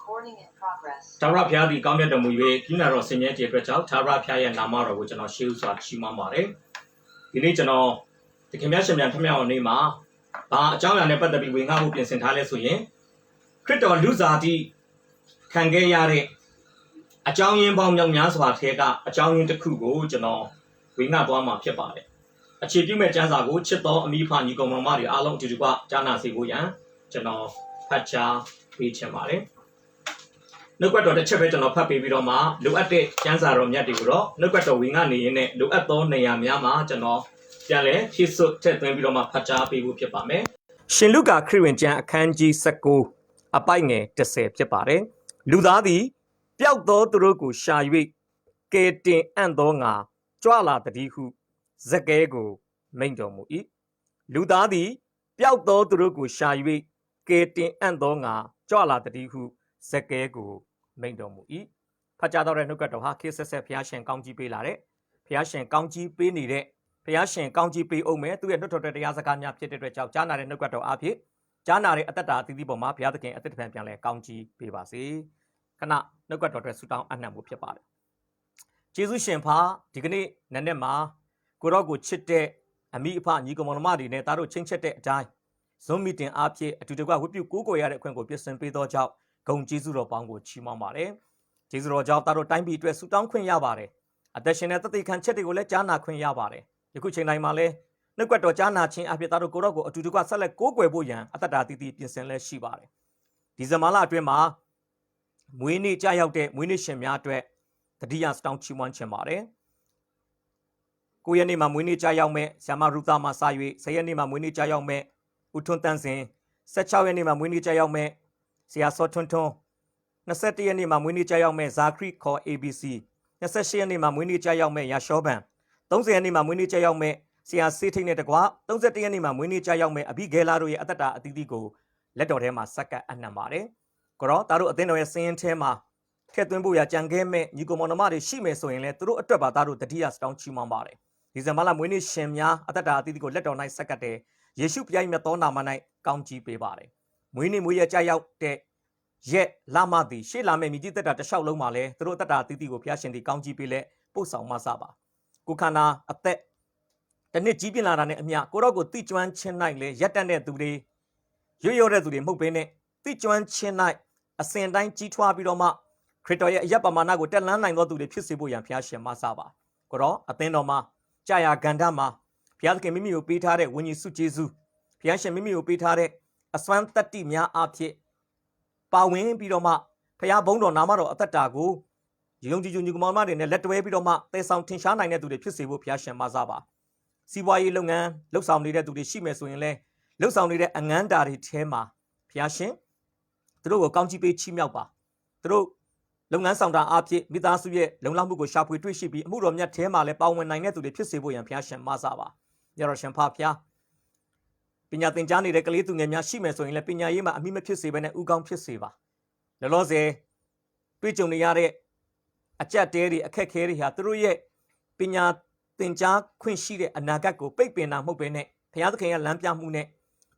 ထာဝရဘုရားသည်ကောင်းမြတ်တော်မူ၍ကိနာတော်ဆင်မြဲခြင်းအတွက်ကြောင့်ထာဝရဘုရားရဲ့နာမတော်ကိုကျွန်တော်ရှေးဥစွာချီးမွမ်းပါတယ်ဒီနေ့ကျွန်တော်သခင်မြတ်ရှင်ပြန်ထမြောက်အောင်နေ့မှာဘာအကြောင်းအရာနဲ့ပတ်သက်ပြီးဝင်ငှမှုပြင်ဆင်ထားလဲဆိုရင်ခရစ်တော်လူစားတိခံခဲ့ရတဲ့အကြောင်းရင်းပေါင်းမြောက်များစွာထဲကအကြောင်းရင်းတစ်ခုကိုကျွန်တော်ဝင်ငှသွားမှာဖြစ်ပါတယ်အခြေပြုမဲ့ကျမ်းစာကိုချစ်တော်အမိဖညီကောင်မောင်မတွေအားလုံးအတူတူကကြားနာစေဖို့ရန်ကျွန်တော်ဖတ်ကြားပေးချင်ပါတယ်နှုတ်ကပတ်တော်တစ်ချက်ပဲကျွန်တော်ဖတ်ပေးပြီးတော့မှလိုအပ်တဲ့ကျမ်းစာတော်မြတ်တွေကိုတော့နှုတ်ကပတ်တော်ဝင်ကနေရင်းနဲ့လိုအပ်သောနေရာများမှာကျွန်တော်ပြန်လဲဖြည့်စွတ်ထည့်သွင်းပြီးတော့မှဖတ်ကြားပေးဖို့ဖြစ်ပါမယ်ရှင်လုကာခရစ်ဝင်ကျမ်းအခန်းကြီး19အပိုက်ငယ်10ဖြစ်ပါတယ်လူသားသည်ပျောက်သောသူတို့ကိုရှာ၍ကယ်တင်အံ့သောငါကြွလာတည်းဟုဇကဲကိုမိန့်တော်မူ၏လူသားသည်ပျောက်သောသူတို့ကိုရှာ၍ကယ်တင်အံ့သောငါကြွလာတည်းဟုဇကဲကိုမိန့်တော်မူ၏ဖတ်ကြားတော်တဲ့နှုတ်ကပတ်တော်ဟာခေတ်ဆက်ဆက်ဘုရားရှင်ကောင်းကြီးပေးလာတဲ့ဘုရားရှင်ကောင်းကြီးပေးနေတဲ့ဘုရားရှင်ကောင်းကြီးပေးအောင်မဲ့သူ့ရဲ့နှုတ်တော်တဲ့တရားစကားများဖြစ်တဲ့အတွက်ကြောင့်ကြားနာတဲ့နှုတ်ကပတ်တော်အဖြစ်ကြားနာတဲ့အတ္တတာအသီးသီးပေါ်မှာဘုရားသခင်အသက်တပံပြန်လဲကောင်းကြီးပေးပါစေခဏနှုတ်ကပတ်တော်အတွက်ဆုတောင်းအပ်နှံမှုဖြစ်ပါတယ်ယေရှုရှင်ဖာဒီကနေ့နက်နေ့မှာကိုရော့ကိုချစ်တဲ့အမိအဖညီကောင်မောင်မတွေနဲ့သားတို့ချင်းချက်တဲ့အတိုင်းဇွန်မီတင်အားဖြင့်အတူတကွဝိပုကိုးကွယ်ရတဲ့အခွင့်ကိုပြင်ဆင်ပေးသောကြောင့်ဂုဏ်ကျေးဇူးတော်ပေါင်းကိုချီးမွမ်းပါတယ်။ကျေးဇူးတော်ကြောင့်သားတို့တိုင်းပြည်အတွက်ဆုတောင်းခွင့်ရပါတယ်။အသက်ရှင်တဲ့တသက်ခံချက်တွေကိုလည်းကြားနာခွင့်ရပါတယ်။ယခုချိန်တိုင်းမှာလည်းနှုတ်ကပတ်တော်ကြားနာခြင်းအဖြစ်သားတို့ကိုရော့ကိုအတူတကွဆက်လက်ကိုးကွယ်ဖို့ရန်အသက်တာတည်တည်ပြင်ဆင်လဲရှိပါတယ်။ဒီဇင်ဘာလအတွင်းမှာမွေးနေ့ကြာရောက်တဲ့မွေးနေ့ရှင်များအတွက်တတိယစတောင်းချီးမွမ်းခြင်းပါတယ်။9ရက်နေ့မှာမွေးနေ့ကြာရောက်မဲ့ဆ iam ရူတာမှာစာ၍10ရက်နေ့မှာမွေးနေ့ကြာရောက်မဲ့ဦးထွန်းတန်းစင်16ရက်နေ့မှာမွေးနေ့ကြာရောက်မဲ့ဆရာစောထွန်းထွန်း21ရက်နေ့မှာမွေးနေ့ကြာရောက်မဲ့ဇာခရီခေါ် ABC 28ရက်နေ့မှာမွေးနေ့ကြာရောက်မဲ့ရာရှောဘန်30ရက်နေ့မှာမွေးနေ့ကြာရောက်မဲ့ဆရာစေးထိတ်နဲ့တကွာ31ရက်နေ့မှာမွေးနေ့ကြာရောက်မဲ့အဘိဂဲလာတို့ရဲ့အသက်တာအသီးသီးကိုလက်တော်ထဲမှာစက္ကပ်အနှံပါတယ်။ကြောသားတို့အသင်းတော်ရဲ့စည်ရင်ထဲမှာထည့်သွင်းဖို့ရကြံခဲ့မဲ့ညီကောင်မောင်နှမတွေရှိမယ်ဆိုရင်လည်းသူတို့အတွက်ပါသားတို့တတိယစတောင်းချီးမွမ်းပါတယ်။ဒီဇင်ဘာလမွေးနေ့ရှင်များအသက်တာအသီးသီးကိုလက်တော်၌စက္ကပ်တဲ့ယေရှုပြိုင်မြတ်သောနာမ၌ကောင်းကြီးပေးပါတယ်။မွေးနေ့မွေးရကြာရောက်တဲ့ရက်လာမသည်ရှေ့လာမဲ့မြည်ကြီးသက်တာတစ်လျှောက်လုံးမှာလဲသူတို့သက်တာတီးတီကိုဘုရားရှင်ဒီကောင်းကြီးပေးလဲပို့ဆောင်မဆပါကိုခန္ဓာအသက်တစ်နှစ်ကြီးပြင်းလာတာနဲ့အမျှကိုတော့ကိုတိကျွမ်းချင်း၌လဲရက်တန့်တဲ့သူတွေရွရွတဲ့သူတွေမဟုတ်ဘဲနဲ့တိကျွမ်းချင်း၌အစဉ်တိုင်းကြီးထွားပြီးတော့မှခရစ်တော်ရဲ့အရက်ပမာဏကိုတက်လန်းနိုင်သောသူတွေဖြစ်စေဖို့ရန်ဘုရားရှင်မဆပါကိုတော့အသင်းတော်မှာကြာယာဂန္ဓမှာဘုရားသခင်မိမိကိုပေးထားတဲ့ဝိညာဉ်စုကျေးဇူးဘုရားရှင်မိမိကိုပေးထားတဲ့အစွမ်းတတ္တိများအဖြစ်ပါဝင်ပြီးတော့မှဖခင်ဘုန်းတော်နာမတော်အသက်တာကိုယုံကြည်ညီကောင်မတွေနဲ့လက်တွဲပြီးတော့မှသေဆောင်ထင်ရှားနိုင်တဲ့သူတွေဖြစ်စေဖို့ဘုရားရှင်မဆပါစီးပွားရေးလုပ်ငန်းလှုပ်ဆောင်နေတဲ့သူတွေရှိမယ်ဆိုရင်လည်းလှုပ်ဆောင်နေတဲ့အငန်းတာတွေထဲမှာဘုရားရှင်သူတို့ကိုကောင်းချီးပေးချီးမြှောက်ပါသူတို့လုပ်ငန်းဆောင်တာအဖြစ်မိသားစုရဲ့လုံလောက်မှုကိုရှာဖွေတွေ့ရှိပြီးအမှုတော်မြတ်ထဲမှာလည်းပါဝင်နိုင်တဲ့သူတွေဖြစ်စေဖို့ရန်ဘုရားရှင်မဆပါရတော်ရှင်ဖဖျားပညာသင်ကြားနေတဲ့ကလေးသူငယ်များရှိမယ်ဆိုရင်လည်းပညာရေးမှာအမိမဖြစ်စေဘဲနဲ့ဥကောင်းဖြစ်စေပါလောလောဆယ်တွေ့ကြုံနေရတဲ့အကြက်တဲတွေအခက်ခဲတွေဟာသူတို့ရဲ့ပညာသင်ကြားခွင့်ရှိတဲ့အနာဂတ်ကိုပိတ်ပင်တာမဟုတ်ဘဲနဲ့ဘုရားသခင်ရဲ့လမ်းပြမှုနဲ့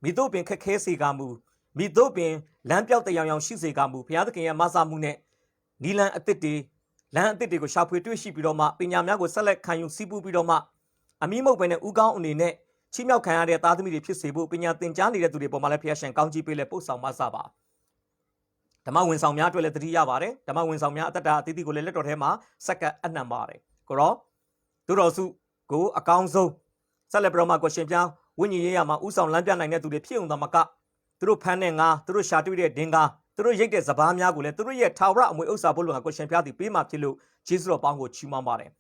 မိတို့ပင်ခက်ခဲစေကမူမိတို့ပင်လမ်းပြောက်တရားရှိစေကမူဘုရားသခင်ရဲ့မဆမှုနဲ့နီလန်အသစ်တွေလမ်းအသစ်တွေကိုရှာဖွေတွေ့ရှိပြီးတော့မှပညာများကိုဆက်လက်ခံယူစီးပူးပြီးတော့မှအမိမဟုတ်ဘဲနဲ့ဥကောင်းအနေနဲ့ချီးမြှောက်ခံရတဲ့သားသမီးတွေဖြစ်စေဖို့ပညာသင်ကြားနေတဲ့သူတွေပေါ်မှာလည်းဘုရားရှင်ကောင်းကြီးပေးလဲပို့ဆောင်မဆပါဓမ္မဝင်ဆောင်များအတွက်လည်းတတိယပါတယ်ဓမ္မဝင်ဆောင်များအတ္တအသီးသီးကိုလည်းလက်တော်ထဲမှာစက္ကပ်အနှံပါတယ်ကိုရောသူတော်စုကိုအကောင်းဆုံးဆက်လက်ပြတော့မှကိုရှင်ပြဝိညာဉ်ရေးရမှာဥဆောင်လမ်းပြနိုင်တဲ့သူတွေဖြစ်ုံသာမကသူတို့ဖမ်းတဲ့ငါသူတို့ရှာတွေ့တဲ့ဒင်္ဂါသူတို့ရိတ်တဲ့စပားများကိုလည်းသူတို့ရဲ့ထာဝရအမွေဥစ္စာဘုလို့ကိုရှင်ပြသည်ပေးမှဖြစ်လို့ဂျေဇုတော်ပေါင်းကိုချီးမွမ်းပါတယ်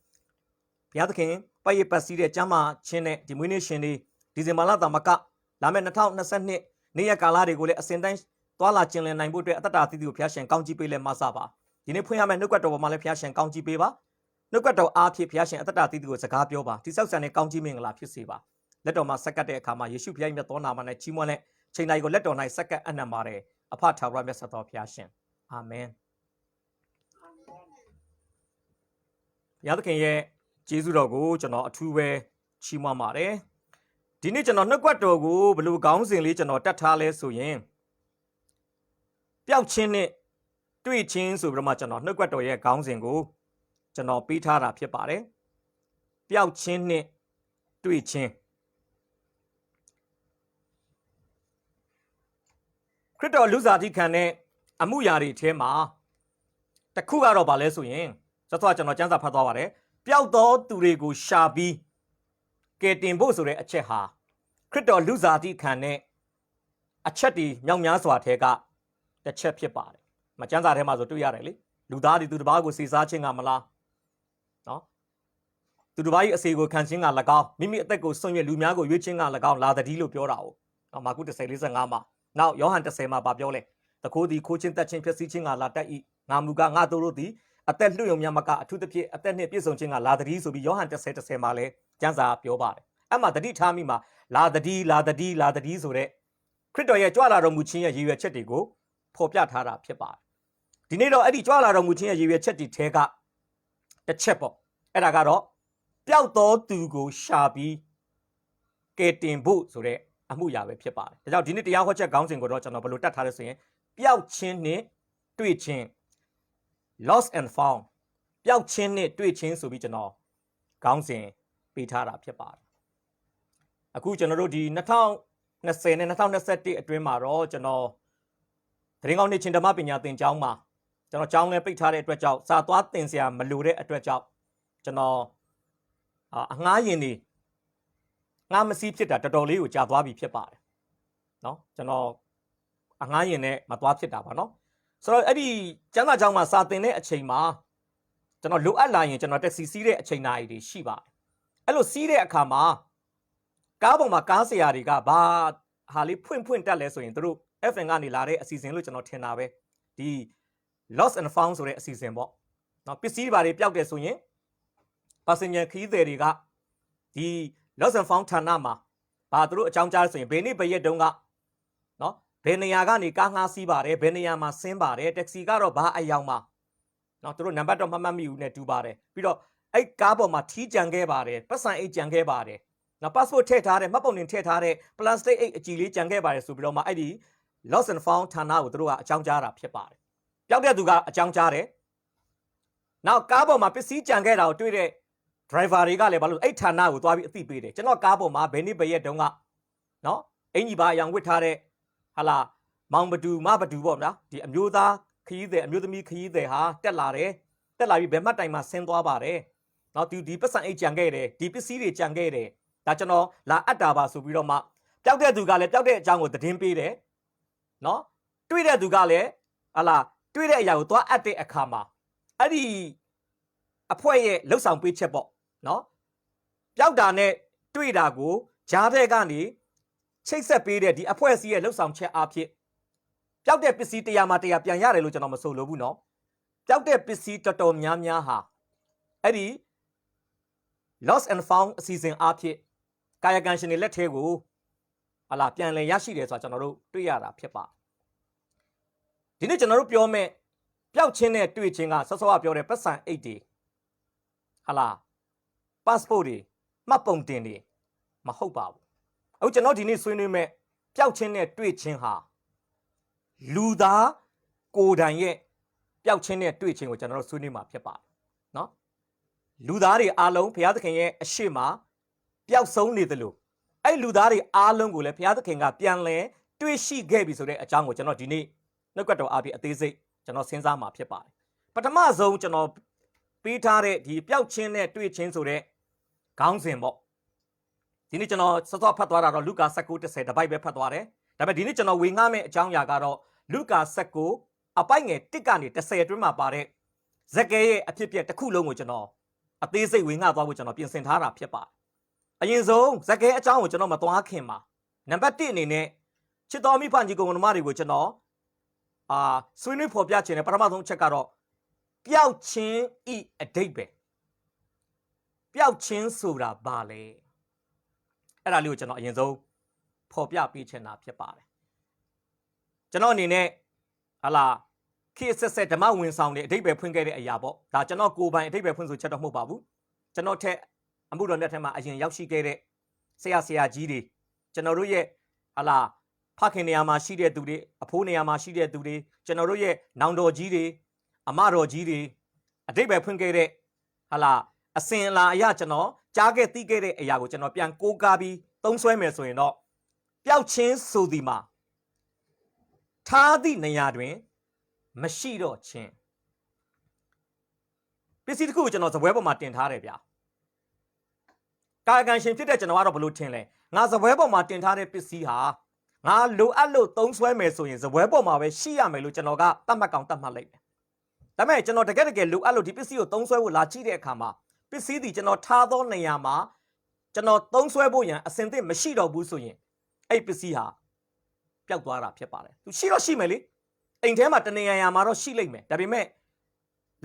ဘုရားသခင်ပိုက်ရပတ်စည်းတဲ့ကျမ်းမာချင်းနဲ့ဒီမွေးနေ့ရှင်တွေဒီဇင်ဘာလသမကလာမယ့်2022နေ့ရက်ကာလတွေကိုလည်းအစဉ်တိုင်းသွားလာကျင်လည်နိုင်ဖို့အတွက်အတ္တတာသီးသီးကိုဘုရားရှင်ကောင်းကြီးပေးလဲမဆပါဒီနေ့ဖွင့်ရမယ့်နှုတ်ကပတ်တော်ပေါ်မှာလည်းဘုရားရှင်ကောင်းကြီးပေးပါနှုတ်ကပတ်တော်အားဖြင့်ဘုရားရှင်အတ္တတာသီးသီးကိုစကားပြောပါတိဆောက်ဆန်တဲ့ကောင်းကြီးမင်္ဂလာဖြစ်စေပါလက်တော်မှာဆက်ကပ်တဲ့အခါမှာယေရှုဘုရားမြတ်သောနာမနဲ့ချီးမွမ်းတဲ့ချိန်တိုင်းကိုလက်တော်၌ဆက်ကပ်အနံ့ပါတယ်အဖထာဝရမြတ်စွာသောဘုရားရှင်အာမင်ဘုရားသခင်ရဲ့ကျေးဇူးတော်ကိုကျွန်တော်အထူးပဲချီးမွမ်းပါတယ်ဒီနေ့ကျွန်တော်နှုတ်ကပတ်တော်ကိုဘယ်လိုကောင်းစဉ်လေးကျွန်တော်တတ်ထားလဲဆိုရင်ပျောက်ခြင်းနဲ့ တွေ့ချင်းဆိုပြီးတော့မှကျွန်တော်နှုတ်ကပတ်တော်ရဲ့ခေါင်းစဉ်ကိုကျွန်တော်ပေးထားတာဖြစ်ပါတယ်ပျောက်ချင်းနဲ့တွေ့ချင်းခရစ်တော်လူစားတိခံတဲ့အမှုရာတွေအထဲမှာတစ်ခုကတော့ဗာလဲဆိုရင်သတ်သွားကျွန်တော်စံစာဖတ်သွားပါတယ်ပျောက်သောသူတွေကိုရှာပြီးကယ်တင်ဖို့ဆိုတဲ့အချက်ဟာခရစ်တော်လူစားတိခံတဲ့အချက်ဒီမြောက်များစွာထဲကတစ်ချက်ဖြစ်ပါတယ်မစံစာထဲမှာဆိုတွေ့ရတယ်လေလူသားတွေသူတစ်ပါးကိုစေစားခြင်းကမလားနော်သူတစ်ပါးရဲ့အစီကိုခံခြင်းက၎င်းမိမိအသက်ကိုစွန့်ရွက်လူများကိုရွေးခြင်းက၎င်းလာတည်းလို့ပြောတာ哦နော်မာကု10:45မှာနောက်ယောဟန်10မှာဗာပြောလဲတခိုးသည်ခိုးခြင်းတက်ခြင်းဖြစ်စည်းခြင်းကလာတတ်၏ငါမူကားငါတို့သည်အသက်လွှတ်ယုံမြတ်မကအထူးသဖြင့်အသက်နှင့်ပြည့်စုံခြင်းကလာတည်းဆိုပြီးယောဟန်10မှာလဲကျမ်းစာပြောပါတယ်အဲ့မှာတတိထားမိမှာလာတည်းဆိုတဲ့ခရစ်တော်ရဲ့ကြွလာတော်မူခြင်းရဲ့ရည်ရွယ်ချက်တွေကိုဖော်ပြထားတာဖြစ်ပါတယ်ဒီနေ့တော့အဲ့ဒီကြွလာတော်မူခြင်းရဲ့ရည်ရွယ်ချက်တွေထဲကတစ်ချက်ပေါ့အဲ့ဒါကတော့ပျောက်သောသူကိုရှာပြီးကယ်တင်ဖို့ဆိုတဲ့အမှုရာပဲဖြစ်ပါတယ်ဒါကြောင့်ဒီနေ့တရားဟောချက်ခေါင်းစဉ်ကိုတော့ကျွန်တော်ဘယ်လိုတတ်ထားလဲဆိုရင်ပျောက်ခြင်းနဲ့တွေ့ခြင်း lost and found ပျောက်ခြင်းနဲ့တွေ့ခြင်းဆိုပြီးကျွန်တော်ခေါင်းစဉ်ပေးထားတာဖြစ်ပါတယ်အခုကျွန်တော်တို့ဒီ2020နဲ့2021အတွင်းမှာတော့ကျွန်တော်သတင်းကောင်းနေချင်းဓမ္မပညာသင်ကျောင်းမှာကျွန်တော်ကျောင်းလည်းပိတ်ထားတဲ့အတွက်ကြောင့်စာသွားသင်စရာမလိုတဲ့အတွက်ကြောင့်ကျွန်တော်အငှားရင်နေငါမစီးဖြစ်တာတော်တော်လေးကိုကြာသွားပြီဖြစ်ပါတယ်เนาะကျွန်တော်အငှားရင်နဲ့မသွားဖြစ်တာပါเนาะဆိုတော့အဲ့ဒီကျမ်းစာကျောင်းမှာစာသင်တဲ့အချိန်မှာကျွန်တော်လိုအပ်လာရင်ကျွန်တော်တက်စီစီးတဲ့အချိန်နာရီတွေရှိပါတယ်အဲ့လိုစီးတဲ့အခါမှာကားပေါ်မှာကားဆရာတွေကဘာဟာလေးဖွင့်တက်လဲဆိုရင်တို့ FN ကနေလာတဲ့အစီအစဉ်လို့ကျွန်တော်ထင်တာပဲဒီ lost and found ဆိုတဲ့အစီအစဉ်ပေါ့เนาะပစ္စည်းတွေဘာတွေပျောက်တယ်ဆိုရင်passenger ခီးသည်တွေကဒီ lost and found ဌာနမှာဘာတို့အကြောင်းကြားဆိုရင်ဘယ်နေ့ဘယ်ရက်တုန်းကเนาะဘယ်နေရာကနေကားငှားစီးပါတယ်ဘယ်နေရာမှာဆင်းပါတယ်တက္ကစီကတော့ဘာအယောင်မှာเนาะတို့နံပါတ်တော့မှတ်မိဘူးနဲ့တူပါတယ်ပြီးတော့အဲ့ကားပေါ်မှာထီးကြံခဲ့ပါတယ်ပတ်စံအိတ်ကြံခဲ့ပါတယ်နော် passport ထည့်ထားတဲ့မှတ်ပုံတင်ထည့်ထားတဲ့ plastic အိတ်အကြည်လေးကြံခဲ့ပါတယ်ဆိုပြီးတော့မှအဲ့ဒီ lost and found ဌာနကိုတို့ကအကြောင်းကြားတာဖြစ်ပါတယ်ပျောက်တဲ့သူကအကြောင်းကြားတယ်နောက်ကားပေါ်မှာပစ္စည်းကြံခဲ့တာကိုတွေ့တဲ့ driver တွေကလည်းဘာလို့အဲ့ဌာနကိုသွားပြီးအသိပေးတယ်ကျွန်တော်ကားပေါ်မှာဘယ်နေ့ဘယ်ရက်တုန်းကနော်အင်ကြီးပါအယောင်ဝစ်ထားတဲ့ဟာလာမောင်ဘဒူမဘဒူပေါ့ဗျာဒီအမျိုးသားခရီးသည်အမျိုးသမီးခရီးသည်ဟာတက်လာပြီးဘယ်မှတ်တိုင်မှာဆင်းသွားပါတယ်နော်ဒီပတ်စံအိတ်ကြံခဲ့တယ်ဒီပစ္စည်းတွေကြံခဲ့တယ်ဒါကျွန်တော်လာအပ်တာပါဆိုပြီးတော့မှပျောက်တဲ့သူကလည်းပျောက်တဲ့အကြောင်းကိုသတင်းပေးတယ်နော်တွေ့တဲ့သူကလည်းဟာလာတွေ့တဲ့အရာကိုသွားအပ်တဲ့အခါမှာအဲ့ဒီအဖွဲ့ရဲ့လှုပ်ဆောင်ပေးချက်ပေါ့နော်ပျောက်တာနဲ့တွေ့တာကိုဂျားတဲ့ကနေချိတ်ဆက်ပေးတဲ့ဒီအဖွဲ့အစည်းရဲ့လှုပ်ဆောင်ချက်အဖြစ်ပျောက်တဲ့ပစ္စည်း100မှာ100ပြန်ရတယ်လို့ကျွန်တော်မဆိုလိုဘူးနော်ပျောက်တဲ့ပစ္စည်းတော်တော်များများဟာအဲ့ဒီ lost and found အစီအစဉ်အဖြစ်ကာယကံရှင်တွေလက်ထဲကိုဟာလာပြန်လည်ရရှိတယ်ဆိုတာကျွန်တော်တို့တွေ့ရတာဖြစ်ပါဒီနေ့ကျွန်တော်တို့ပြောမဲ့ပျောက်ချင်းနဲ့တွေ့ချင်းကဆော့ဆော့ကပြောတဲ့ပတ်စံအိတ်တွေဟာလာ passport တွေမှတ်ပုံတင်တွေမဟုတ်ပါဘူးအခုကျွန်တော်ဒီနေ့ဆွေးနွေးမဲ့ပျောက်ချင်းနဲ့တွေ့ချင်းဟာလူသားကိုယ်တိုင်ရဲ့ပျောက်ချင်းနဲ့တွေ့ချင်းကိုကျွန်တော်တို့ဆွေးနွေးမှာဖြစ်ပါတယ်နော်လူသားတွေအားလုံးဘုရားသခင်ရဲ့အရှိမပျောက်ဆုံးနေတယ်လို့အဲ့လူသားတွေအားလုံးကိုလည်းဘုရားသခင်ကပြန်လဲတွေ့ရှိခဲ့ပြီဆိုတဲ့အကြောင်းကိုကျွန်တော်ဒီနေ့နှုတ်ကပတ်တော်အားဖြင့်အသေးစိတ်ကျွန်တော်စဉ်းစားမှာဖြစ်ပါတယ်ပထမဆုံးကျွန်တော်ပေးထားတဲ့ဒီပျောက်ချင်းနဲ့တွေ့ချင်းဆိုတဲ့ခေါင်းစဉ်ပေါ့ဒီနေ့ကျွန်တော်စောစောဖတ်သွားတာတော့လူကာ19:10တပိုက်ပဲဖတ်သွားတယ်ဒါပေမဲ့ဒီနေ့ကျွန်တော်ဝေငှမဲ့အကြောင်းအရာကတော့လူကာ19အပိုက်ငယ်1ကနေ10အတွင်းမှာပါတဲ့ဇက်ကဲရဲ့အဖြစ်အပျက်တစ်ခုလုံးကိုကျွန်တော်အသေးစိတ်ဝေငှသွားဖို့ကျွန်တော်ပြင်ဆင်ထားတာဖြစ်ပါတယ်အရင်ဆုံးဇက်ကဲအကြောင်းကိုကျွန်တော်မသွားခင်မှာနံပါတ်1အနေနဲ့ချစ်တော်မိဖညီကောင်မတွေကိုကျွန်တော်ဆွေးနွေးဖော်ပြခြင်းနဲ့ပထမဆုံးအချက်ကတော့ပျောက်ချင်းဤအဓိပ္ပာယ်ပျောက်ချင်းဆိုတာဘာလဲအဲ့ဒါလေးကိုကျွန်တော်အရင်ဆုံးဖော်ပြပေးချင်တာဖြစ်ပါတယ်ကျွန်တော်အနေနဲ့ဟာလာခေတ်ဆက်ဓမ္မဝင်ဆောင်တဲ့အဓိပ္ပာယ်ဖွင့်ခဲ့တဲ့အရာပေါ့ဒါကျွန်တော်ကိုယ်ပိုင်အဓိပ္ပာယ်ဖွင့်ဆိုချက်တော့မဟုတ်ပါဘူးကျွန်တော်ထက်အမှုတော်မြတ်ထက်မှာအရင်ရောက်ရှိခဲ့တဲ့ဆရာကြီးတွေကျွန်တော်တို့ရဲ့ဟာလာဖ ဖခင်နေရာမှာရှိတဲ့သူတွေအဖိုးနေရာမှာရှိတဲ့သူတွေကျွန်တော်တို့ရဲ့နောင်တော်ကြီးတွေအမတော်ကြီးတွေအတိတ်ပဲဖွင့်ခဲ့တဲ့ဟာလာအစင်အလာအရာကျွန်တော်ကြားခဲ့သိခဲ့တဲ့အရာကိုကျွန်တော်ပြန်ကိုးကားပြီးသုံးဆွဲမယ်ဆိုရင်တော့ပျောက်ချင်းဆိုသည်မှာထားသည့်နေရာတွင်မရှိတော့ချင်းပစ္စည်းတစ်ခုကိုကျွန်တော်ဇပွဲပေါ်မှာတင်ထားတယ်ဗျာကာယကံရှင်ဖြစ်တဲ့ကျွန်တော်ကတော့ဘလို့ထင်လဲငါဇပွဲပေါ်မှာတင်ထားတဲ့ပစ္စည်းဟာငါလိုအပ်လို့သုံးဆွဲမယ်ဆိုရင်ဇပွဲပေါ်မှာပဲရှိရမယ်လို့ကျွန်တော်ကတတ်မှတ်ကောင်တတ်မှတ်လိုက်တယ်ဒါပေမဲ့ကျွန်တော်တကယ်လိုအပ်လို့ဒီပစ္စည်းကိုသုံးဆွဲဖို့လာကြည့်တဲ့အခါမှာပစ္စည်းဒီကျွန်တော်ထားသောနေရာမှာကျွန်တော်သုံးဆွဲဖို့ရန်အစင်သင့်မရှိတော့ဘူးဆိုရင်အဲ့ပစ္စည်းဟာပျောက်သွားတာဖြစ်ပါတယ်သူရှိတော့ရှိမယ်လေအိမ်ထဲမှာတနေရာမှာတော့ရှိလိမ့်မယ်ဒါပေမဲ့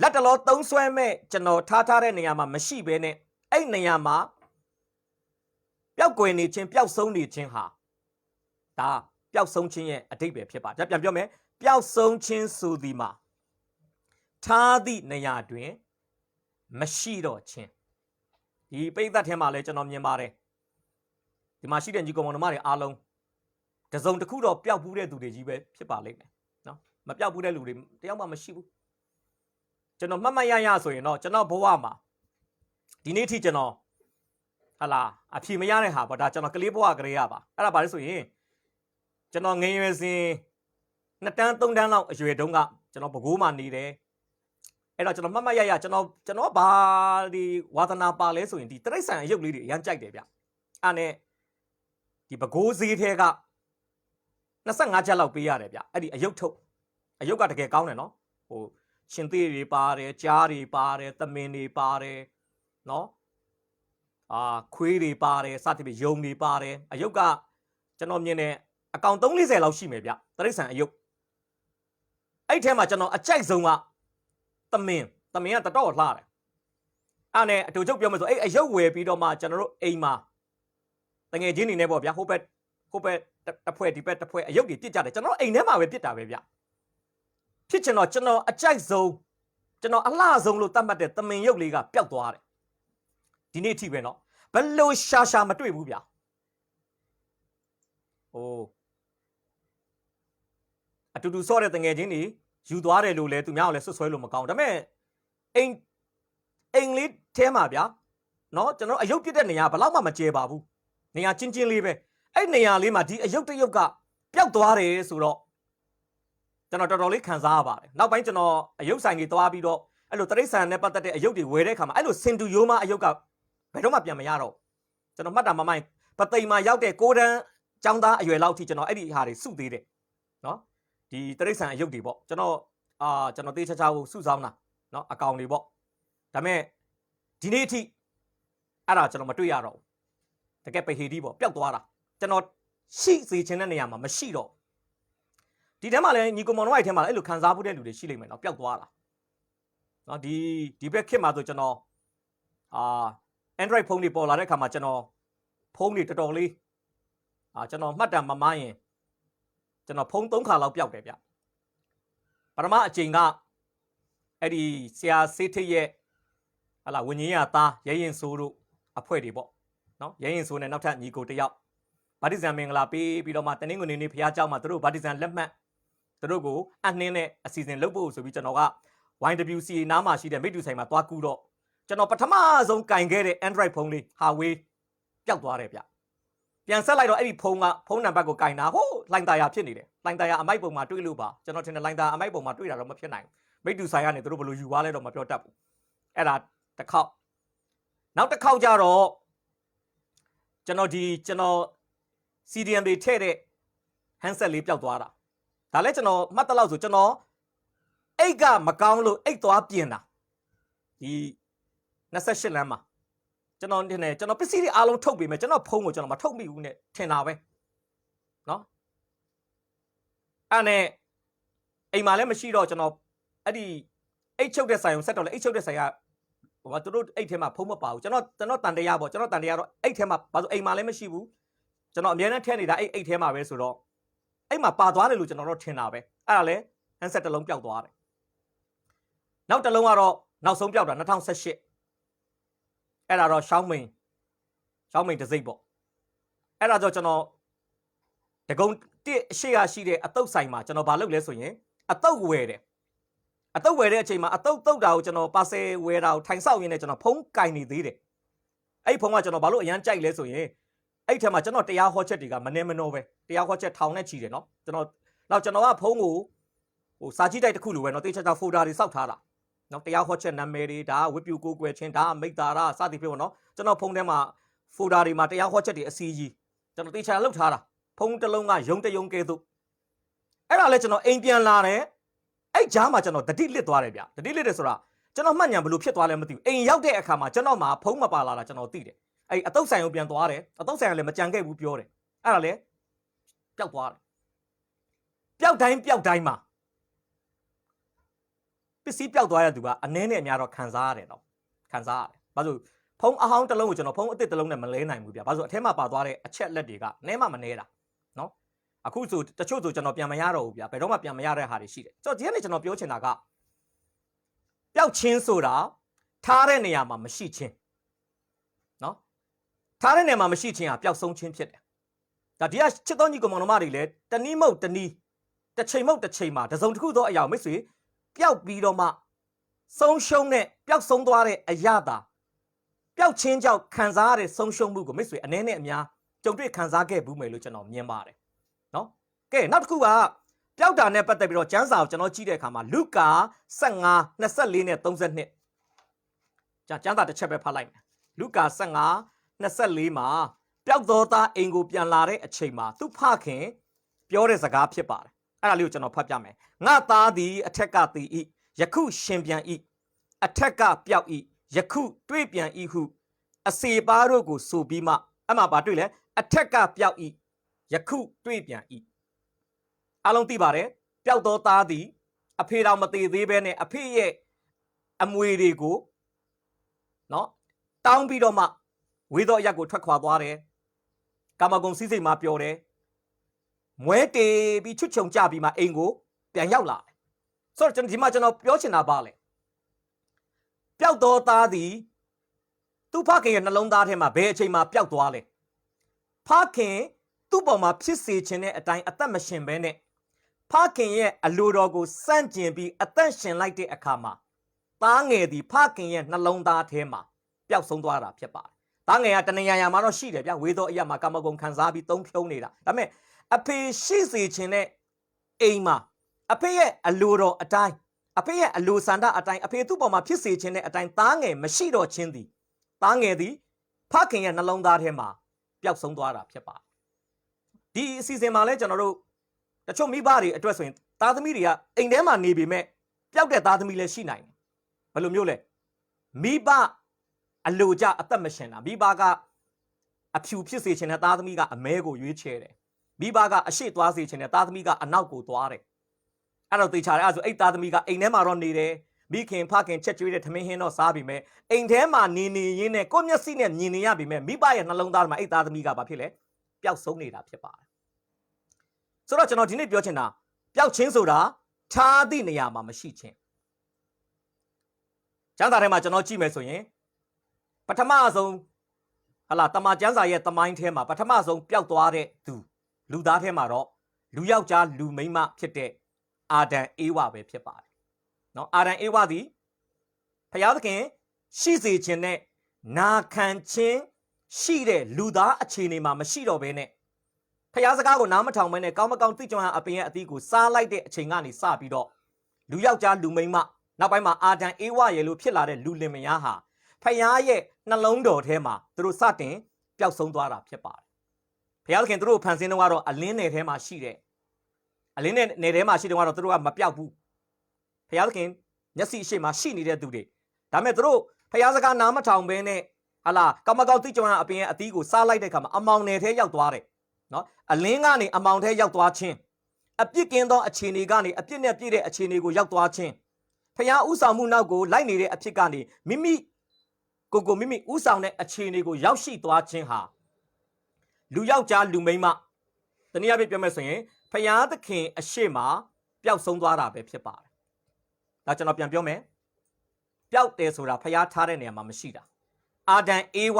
လက်တလောသုံးဆွဲမဲ့ကျွန်တော်ထားတဲ့နေရာမှာမရှိဘဲနဲ့အဲ့နေရာမှာပျောက်ကွယ်နေခြင်းပျောက်ဆုံးနေခြင်းဟာဒါပျောက်ဆုံးခြင်းရဲ့အဓိပ္ပာယ်ဖြစ်ပါတယ်ပြန်ပြောမယ်ပျောက်ဆုံးခြင်းဆိုသည်မှာထားသည့်နေရာတွင်မရှိတော့ခြင်းဒီပိဋကတ်ထဲမှာလည်းကျွန်တော်မြင်ပါတယ်ဒီမှာရှိတဲ့ညီကောင်မောင်နှမတွေအားလုံးတစုံတစ်ခုတော့ပျောက်ဘူးတဲ့သူတွေကြီးပဲဖြစ်ပါလိမ့်မယ်နော်မပျောက်ဘူးတဲ့လူတွေတယောက်မှမရှိဘူးကျွန်တော်မှတ်မှတ်ရဆိုရင်တော့ကျွန်တော်ဘဝမှာဒီနေ့ထိကျွန်တော်ဟာလာအဖြေမရတဲ့ဟာပေါ့ဒါကျွန်တော်ကလေးဘဝကလေးရပါအဲ့ဒါဘာလဲဆိုရင်ကျွန်တော်ငယ်ရွယ်စဉ်2တန်း3တန်းလောက်အရွယ်တုန်းကကျွန်တော်ပဲခူးမှာနေတယ်အဲ့တော့ကျွန်တော်မှတ်မှတ်ရကျွန်တော်ဘာဒီဝါသနာပါလဲဆိုရင်ဒီတရိတ်ဆန်အယုတ်လေးတွေအရန်ကြိုက်တယ်ဗျအဲ့နဲ့ဒီပဲခူးဈေးထဲက25ချက်လောက်ပေးရတယ်ဗျအဲ့ဒီအယုတ်ထုတ်အယုတ်ကတကယ်ကောင်းတယ်နော်ဟိုရှင်သေးတွေပါတယ်ကြားတွေပါတယ်သမင်တွေပါတယ်နော်ခွေးတွေပါတယ်စသဖြင့်ယုံတွေပါတယ်အယုတ်ကကျွန်တော်မြင်တဲ့အကောင်340လောက်ရှိမယ်ဗျတရိတ်ဆန်အယုတ်အဲ့ထဲမှာကျွန်တော်အကြိုက်ဆုံးကသမင်ကတတော့လှတယ်အဲ့နဲ့အတူချုပ်ပြောမယ်ဆိုအဲ့အယုတ်ဝယ်ပြီးတော့မှကျွန်တော်တို့အိမ်မှာတငယ်ချင်းတွေနဲ့ပေါ့ဗျာဟိုဘက်တစ်ဖွဲ့ဒီဘက်တစ်ဖွဲ့အယုတ်တွေပြစ်ကြတယ်ကျွန်တော်အိမ်ထဲမှာပဲပြစ်တာပဲဗျဖြစ်ကျွန်တော်အကြိုက်ဆုံးကျွန်တော်အလှဆုံးလို့သတ်မှတ်တဲ့သမင်ယုတ်လေးကပျောက်သွားတယ်ဒီနေ့အထိပဲเนาะဘလို့ရှာမတွေ့ဘူးဗျာဟိုအတူတူဆော့တဲ့တငယ်ချင်းတွေယူသွားတယ်လို့လဲသူများကိုလဲဆွဆွဲလို့မကောင်းဒါပေမဲ့အိမ်လေးထဲမှာဗျာเนาะကျွန်တော်အယုတ်ပြစ်တဲ့နေရာဘလောက်မှမကျဲပါဘူးနေရာချင်းလေးပဲအဲ့နေရာလေးမှာဒီအယုတ်တယုတ်ကပျောက်သွားတယ်ဆိုတော့ကျွန်တော်တော်တော်လေးခံစားရပါတယ်နောက်ပိုင်းကျွန်တော်အယုတ်ဆိုင်ကြီးသွားပြီးတော့အဲ့လိုတရိတ်ဆန်နဲ့ပတ်သက်တဲ့အယုတ်တွေဝယ်တဲ့အခါမှာအဲ့လိုစင်တူယိုးမအယုတ်ကဘယ်တော့မှပြန်မရတော့ကျွန်တော်မှတ်တာမမိုင်းပသိမ်မှာရောက်တဲ့6တန်းចောင်းသားအရွယ်လောက်ထိကျွန်တော်အဲ့ဒီဟာတွေစုသေးတယ်နော်ဒီတရိတ်ဆန်အယုတ်တွေပေါ့ကျွန်တော်တေးချာကိုစုဆောင်းတာနော်အကောင်တွေပေါ့ဒါပေမဲ့ဒီနေ့အထိအဲ့ဒါကျွန်တော်မတွေ့ရတော့ဘူးတကယ်ပဟေဒီပေါ့ပျောက်သွားတာကျွန်တော်ရှိစေချင်တဲ့နေရာမှာမရှိတော့ဒီထဲမှာလည်းညီကောင်မောင်တို့အဲ့ထဲမှာလည်းအဲ့လိုခံစားဖို့တဲ့လူတွေရှိလိမ့်မယ်နော်ပျောက်သွားတာနော်ဒီဘက်ခေတ်မှာဆိုကျွန်တော်Android ဖုန်းတွေပေါ်လာတဲ့အခါမှာကျွန်တော်ဖုန်းတွေတော်တော်လေးကျွန်တော်မှတ်တမ်းမမှန်းရင်ကျွန်တော်ဖုန်း3ခါလောက်ပျောက်တယ်ဗျပထမအချိန်ကအဲ့ဒီဆရာစေးထိတ်ရဲ့ဟာလာဝင်းကြီးရသားရဲရင်ဆိုးတို့အဖွဲ့တွေပေါ့နော်ရဲရင်ဆိုးနဲ့နောက်ထပ်ညီကိုတယောက်ဗာတိဇန်မင်္ဂလာပေးပြီးတော့မှတနင်္ဂနွေနေ့ဖျားเจ้าမှာတို့ဗာတိဇန်လက်မှတ်တို့ကိုအနှင်းနဲ့အစီအစဉ်လုပ်ဖို့ဆိုပြီးကျွန်တော်က YWC နားမှာရှိတဲ့မိတူဆိုင်မှာသွားကူတော့ကျွန်တော်ပထမဆုံးကင်ခဲ့တဲ့ Android ဖုန်းလေး Huawei ပျောက်သွားတယ်ဗျပြန်ဆက်လိုက်တော့အဲ့ဒီဖုန်းနံပါတ်ကိုကင်တာဟိုလိုင်းတာယာဖြစ်နေတယ်လိုင်းတာယာအမိုက်ပုံမှာတွေ့လို့ပါကျွန်တော်ထင်တယ်လိုင်းတာအမိုက်ပုံမှာတွေ့တာတော့မဖြစ်နိုင်ဘူးမိတူဆိုင်ကနေတို့ဘယ်လိုယူသွားလဲတော့မပြောတတ်ဘူးအဲ့ဒါတစ်ခေါက်နောက်တစ်ခေါက်ကျတော့ကျွန်တော် CDM တွေထည့်တဲ့ handset လေးပျောက်သွားတာဒါလည်းကျွန်တော်မှတ်တလောက်ဆိုကျွန်တော်အိတ်ကမကောင်းလို့အိတ်သွားပြင်တာဒီ28လမ်းမှာကျွန်တော်တင်တယ်ကျွန်တော်ပစ္စည်းတွေအားလုံးထုတ်ပေးမယ်ကျွန်တော်ဖုန်းကိုကျွန်တော်မထုတ်မိဘူးနဲ့ထင်တာပဲเนาะအဲ့နဲ့အိမ်မှာလည်းမရှိတော့ကျွန်တော်အဲ့ဒီအိတ်ချုပ်တဲ့ဆိုင်ကိုဆက်တော့လေအိတ်ချုပ်တဲ့ဆိုင်ကဟိုသူတို့အိတ်ထဲမှာဖုန်းမပါဘူးကျွန်တော်တန်တရားပေါ့ကျွန်တော်တန်တရားတော့အိတ်ထဲမှာဘာလို့အိမ်မှာလည်းမရှိဘူးကျွန်တော်အမြဲတမ်းထည့်နေတာအိတ်ထဲမှာပဲဆိုတော့အိတ်မှာပါသွားတယ်လို့ကျွန်တော်တော့ထင်တာပဲအဲ့ဒါလဲ handset တစ်လုံးပျောက်သွားတယ်နောက်တစ်လုံးကတော့နောက်ဆုံးပျောက်တာ2018အဲ့ဒါတော့ရှောင်းမိန်တစ်စိတ်ပေါ့အဲ့ဒါကြောင့်ကျွန်တော် တကုံတစ်ရှေ့ရရှိတဲ့အတုပ်ဆိုင်မှာကျွန်တော်ဘာလုပ်လဲဆိုရင်အတုပ်ဝယ်တယ်အတုပ်ဝယ်တဲ့အချိန်မှာအတုပ်တုတ်တာကိုကျွန်တော်ပါဆယ်ဝယ်တာကိုထိုင်ဆောက်ရင်းနဲ့ကျွန်တော်ဖုံးကင်နေသေးတယ်အဲ့ဖုံးကကျွန်တော်ဘာလို့အရန်ကြိုက်လဲဆိုရင်အဲ့ထဲမှာကျွန်တော်တရားဟောချက်တွေကမနေမနှောပဲတရားဟောချက်ထောင်နဲ့ချီတယ်နော်ကျွန်တော်ကဖုံးကိုစာကြည့်တိုက်တစ်ခုလိုပဲနော်တေချာချာဖိုဒါတွေစောက်ထားတာနော်တရားဟောချက်နာမည်တွေဒါဝိပျူကိုကွယ်ချင်းဒါမိတ်တာရစသည်ဖြင့်ပေါ့နော်ကျွန်တော်ဖုံးထဲမှာဖိုဒါတွေမှာတရားဟောချက်တွေအစီကြီးကျွန်တော်တေချာလောက်ထားတာဖုံးတစ်လုံးကယုံတယုံကဲသို့အဲ့ဒါလဲကျွန်တော်အိမ်ပြန်လာတယ်အဲ့ကြားမှာကျွန်တော်တတိလစ်သွားတယ်ဗျတတိလစ်တယ်ဆိုတာကျွန်တော်မှတ်ညာဘလို့ဖြစ်သွားလဲမသိဘူးအိမ်ရောက်တဲ့အခါမှာကျွန်တော်မှာဖုံးမပါလာတာကျွန်တော်သိတယ်အဲ့အတုပ်ဆိုင်ကိုပြန်သွားတယ်အတုပ်ဆိုင်ကလည်းမကြံခဲ့ဘူးပြောတယ်အဲ့ဒါလဲပျောက်သွားတယ်ပျောက်တိုင်းမှာပစ္စည်းပျောက်သွားတဲ့သူကအနည်းနဲ့အများတော့ခံစားရတယ်တော့ခံစားရတယ်ဘာလို့ဖုံးအဟောင်းတစ်လုံးကိုကျွန်တော်ဖုံးအစ်စ်တစ်လုံးနဲ့မလဲနိုင်ဘူးဗျဘာလို့အထဲမှာပါသွားတဲ့အချက်လက်တွေကနဲမှမနေတာနော်အခုဆိုတချို့ဆိုကျွန်တော်ပြန်မရတော့ဘူးဗျဘယ်တော့မှပြန်မရတဲ့ဟာတွေရှိတယ်ဆိုတော့ဒီကနေ့ကျွန်တော်ပြောချင်တာကပျောက်ချင်းဆိုတာထားတဲ့နေရာမှာမရှိချင်းနော်ထားတဲ့နေရာမှာမရှိချင်းဟာပျောက်ဆုံးချင်းဖြစ်တယ်ဒါဒီကချစ်တော်ညီကောင်မောင်နှမတွေလည်းတနည်းမဟုတ်တနည်းတစ်ချိန်မဟုတ်တစ်ချိန်မှာတစုံတစ်ခုသောအရာမိတ်ဆွေပျောက်ပြီးတော့မှဆုံးရှုံးတဲ့ပျောက်ဆုံးသွားတဲ့အရာတာပျောက်ချင်းကြောင့်ခံစားရတဲ့ဆုံးရှုံးမှုကိုမိတ်ဆွေအနည်းနဲ့အများကြုံတွေ့ခံစားခဲ့ဘူးမယ်လို့ကျွန်တော်မြင်ပါတယ်နော်ကဲနောက်တစ်ခုကပျောက်တာနဲ့ပတ်သက်ပြီးတော့ကျမ်းစာကိုကျွန်တော်ကြည့်တဲ့အခါမှာလုကာ15 24နဲ့32ကျမ်းစာတစ်ချက်ပဲဖတ်လိုက်မယ်လုကာ15 24မှာပျောက်သောသားအိမ်ကိုပြန်လာတဲ့အချိန်မှာသူ့ဖခင်ပြောတဲ့စကားဖြစ်ပါတယ်အဲ့ဒါလေးကိုကျွန်တော်ဖတ်ပြမယ်ငါသားသည်အထက်ကတည်၏ယခုရှင်ပြန်၏အထက်ကပျောက်၏ယခုတွေ့ပြန်၏ဟုအစေပါတို့ကိုဆိုပြီးမှအဲ့မှာဗာတွေ့လဲအထက်ကပျောက်၏ယခုတွေ့ပြန်၏အားလုံးသိပါတယ်ပျောက်သောသားသည်အဖေတော်မသေးသေးဘဲနဲ့အဖေရဲ့အမွေတွေကိုနော်တောင်းပြီးတော့မှဝေသောအရက်ကိုထွက်ခွာသွားတယ်ကာမဂုဏ်စည်းစိမ်မှာပျော်တယ်မွဲတေပြီးချွတ်ချုံကြပြီးမှအိမ်ကိုပြန်ရောက်လာတယ်ဆိုတော့ဒီမှာကျွန်တော်ပြောချင်တာပါလေပျောက်သောသားသည်သူ့ဖခင်ရဲ့နှလုံးသားထဲမှာဘယ်အချိန်မှာပျောက်သွားလဲဖခင်သူ့ပေါ်မှာဖြစ်စေခြင်းတဲ့အတိုင်းအသက်မရှင်ဘဲနဲ့ဖခင်ရဲ့အလိုတော်ကိုစန့်ကျင်ပြီးအသက်ရှင်လိုက်တဲ့အခါမှာသားငယ်သည်ဖခင်ရဲ့နှလုံးသားထဲမှာပျောက်ဆုံးသွားတာဖြစ်ပါတယ်သားငယ်ကတဏှာရာမှာတော့ရှိတယ်ဗျဝေသောအရာမှာကာမဂုဏ်ခံစားပြီးသုံးဖြုံးနေတာဒါပေမဲ့အဖေရှိစေခြင်းတဲ့အိမ်မှာအဖေရဲ့အလိုတော်အတိုင်းအဖေရဲ့အလိုဆန္ဒအတိုင်းအဖေသူ့ပေါ်မှာဖြစ်စေခြင်းတဲ့အတိုင်းသားငယ်မရှိတော့ခြင်းသည်သားငယ်သည်ဖခင်ရဲ့နှလုံးသားထဲမှာပျောက်ဆုံးသွားတာဖြစ်ပါတယ်ဒီအစီအစဉ်မှာလဲကျွန်တော်တို့တချို့မိဘတွေအတွက်ဆိုရင်သားသမီးတွေကအိမ်ထဲမှာနေပေမဲ့ပျောက်တဲ့သားသမီးလည်းရှိနိုင်တယ်ဘယ်လိုမျိုးလဲမိဘအလိုကြအသက်မရှင်တာမိဘကအဖြူဖြစ်စေခြင်းတဲ့သားသမီးကအမဲကိုရွေးချယ်တယ်မိဘကအရှိသွားစေခြင်းတဲ့သားသမီးကအနောက်ကိုသွားတယ်အဲ့တော့သေချာတယ်အဲ့ဆိုအဲ့သားသမီးကအိမ်ထဲမှာတော့နေတယ်မိခင်ဖခင်ချက်ကျွေးတဲ့ထမင်းဟင်းတော့စားပြီမဲ့အိမ်ထဲမှာနေရင်းနဲ့ကိုယ့်မျက်စိနဲ့မြင်နေရပြီမဲ့မိဘရဲ့နှလုံးသားထဲမှာအဲ့သားသမီးကဘာဖြစ်လဲပျောက်ဆုံးနေတာဖြစ်ပါတယ်ဆိုတော့ကျွန်တော်ဒီနေ့ပြောချင်တာပျောက်ခြင်းဆိုတာထားသည့်နေရာမှာမရှိခြင်းကျမ်းစာထဲမှာကျွန်တော်ကြည့်မယ်ဆိုရင်ပထမဆုံးဟလာတမန်ကျမ်းစာရဲ့သမိုင်းထဲမှာပထမဆုံးပျောက်သွားတဲ့သူလူသားထဲမှာတော့လူယောက်ျားလူမိန်းမဖြစ်တဲ့အာဒံအေဝါပဲဖြစ်ပါတယ်နော်အာဒံအေဝါသည်ဘုရားသခင်ရှိစေခြင်းနဲ့နာခံခြင်းရှိတဲ့လူသားအခြေအနေမှာမရှိတော့ဘဲနဲ့ဘုရားစကားကိုနားမထောင်ဘဲနဲ့ကောင်းမကောင်းသိကြွအပင်ရဲ့အသီးကိုစားလိုက်တဲ့အချိန်ကနေစပြီးတော့လူယောက်ျားလူမိန်းမနောက်ပိုင်းမှာအာဒံအေဝါရဲ့လို့ဖြစ်လာတဲ့လူလင်မယားဟာဖယားရဲ့နှလုံးတော်ထဲမှာသူတို့စတင်ပျောက်ဆုံးသွားတာဖြစ်ပါတယ်ဘုရားသခင်သူတို့ဖန်ဆင်းတော့ကတော့အလင်းနယ်ထဲမှာရှိတယ်အလင်းနယ်ထဲမှာရှိတော့သူတို့ကမပျောက်ဘူးဘုရားသခင်မျက်စိအရှိမှာရှိနေတဲ့သူတွေဒါပေမဲ့သူတို့ဘုရားစကားနားမထောင်ဘဲနဲ့ဟာလာကောင်းမကောင်းသိကြွအပင်ရဲ့အသီးကိုစားလိုက်တဲ့အခါမှာအမောင်နယ်ထဲရောက်သွားတယ်နော်အလင်းကနေအမောင်ထဲရောက်သွားခြင်းအပြစ်ကင်းသောအခြေအနေကနေအပြစ်နဲ့ပြည့်တဲ့အခြေအနေကိုရောက်သွားခြင်းဖယားဥဆောင်မှုနောက်ကိုလိုက်နေတဲ့အဖြစ်ကနေမိမိဥဆောင်တဲ့အခြေအနေကိုရောက်ရှိသွားခြင်းဟာလူယောက်ျားလူမိန်းမတနည်းအားဖြင့်ပြောမယ်ဆိုရင်ဖယားသခင်အရှိမပျောက်ဆုံးသွားတာပဲဖြစ်ပါတယ်ဒါကျွန်တော်ပြန်ပြောမယ်ပျောက်တယ်ဆိုတာဖယားထားတဲ့နေရာမှာမရှိတာအာဒံအေဝ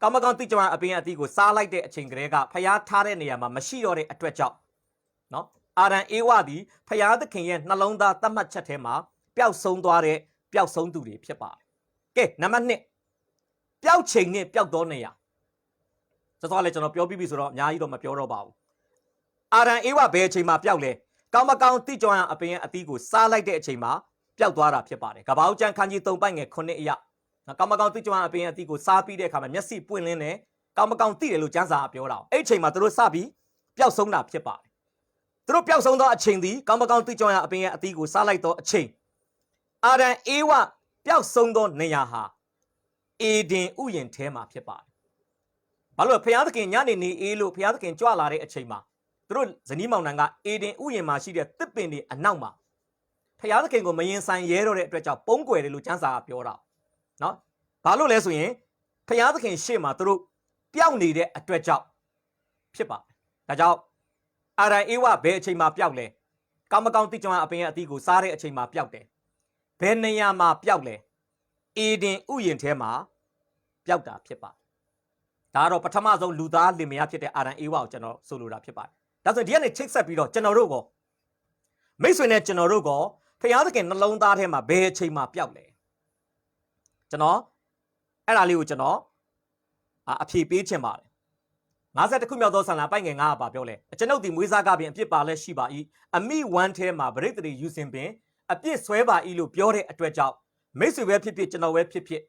ကောင်းမကောင်းတိကျအပင်အသီးကိုစားလိုက်တဲ့အချိန်ကလေးကဖျားထားတဲ့နေရာမှာမရှိတော့တဲ့အတွက်ကြောင့်နော်အာရန်အေဝသည်ဖျားသခင်ရဲ့နှလုံးသားသတ်မှတ်ချက်ထဲမှာပျောက်ဆုံးသွားတဲ့ပျောက်ဆုံးသူတွေဖြစ်ပါတယ်ကဲနံပါတ်1ပျောက်ချိန်နဲ့ပျောက်သောနေရာစောစောလည်းကျွန်တော်ပြောပြီးပြီဆိုတော့အများကြီးတော့မပြောတော့ပါဘူးအာရန်အေဝဘယ်အချိန်မှာပျောက်လဲကောင်းမကောင်းတိကျအပင်အသီးကိုစားလိုက်တဲ့အချိန်မှာပျောက်သွားတာဖြစ်ပါတယ်ကပ္ပဦးကျမ်းခန်းကြီး3ပိုက်ငယ်9အရာကောင်းမကောင်းတိကျအပင်အသီးကိုစားပြီးတဲ့အခါမှာမျက်စိပွင့်လင်းတယ်ကောင်းမကောင်းသိတယ်လို့ကျမ်းစာပြောတာအဲ့အချိန်မှာသူတို့စပြီးပျောက်ဆုံးတာဖြစ်ပါတယ်သူတို့ပျောက်ဆုံးသောအချိန်သည်ကောင်းမကောင်းတိကျအပင်အသီးကိုစားလိုက်သောအချိန်အာရန်အေဝပျောက်ဆုံးသောနေရာဟာအေဒင်ဥယျာဉ်ထဲမှာဖြစ်ပါတယ်ဘာလို့ဖျားသခင်ညနေနေအေးလို့ဖျားသခင်ကြွလာတဲ့အချိန်မှာသူတို့ဇနီးမောင်နှံကအေဒင်ဥယျာဉ်မှာရှိတဲ့တစ်ပင်တွေအနောက်မှာဖျားသခင်ကိုမရင်ဆိုင်ရဲတော့တဲ့အတွက်ကြောင့်ပုံကွယ်တယ်လို့ကျမ်းစာကပြောတာနော်ဘာလို့လဲဆိုရင်ဖျားသခင်ရှေ့မှာသူတို့ပျောက်နေတဲ့အတွက်ကြောင့်ဖြစ်ပါတယ်ဒါကြောင့်အာရန်အေဝဘယ်အချိန်မှာပျောက်လဲကောင်းမကောင်းတိကျအပင်ရဲ့အသီးကိုစားတဲ့အချိန်မှာပျောက်တယ်ဘယ်နေရာမှာပျောက်လဲအေဒင်ဥယျာဉ်ထဲမှာပျောက်တာဖြစ်ပါတယ်ဒါကတော့ပထမဆုံးလူသားလင်မယားဖြစ်တဲ့အာရန်အေဝကိုကျွန်တော်ဆိုလိုတာဖြစ်ပါတယ်ဒါဆိုဒီကနေချိတ်ဆက်ပြီးတော့ကျွန်တော်တို့ကမိတ်ဆွေနဲ့ကျွန်တော်တို့ကဖျားသခင်နှလုံးသားထဲမှာဘယ်အချိန်မှာပျောက်လဲကျွန်တော်အဲ့ဒါလေးကိုကျွန်တော်အဖြေပေးချင်ပါတယ်50ခုမြောက်သောဆန္ဒပိုက်ငယ်9ပါပြောလဲကျွန်ုပ်ဒီမွေးစားကပင်အပြစ်ပါလဲရှိပါ၏အမိဝမ်းထဲမှာဗရိတ်တရီယူစင်ပင်အပြစ်ဆွဲပါ၏လို့ပြောတဲ့အတွက်ကြောင့်မိတ်ဆွေပဲဖြစ်ဖြစ်ကျွန်တော်ပဲဖြစ်ဖြစ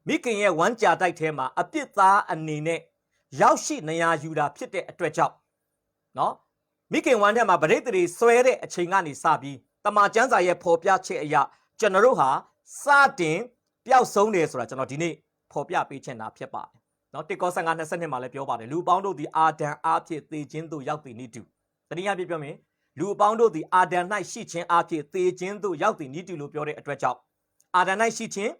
်မိခင်ရဲ့ဝမ်းကြာတိုက်ထဲမှာအပြစ်သားအနေနဲ့ရောက်ရှိနေရာယူတာဖြစ်တဲ့အတွက်ကြောင့်နော်မိခင်ဝမ်းထဲမှာဗရိတ်တရီဆွဲတဲ့အချိန်ကနေစပြီးတမန်ကျမ်းစာရဲ့ဖော်ပြချက်အရာကျွန်တော်တို့ဟာစတင်ပျောက်ဆုံးတယ်ဆိုတာကျွန်တော်ဒီနေ့ဖော်ပြပေးချင်တာဖြစ်ပါတယ်နော်1ကော15 20မှာလည်းပြောပါတယ်လူအပေါင်းတို့သည်အာဒံအားဖြင့်သေခြင်းသို့ရောက်သည်နိတူတနည်းအားဖြင့်ပြောမယ်လူအပေါင်းတို့သည်အာဒံ၌ရှိခြင်းအားဖြင့်သေခြင်းသို့ရောက်သည်နိတူလို့ပြောတဲ့အတွက်ကြောင့်အာဒံ၌ရှိခြင်း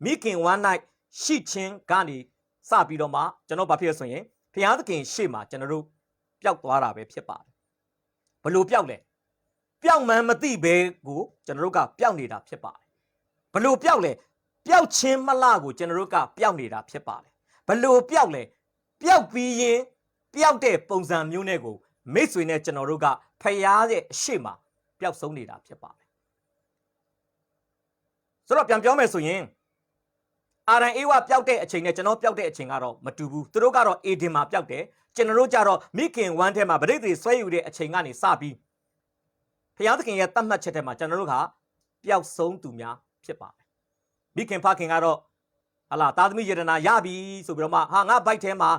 မိခင်ဝမ်း၌ရှိခြင်းကနေစပြီးတော့မှကျွန်တော်ဘာဖြစ်လဲဆိုရင်ဘုရားသခင်ရှေ့မှာကျွန်တော်တို့ပျောက်သွားတာပဲဖြစ်ပါတယ်ဘလို့ပျောက်လဲပျောက်မှန်းမသိဘဲကိုကျွန်တော်တို့ကပျောက်နေတာဖြစ်ပါတယ်ဘလို့ပျောက်လဲပျောက်ခြင်းမလားကိုကျွန်တော်တို့ကပျောက်နေတာဖြစ်ပါတယ်ဘလို့ပျောက်လဲပျောက်ပြီးရင်ပျောက်တဲ့ပုံစံမျိုးနဲ့ကိုမိတ်ဆွေနဲ့ကျွန်တော်တို့ကဖျားရဲ့အရှိမပျောက်ဆုံးနေတာဖြစ်ပါတယ်ဆိုတော့ပြန်ပြောမယ်ဆိုရင်အာရန်အေဝပျောက်တဲ့အချိန်နဲ့ကျွန်တော်ပျောက်တဲ့အချိန်ကတော့မတူဘူးသူတို့ကတော့အေဒင်မှာပျောက်တယ်ကျွန်တော်တို့ကြတော့မိခင်ဝမ်းထဲမှာဗရိတ်တွေဆွဲယူတဲ့အချိန်ကနေစပြီးဖျားသခင်ရဲ့တတ်မှတ်ချက်ထဲမှာကျွန်တော်တို့ကပျောက်ဆုံးသူများဖြစ်ပါတယ်မိခင်ဖခင်ကတော့ဟာလာသားသမီးယတနာရပြီဆိုပြီးတော့မှဟာငါဘိုက်ထဲမှာ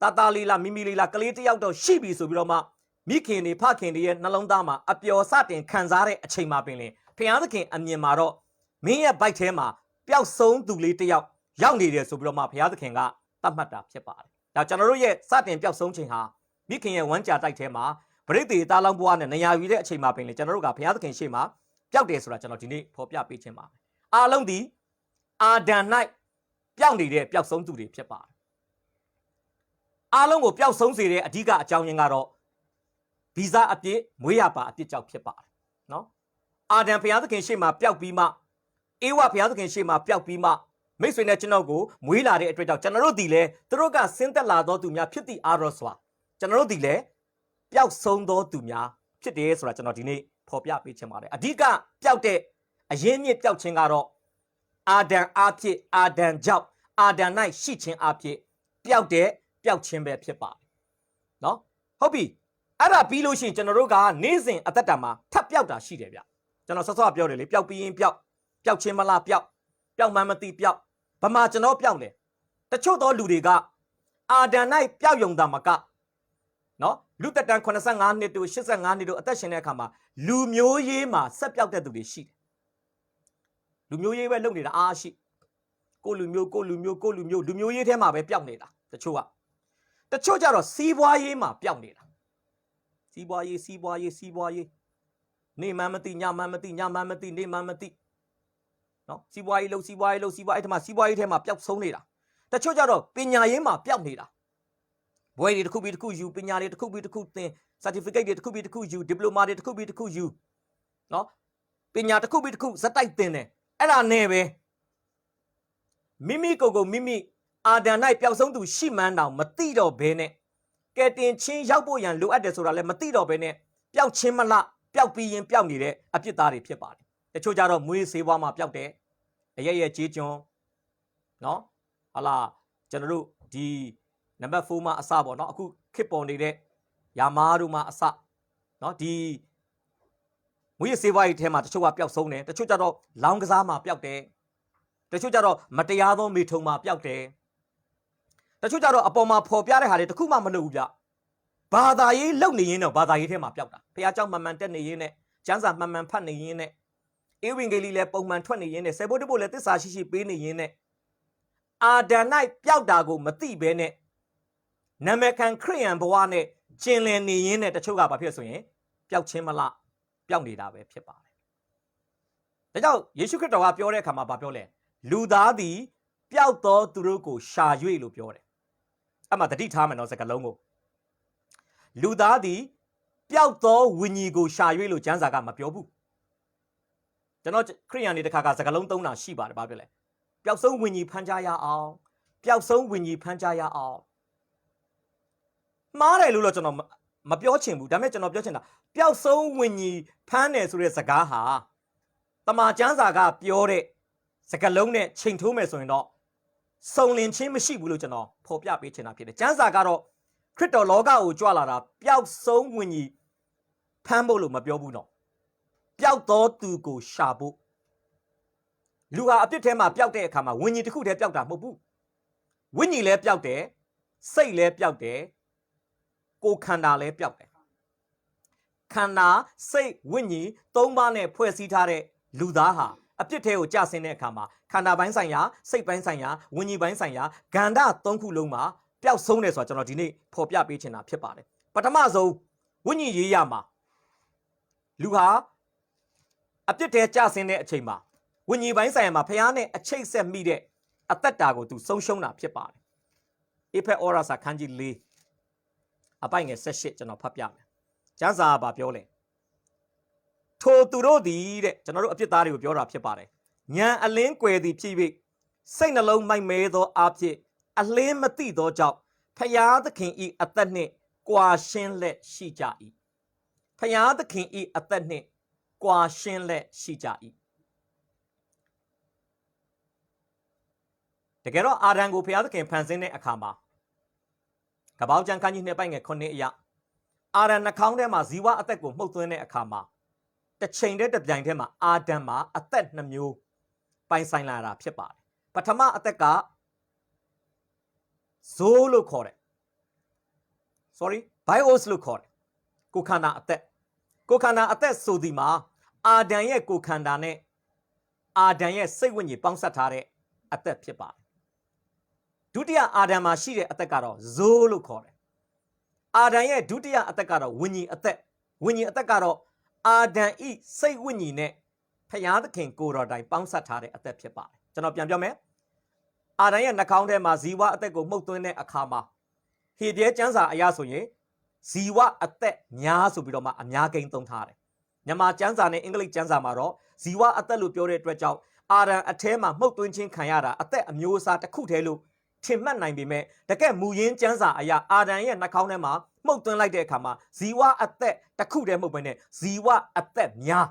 တာလေးလားမိလေးလားကလေးတစ်ယောက်တော့ရှိပြီဆိုပြီးတော့မှမိခင်တွေဖခင်တွေရဲ့နှလုံးသားမှာအပျော်စတင်ခံစားတဲ့အချိန်မှာပင်လေဖျားသခင်အမြင်မှာတော့မင်းရဲ့ဘိုက်ထဲမှာပျောက်ဆုံးသူလေးတစ်ယောက်ရောက်နေတယ်ဆိုပြီးတော့မှဘုရားသခင်ကသတ်မှတ်တာဖြစ်ပါတယ်။ဒါကျွန်တော်တို့ရဲ့စတင်ပျောက်ဆုံးချိန်ဟာမိခင်ရဲ့ဝမ်းကြာတိုက်ထဲမှာဗရိတ်တေသားလောင်းပွားနဲ့နေရာယူတဲ့အချိန်မှာပင်လေကျွန်တော်တို့ကဘုရားသခင်ရှေ့မှာပျောက်တယ်ဆိုတာကျွန်တော်ဒီနေ့ဖော်ပြပေးခြင်းပါပဲ။အားလုံးဒီအာဒံ၌ပျောက်နေတဲ့ပျောက်ဆုံးသူတွေဖြစ်ပါတယ်။အားလုံးကိုပျောက်ဆုံးစေတဲ့အဓိကအကြောင်းရင်းကတော့ဗီဇအပြစ်မွေးရပါအပြစ်ကြောင့်ဖြစ်ပါတယ်။နော်။အာဒံဘုရားသခင်ရှေ့မှာပျောက်ပြီးမှအေဝဘုရားသခင်ရှေ့မှာပျောက်ပြီးမှမိတ်ဆွေနဲ့ကျွန်တော်ကိုမွေးလာတဲ့အတွက်ကြောင့်ကျွန်တော်တို့ဒီလဲသူတို့ကဆင်းသက်လာသောသူများဖြစ်သည့်အားတော်စွာကျွန်တော်တို့ဒီလဲပျောက်ဆုံးသောသူများဖြစ်တယ်ဆိုတာကျွန်တော်ဒီနေ့ဖော်ပြပေးချင်ပါတယ်အဓိကပျောက်တဲ့အရင်းမြစ်ပျောက်ခြင်းကတော့အာဒံအားဖြင့်အာဒံကြောင့်အာဒံ၌ရှိခြင်းအားဖြင့်ပျောက်ခြင်းပဲဖြစ်ပါတယ်နော်ဟုတ်ပြီအဲ့ဒါပြီးလို့ရှိရင်ကျွန်တော်တို့ကနေ့စဉ်အသက်တာမှာထပ်ပျောက်တာရှိတယ်ဗျကျွန်တော်ဆော့ဆော့ပြောတယ်လေပျောက်ပြီးရင်ပျောက်ခြင်းမလားပျောက်မှန်းမသိပျောက်ဗမာကျွန်တော်ပျောက်လေတချို့သောလူတွေကအာဒံ၌ပျောက်ယုံတာမကနော်လူတက်တန်း85နှစ်တို့85နှစ်တို့အသက်ရှင်တဲ့အခါမှာလူမျိုးရေးမှာဆက်ပျောက်တဲ့သူတွေရှိတယ်လူမျိုးရေးပဲလုပ်နေတာအားရှိကိုလူမျိုးရေးထဲမှာပဲပျောက်နေတာတချို့ကြတော့စီးပွားရေးမှာပျောက်နေတာစီးပွားရေးနေမှန်းမသိညမှန်းမသိနေမှန်းမသိနော်စီးပွားရေးအဲ့ဒီမှာစီးပွားရေးထဲမှာပျောက်ဆုံးနေတာတချို့ကြတော့ပညာရေးမှာပျောက်နေတာဘွဲတွေတစ်ခုပြီးတစ်ခုယူပညာတွေတစ်ခုပြီးတစ်ခုသင် certificate တွေတစ်ခုပြီးတစ်ခုယူ diploma တွေတစ်ခုပြီးတစ်ခုယူနော်ပညာတစ်ခုပြီးတစ်ခုဇက်တိုက်သင်တယ်အဲ့ဒါနဲ့ပဲမိမိကိုယ်မိမိ အာဒံ၌ပျောက်ဆုံးသူရှိမှန်းတောင်မသိတော့ဘဲနဲ့ကဲတင်ချင်းရောက်ဖို့ရန်လိုအပ်တယ်ဆိုတာလည်းမသိတော့ဘဲနဲ့ပျောက်ချင်းမလားပျောက်ပြီးရင်ပျောက်နေတဲ့အပြစ်သားတွေဖြစ်ပါတယ်တချို့ကြတော့မွေးဆေးဝါးမှာပျောက်တယ်အရရဲ့ကြေးကျွန်းနော်ဟာလာကျွန်တော်တို့ဒီနံပါတ်4မှာအစပေါ့နော်အခုခစ်ပေါ်နေတဲ့ယာမားတို့မှာအစနော်ဒီမွေးဆေးဝါးတွေထဲမှာတချို့ကပျောက်ဆုံးတယ်တချို့ကြတော့လောင်းကစားမှာပျောက်တယ်တချို့ကြတော့မတရားသောမိထုံမှာပျောက်တယ်တချို့ကြတော့အပေါ်မှာပေါ်ပြတဲ့ဟာတွေတခုမှမလုပ်ဘူးဗျဘာသာရေးလုံနေရင်းတော့ဘာသာရေးထဲမှာပျောက်တာဘုရားเจ้าမှန်မှန်တက်နေရင်းနဲ့ကျမ်းစာမှန်မှန်ဖတ်နေရင်းနဲ့ဧဝံဂေလိလည်းပုံမှန်ထွက်နေရင်းနဲ့ဆေဘုတ်တဘုတ်လည်းသစ္စာရှိရှိပေးနေရင်းနဲ့အာဒံ၌ပျောက်တာကိုမသိဘဲနဲ့နာမည်ခံခရိယန်ဘဝနဲ့ကျင်လည်နေရင်းနဲ့တချို့ကဘာဖြစ်ဆိုရင်ပျောက်ချင်းမလားပျောက်နေတာပဲဖြစ်ပါတယ်ဒါကြောင့်ယေရှုခရစ်တော်ကပြောတဲ့အခါမှာဘာပြောလဲလူသားသည်ပျောက်သောသူတို့ကိုရှာ၍လို့ပြောတယ်အဲ့မှာတတိထားမယ်နော်စကားလုံးကိုလူသားသည်ပျောက်သောဝိညာဉ်ကိုရှာ၍လို့ကျမ်းစာကမပြောဘူးကျွန်တော်ခရိယန်တွေတခါကစကားလုံးသုံးတာရှိပါတယ်ဘာပြောလဲပျောက်ဆုံးဝိညာဉ်ဖန်ကြားရအောင်ပျောက်ဆုံးဝိညာဉ်ဖန်ကြားရအောင်မှားတယ်လို့တော့ကျွန်တော်မပြောချင်ဘူးဒါပေမဲ့ကျွန်တော်ပြောချင်တာပျောက်ဆုံးဝိညာဉ်ဖန်တယ်ဆိုတဲ့စကားဟာတမန်ကျမ်းစာကပြောတဲ့စကားလုံးနဲ့ချိန်ထိုးမယ်ဆိုရင်တော့စုံလင်ချင်းမရှိဘူးလို့ကျွန်တော်ဖော်ပြပေးချင်တာဖြစ်တယ်ကျမ်းစာကတော့ခရစ်တော်လောကကိုကြွလာတာပျောက်ဆုံးဝိညာဉ်ဖမ်းဖို့လို့မပြောဘူးနော်ပျောက်သောသူကိုရှာဖို့လူဟာအပြစ်ထဲမှာပျောက်တဲ့အခါမှာဝိညာဉ်တစ်ခုတည်းပျောက်တာမဟုတ်ဘူးဝိညာဉ်လည်းပျောက်တယ်စိတ်လည်းပျောက်တယ်ကိုယ်ခန္ဓာလည်းပျောက်တယ်ခန္ဓာစိတ်ဝိညာဉ်သုံးပါးနဲ့ဖွဲ့စည်းထားတဲ့လူသားဟာအပြစ်ထဲကိုကျဆင်းတဲ့အခါမှာခန္ဓာပိုင်းဆိုင်ရာစိတ်ပိုင်းဆိုင်ရာဝိညာဉ်ပိုင်းဆိုင်ရာဂန္ဓသုံးခုလုံးမှာပျောက်ဆုံးတယ်ဆိုတာကျွန်တော်ဒီနေ့ဖော်ပြပေးချင်တာဖြစ်ပါတယ်ပထမဆုံးဝိညာဉ်ရေးရမှာလူဟာအပြစ်ထဲကျဆင်းတဲ့အချိန်မှာဝိညာဉ်ပိုင်းဆိုင်ရာမှာဖျားနဲ့အချိတ်ဆက်မိတဲ့အသက်တာကိုသူဆုံးရှုံးတာဖြစ်ပါတယ်အေဖက်ဩရစာခန်းကြီး၄အပိုင်ငယ်18ကျွန်တော်ဖတ်ပြမယ်ကျမ်းစာကပြောလဲထိုသူတို့သည်တဲ့ကျွန်တော်တို့အပြစ်သားတွေကိုပြောတာဖြစ်ပါတယ်ဉာဏ်အလင်းကွယ်သည်ဖြစ်၍စိတ်နှလုံးမိုက်မဲသောအဖြစ်အလင်းမသိသောကြောင့်ဖျားသခင်ဤအသက်နှင့်ကွာရှင်းလက်ရှိကြ၏ဖျားသခင်ဤအသက်နှင့်ကွာရှင်းလက်ရှိကြ၏တကယ်တော့အာဒံကိုဖျားသခင်ဖန်ဆင်းတဲ့အခါမှာကပောက်ကျမ်းခန်းကြီး2ပိုင်ငယ်9အရာအာဒံနှာခေါင်းထဲမှာဇီဝအသက်ကိုမှုတ်သွင်းတဲ့အခါမှာတစ်ချိန်တည်းတစ်ပြိုင်တည်းမှာအာဒံမှာအသက်2မျိုးပိုင်ဆိုင်လာတာဖြစ်ပါတယ်ပထမအသက်ကဇိုးလို့ခေါ်တယ် bios လို့ခေါ်တယ်ကိုခန္ဓာအသက်ဆိုဒီမှာအာဒံရဲ့ကိုခန္ဓာနဲ့အာဒံရဲ့စိတ်ဝိညာဉ်ပေါင်းစပ်ထားတဲ့အသက်ဖြစ်ပါတယ်ဒုတိယအာဒံမှာရှိတဲ့အသက်ကတော့ဇိုးလို့ခေါ်တယ်အာဒံရဲ့ဒုတိယအသက်ကတော့ဝိညာဉ်အသက်ကတော့အာဒံဤစိတ်ဝိညာဉ်နဲ့ဖျားသခင်ကိုယ်တော်တိုင်ပေါင်းစပ်ထားတဲ့အသက်ဖြစ်ပါတယ်ကျွန်တော်ပြန်ပြောမယ်အာဒံရဲ့နှာခေါင်းထဲမှာဇီဝအသက်ကိုမှုတ်သွင်းတဲ့အခါမှာဟေပြဲကျမ်းစာအရဆိုရင်ဇီဝအသက်များဆိုပြီးတော့မှအများကိန်းသုံးထားတယ်မြန်မာကျမ်းစာနဲ့အင်္ဂလိပ်ကျမ်းစာမှာတော့ဇီဝအသက်လို့ပြောတဲ့အတွက်ကြောင့်အာဒံအထဲမှာမှုတ်သွင်းခြင်းခံရတာအသက်အမျိုးအစားတစ်ခုတည်းလို့ထင်မှတ်နိုင်ပေမဲ့တကယ်မူရင်းကျမ်းစာအရအာဒံရဲ့နှာခေါင်းထဲမှာမှုတ်သွင်းလိုက်တဲ့အခါမှာဇီဝအသက်တစ်ခုတည်းမဟုတ်ဘဲနဲ့ဇီဝအသက်များ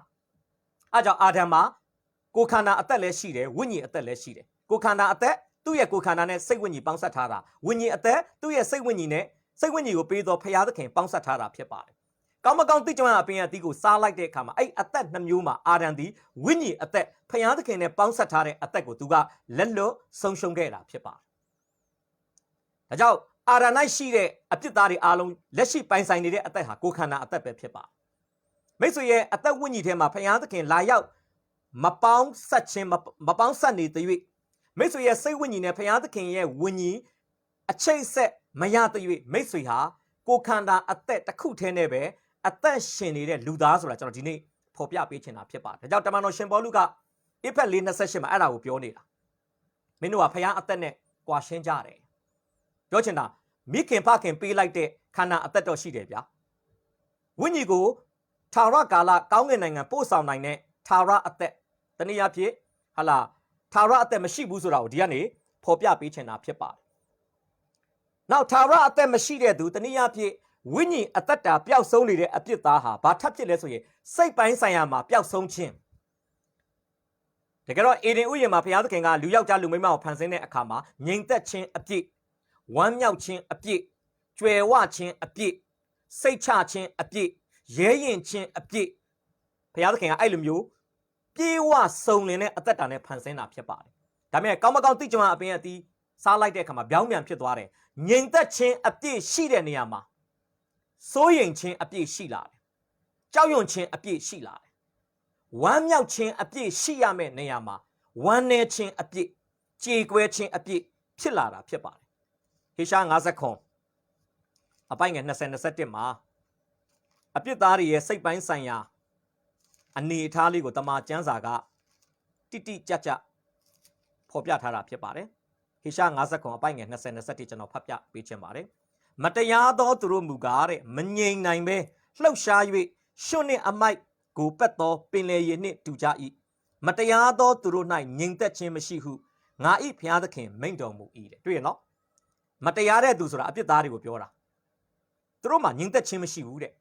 အဲကြောင့်အာဒံမှာကိုခန္ဓာအသက်လည်းရှိတယ်ဝိညာဉ်အသက်လည်းရှိတယ်ကိုခန္ဓာအသက်သူ့ရဲ့ကိုခန္ဓာနဲ့စိတ်ဝိညာဉ်ပေါင်းစပ်ထားတာဝိညာဉ်အသက်သူ့ရဲ့စိတ်ဝိညာဉ်နဲ့စိတ်ဝိညာဉ်ကိုပေးသောဖျားသခင်ပေါင်းစပ်ထားတာဖြစ်ပါတယ်ကောင်းမကောင်းသိကြွအပင်အသီးကိုစားလိုက်တဲ့အခါမှာအဲ့အသက်2မျိုးမှာအာဒံသည်ဝိညာဉ်အသက်ဖျားသခင်နဲ့ပေါင်းစပ်ထားတဲ့အသက်ကိုသူကလက်လွတ်ဆုံးရှုံးခဲ့တာဖြစ်ပါတယ်ဒါကြောင့်အာဒံ၌ရှိတဲ့အပြစ်သားတွေအားလုံးလက်ရှိပိုင်ဆိုင်နေတဲ့အသက်ဟာကိုခန္ဓာအသက်ပဲဖြစ်ပါတယ်မိတ်ဆွေရဲ့အသက်ဝိညာဉ်ထဲမှာဖျားသခင်လာရောက်မပေါင်းဆက်ခြင်းမပေါင်းဆက်နေတဲ့၍မိတ်ဆွေရဲ့စိတ်ဝိညာဉ်နဲ့ဖျားသခင်ရဲ့ဝိညာဉ်အချိတ်ဆက်မရတဲ့၍မိတ်ဆွေဟာကိုခန္ဓာအသက်တစ်ခုတည်းနဲ့ပဲအသက်ရှင်နေတဲ့လူသားဆိုတာကျွန်တော်ဒီနေ့ဖော်ပြပေးချင်တာဖြစ်ပါတယ်ဒါကြောင့်တမန်တော်ရှင်ပေါလုကဧဖက် 4:28မှာအဲ့ဒါကိုပြောနေတာမင်းတို့ကဖျားအသက်နဲ့ကွာရှင်းကြတယ်ပြောချင်တာမိခင်ဖခင်ပေးလိုက်တဲ့ခန္ဓာအသက်တော့ရှိတယ်ဗျာဝိညာဉ်ကိုထာဝရကာလကောင်းကင်နိုင်ငံပို့ဆောင်နိုင်တဲ့ထာဝရအသက်တနည်းအားဖြင့်ဟာလာထာဝရအသက်မရှိဘူးဆိုတာကိုဒီကနေဖော်ပြပေးချင်တာဖြစ်ပါတယ် နောက်ထာဝရအသက်မရှိတဲ့သူတနည်းအားဖြင့်ဝိညာဉ်အသက်တာပျောက်ဆုံးနေတဲ့အပြစ်သားဟာဘာထပ်ဖြစ်လဲဆိုရင်စိတ်ပိုင်းဆိုင်ရာမှာပျောက်ဆုံးခြင်းတကယ်တော့အေဒင်ဥယျာဉ်မှာဘုရားသခင်ကလူယောက်ျားလူမိန်းမကိုဖန်ဆင်းတဲ့အခါမှာငြိမ်သက်ခြင်းအပြစ်ဝမ်းမြောက်ခြင်းအပြစ်ကြွယ်ဝခြင်းအပြစ်စိတ်ချခြင်းအပြစ်ရဲရင်ခြင်းအပြစ်ဘုရားသခင်ကအဲ့လိုမျိုးပြေဝစုံလင်တဲ့အသက်တာနဲ့ဖန်ဆင်းတာဖြစ်ပါတယ်ဒါပေမဲ့ကောင်းမကောင်းသိကြွအပင်အသီးစားလိုက်တဲ့အခါမှာပြောင်းပြန်ဖြစ်သွားတယ်ငြိမ်သက်ခြင်းအပြစ်ရှိတဲ့နေရာမှာစိုးရိမ်ခြင်းအပြစ်ရှိလာတယ်ကြောက်ရွံ့ခြင်းအပြစ်ရှိလာတယ်ဝမ်းမြောက်ခြင်းအပြစ်ရှိရမယ့်နေရာမှာဝမ်းနည်းခြင်းအပြစ်ကြေကွဲခြင်းအပြစ်ဖြစ်လာတာဖြစ်ပါတယ်ဟေရှာ50ခွန်အပိုင်းငယ်20-21မှာအပြစ်သားတွေရဲ့စိတ်ပိုင်းဆိုင်ရာအနေအထားလေးကိုတမန်ကျမ်းစာကတိတိကျကျဖော်ပြထားတာဖြစ်ပါတယ်ဟေရှာ50ခွန်အပိုင်းငယ်20-21ကျွန်တော်ဖတ်ပြပေးချင်ပါတယ်မတရားသောသူတို့မူကားတဲ့မငြိမ်နိုင်ပဲလှုပ်ရှား၍ရှွနှင့်အမိုက်ကိုပက်သောပင်လေရည်နှင့်တူကြ၏မတရားသောသူတို့၌ငြိမ်သက်ခြင်းမရှိဟုငါ၏ဘုရားသခင်မိန့်တော်မူ၏တဲ့တွေ့ရနော်မတရားတဲ့သူဆိုတာအပြစ်သားတွေကိုပြောတာသူတို့မှငြိမ်သက်ခြင်းမရှိဘူးတဲ့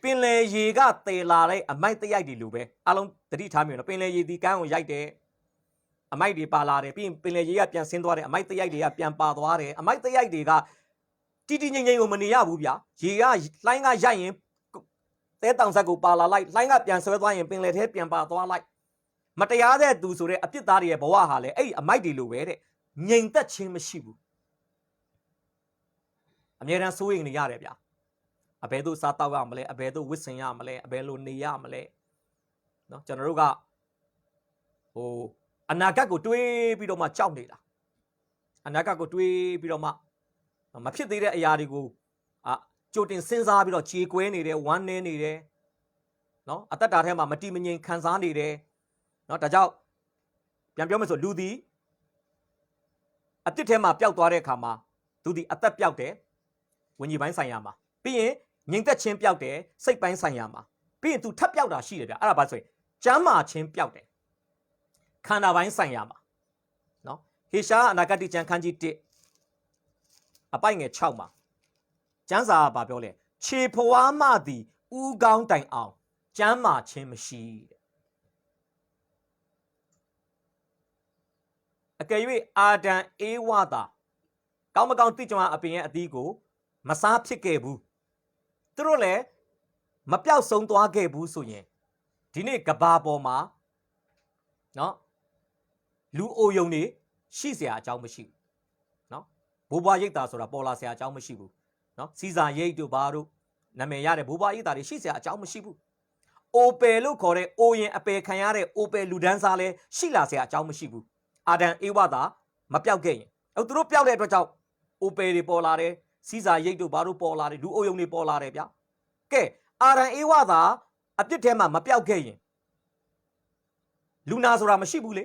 ပင်လေရည်ကတည်လာတဲ့အမိုက်တရိုက်တွေလိုပဲအလုံးသတိထားမိနော်ပင်လေရည်ဒီကန်းကိုရိုက်တယ်အမိုက်တွေပါလာတယ်ပြီးရင်ပင်လေရည်ကပြန်ဆင်းသွားတယ်အမိုက်တရိုက်တွေကပြန်ပါသွားတယ်အမိုက်တရိုက်တွေကတီတီငိမ့်ငိမ့်ကိုမနေရဘူးဗျာရေကလှိုင်းကရိုက်ရင်တဲတောင်ဆက်ကိုပါလာလိုက်လှိုင်းကပြန်ဆွဲသွားရင်ပင်လေထဲပြန်ပါသွားလိုက်မတရားတဲ့သူဆိုတဲ့အပြစ်သားတွေရဲ့ဘဝဟာလေအဲ့အမိုက်တွေလိုပဲတဲ့ငြိမ်သက်ခြင်းမရှိဘူးအမြဲတမ်းစိုးရိမ်နေရတယ်ဗျာအဘယ်သို့စားတောက်ရမလဲအဘယ်သို့ဝစ်ဆင်ရမလဲအဘယ်လိုနေရမလဲနော်ကျွန်တော်တို့ကအနာဂတ်ကိုတွေးပြီးတော့မှကြောက်နေတာအနာဂတ်ကိုတွေးပြီးတော့မှမဖြစ်သေးတဲ့အရာတွေကိုကြိုတင်စဉ်းစားပြီးတော့ခြေကွဲနေတယ်ဝမ်းနည်းနေတယ်နော်အသက်တာထဲမှာမတိမငြိမ်ခံစားနေတယ်နော်ဒါကြောင့်ပြန်ပြောမယ်ဆိုလူသည်အတစ်ထဲမှာပျောက်သွားတဲ့အခါမှာသူသည်အသက်ပျောက်တယ်ဝิญဉ်ပိုင်းဆိုင်ရာမှာပြီးရင်ငြိမ်သက်ခြင်းပျောက်တယ်စိတ်ပိုင်းဆိုင်ရာမှာပြီးရင်သူထပ်ပျောက်တာရှိတယ်ဗျအဲ့ဒါဘာဆိုရင်ကျမ်းမာခြင်းပျောက်တယ်ခန္ဓာပိုင်းဆိုင်ရာမှာနော်ဟေရှာအနာဂတ်ကျမ်းခန်းကြီး1အပိုက်ငယ်6မှာကျမ်းစာကဘာပြောလဲခြေဖွားမှသည်ဥကောင်းတိုင်အောင်ကျမ်းမာခြင်းမရှိတဲ့အကယ်၍အာဒံအေဝါသာကောင်းမကောင်းသိကြွအပင်ရဲ့အသီးကိုမစားဖြစ်ခဲ့ဘူးသူတို့လည်းမပျောက်ဆုံးသွားခဲ့ဘူးဆိုရင်ဒီနေ့ကဘာပေါ်မှာနော်လူအိုယုံနေရှိเสียအကြောင်းမရှိဘူးနော်ဘိုးဘွားရိတ်တာဆိုတာပေါ်လာเสียအကြောင်းမရှိဘူးနော်စီစာရိတ်တို့ဘာတို့နာမည်ရတဲ့ဘိုးဘွားရိတ်တာတွေရှိเสียအကြောင်းမရှိဘူးအိုပယ်လို့ခေါ်တဲ့အိုရင်အပယ်ခံရတဲ့အိုပယ်လူဒန်းစားလဲရှိလာเสียအကြောင်းမရှိဘူးအာဒံအေဝါသာမပျောက်ခဲ့ရင်သူတို့ပျောက်တဲ့အတွက်ကြောင့်အိုပယ်တွေပေါ်လာတယ်စီစာရိတ်တို့ဘာတို့ပေါ်လာတယ်လူအိုယုံတွေပေါ်လာတယ်ဗျာကဲအာဒံအေဝါသာအပြစ်ထဲမှာမပျောက်ခဲ့ရင်လူနာဆိုတာမရှိဘူးလေ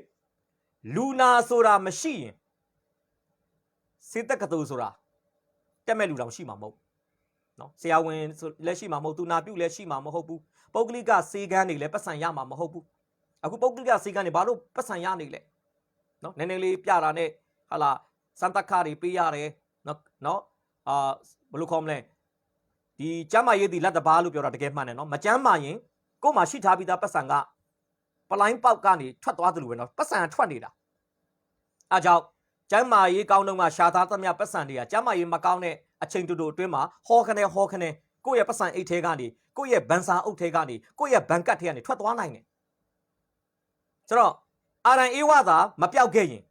လူနာဆိုတာမရှိရင်စေတက်ကတူဆိုတာတက်မဲ့လူတောင်ရှိမှာမဟုတ်နော်ဆရာဝန်လက်ရှိမှာမဟုတ်သူနာပြုလက်ရှိမှာမဟုတ်ဘူးပုဂ္ဂလိကစေကန်းတွေလည်းပတ်စံရမှာမဟုတ်ဘူးအခုပုဂ္ဂလိကစေကန်းတွေဘာလို့ပတ်စံရနေလဲနော်နည်းနည်းလေးပြတာနဲ့ဟာလာစံတခါတွေပေးရတယ်နော်ဘယ်လိုခေါ်မလဲဒီကျမ်းမာရေးဒီလက်တဘာလို့ပြောတာတကယ်မှန်တယ်နော်မကျမ်းမာရင်ကို့မှာရှိထားပြီးသားပတ်စံကပလိုင်းပေါက်ကနေထွက်သွားသလိုပဲနော်ပတ်စံထွက်နေတာအားကြောင့်ကျမ်းမာရေးကောင်းတော့မှရှာသားသမျှပတ်စံတွေကကျမ်းမာရေးမကောင်းတဲ့အချိန်တူတူအတွင်းမှာဟောခနဲ့ကိုယ့်ရဲ့ပတ်စံအိတ်ထဲကနေကိုယ့်ရဲ့ဘန်စာအုပ်ထဲကနေကိုယ့်ရဲ့ဘန်ကတ်ထဲကနေထွက်သွားနိုင်တယ်ဆိုတော့အာရန်အေဝါသာမပြောက်ခဲ့ရင်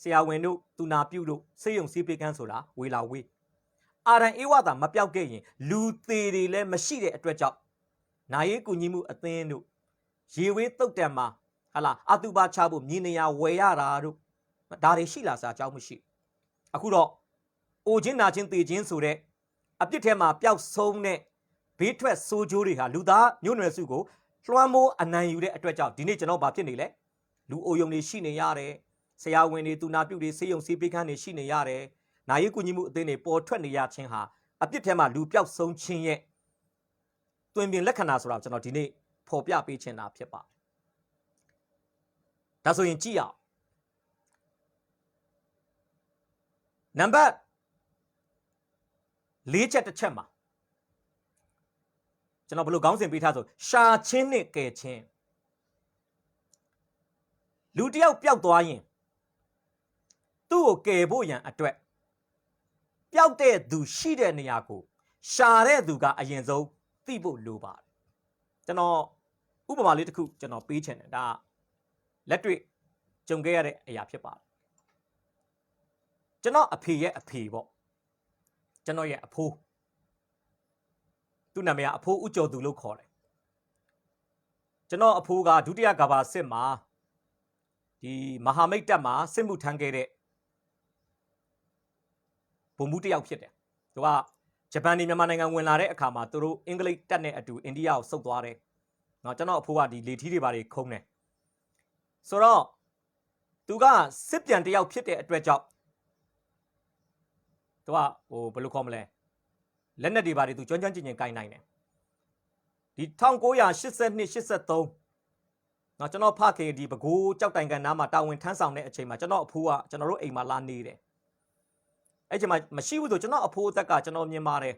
ဆရာဝန်တို့သူနာပြုတို့စေယုံစီးပေးကန်းဆိုတာဝေလာဝေးအာရန်အေဝါသာမပြောက်ခဲ့ရင်လူသေးတွေလည်းမရှိတဲ့အတွက်ကြောင့်နာရေးကူညီမှုအသင်းတို့ရေဝေးတုတ်တံမှာဟာလာအတုပါချဖို့မြေနေရာဝယ်ရတာတို့ဒါတွေရှိလာစားအကြောင်းမရှိအခုတော့အိုချင်းနာချင်းသေချင်းဆိုတဲ့အပြစ်ထဲမှာပျောက်ဆုံးတဲ့ဘေးထွက်ဆိုးကျိုးတွေဟာလူသားမျိုးနွယ်စုကိုလွှမ်းမိုးအနိုင်ယူတဲ့အတွက်ကြောင့်ဒီနေ့ကျွန်တော်ဘာဖြစ်နေလဲလူအိုယုံတွေရှိနေရတယ်ဆရာဝန်တွေသူနာပြုတွေစေယုံစေးပေးခန်းတွေရှိနေရတယ်နာရေးကူညီမှုအသင်းတွေပေါ်ထွက်နေရခြင်းဟာအပြစ်ထဲမှာလူပျောက်ဆုံးခြင်းရဲ့တွင်ပြင်လက္ခဏာဆိုတာကျွန်တော်ဒီနေ့ဖော်ပြပေးချင်တာဖြစ်ပါတယ်ဒါဆိုရင်ကြည့်အောင် နံပါတ်4ချက်တစ်ချက်မှာကျွန်တော်ဘယ်လိုခေါင်းစဉ်ပေးထားဆိုရှာချင်းနဲ့ကဲချင်းလူတယောက်ပျောက်သွားရင်သူ့ကိုကယ်ဖို့ရန်အတွက်ပျောက်တဲ့သူရှိတဲ့နေရာကိုရှာတဲ့သူကအရင်ဆုံးသိဖို့လိုပါတယ်ကျွန်တော်ဥပမာလေးတစ်ခုကျွန်တော်ပေးချင်တယ်ဒါလက်တွေ့ကြုံခဲ့ရတဲ့အရာဖြစ်ပါတယ်ကျွန်တော်အဖေရဲ့အဖေပေါ့ကျွန်တော်ရဲ့အဖိုးသူ့နာမည်ကအဖိုးဦးကျော်သူလို့ခေါ်တယ်ကျွန်တော်အဖိုးကဒုတိယကမ္ဘာစစ်မှာဒီမဟာမိတ်တပ်မှာစစ်မှုထမ်းခဲ့တဲ့ဗိုလ်မှူးတစ်ယောက်ဖြစ်တယ်သူကဂျပန်နေမြန်မာနိုင်ငံဝင်လာတဲ့အခါမှာသူတို့အင်္ဂလိပ်တပ်နဲ့အတူအိန္ဒိယကိုဆုတ်သွားတယ်နော်ကျွန်တော်အဖိုးကဒီလေထီးတွေဘာတွေခုံးတယ်ဆိုတော့သူကစစ်ပြန်တစ်ယောက်ဖြစ်တဲ့အတွက်ကြောင့်သူကဘယ်လိုခေါ်မလဲလက်နက်တွေဘာတွေသူကျွမ်းကျွမ်းကျင်ကျင်ကိုင်နိုင်တယ်ဒီ1982 83နော်ကျွန်တော်ဖခင်ဒီပဲခူးကြောက်တိုင်ကန်နားမှာတာဝန်ထမ်းဆောင်တဲ့အချိန်မှာကျွန်တော်အဖိုးကကျွန်တော်တို့အိမ်မှာလာနေတယ်အဲ့ချိန်မှာမရှိဘူးဆိုကျွန်တော်အဖိုးအသက်ကကျွန်တော်မြင်ပါတယ်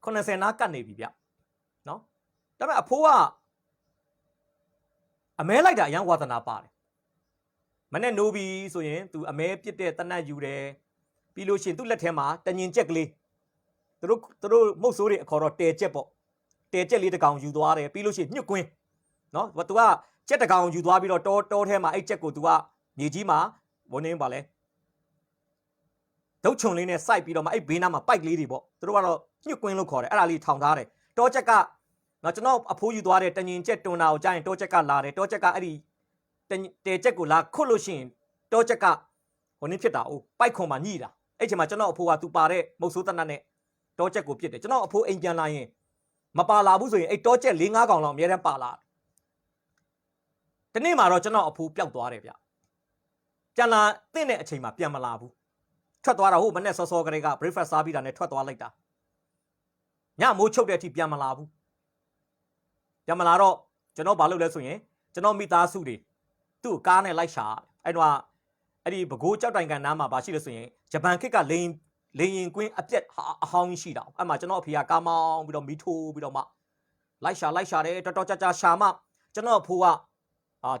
90နားကတ်နေပြီဗျနော်ဒါပေမဲ့အဖိုးကအမဲလိုက်တာအရန်ဝါသနာပါတယ်မနဲ့နိုးပြီဆိုရင်သူအမဲပြစ်တဲ့တနတ်ယူတယ်ပြီးလို့ရှိရင်သူ့လက်ထဲမှာတညင်ကြက်ကလေးသူတို့မုတ်ဆိုးတွေအခေါ်တော့တဲကြက်ပေါ့တဲကြက်လေးတစ်ကောင်ယူသွားတယ်ပြီးလို့ရှိရင်ညှွတ်ကွင်းနော်သူကကြက်တစ်ကောင်ယူသွားပြီးတော့တောထဲမှာအဲ့ကြက်ကိုသူကမြေကြီးမှာဘုန်းင်းပါလဲဒုတ်ချုံလေးနဲ့စိုက်ပြီးတော့မှအဲ့ဘေးနားမှာပိုက်လေးတွေပေါ့သူတို့ကတော့ညှွတ်ကွင်းလို့ခေါ်တယ်အဲ့ဒါလေးထောင်ထားတယ်တောကြက်ကနော်ကျွန်တော်အဖိုးယူသွားတဲ့တညင်ကြက်တွန်တာကိုကြားရင်တောကြက်ကလာတယ်တောကြက်ကအဲ့ဒီတဲကြက်ကိုလာခွတ်လို့ရှိရင်တောကြက်ကဟိုနည်းဖြစ်တာအိုးပိုက်ခွန်မှာညှိတာအဲ့ချိန်မှာကျွန်တော်အဖိုးကသူပါတဲ့မုတ်ဆိုးတနတ်နဲ့တောကြက်ကိုပြစ်တယ်ကျွန်တော်အဖိုးအိမ်ပြန်လာရင်မပါလာဘူးဆိုရင်အဲ့တောကြက် 4-5 ကောင်လောက်အများတန်းပါလာတနေ့မှာတော့ကျွန်တော်အဖိုးပျောက်သွားတယ်ဗျပြန်လာတဲ့အချိန်မှာပြန်မလာဘူးထွက်သွားတာဟုတ်မနဲ့စောစောကလေးက breakfast စားပြီးတာနဲ့ထွက်သွားလိုက်တာညမိုးချုပ်တဲ့အထိပြန်မလာဘူးပြန်မလာတော့ကျွန်တော်ဘာလုပ်လဲဆိုရင်ကျွန်တော်မိသားစုတွေသူ့ကိုကားနဲ့လိုက်ရှာအဲ့တော့အဲ့ဒီပဲခူးကြောက်တိုင်ကန်နားမှာဘာရှိလဲဆိုရင်ဂျပန်ခေတ်ကလေရင်ကွင်းအပြက်အဟောင်းရှိတာအဲ့မှာကျွန်တော်အဖေကကားမောင်းပြီးတော့မီးထိုးပြီးတော့မှလိုက်ရှာတယ်တော်တော်ကြာရှာမှကျွန်တော်အဖိုးက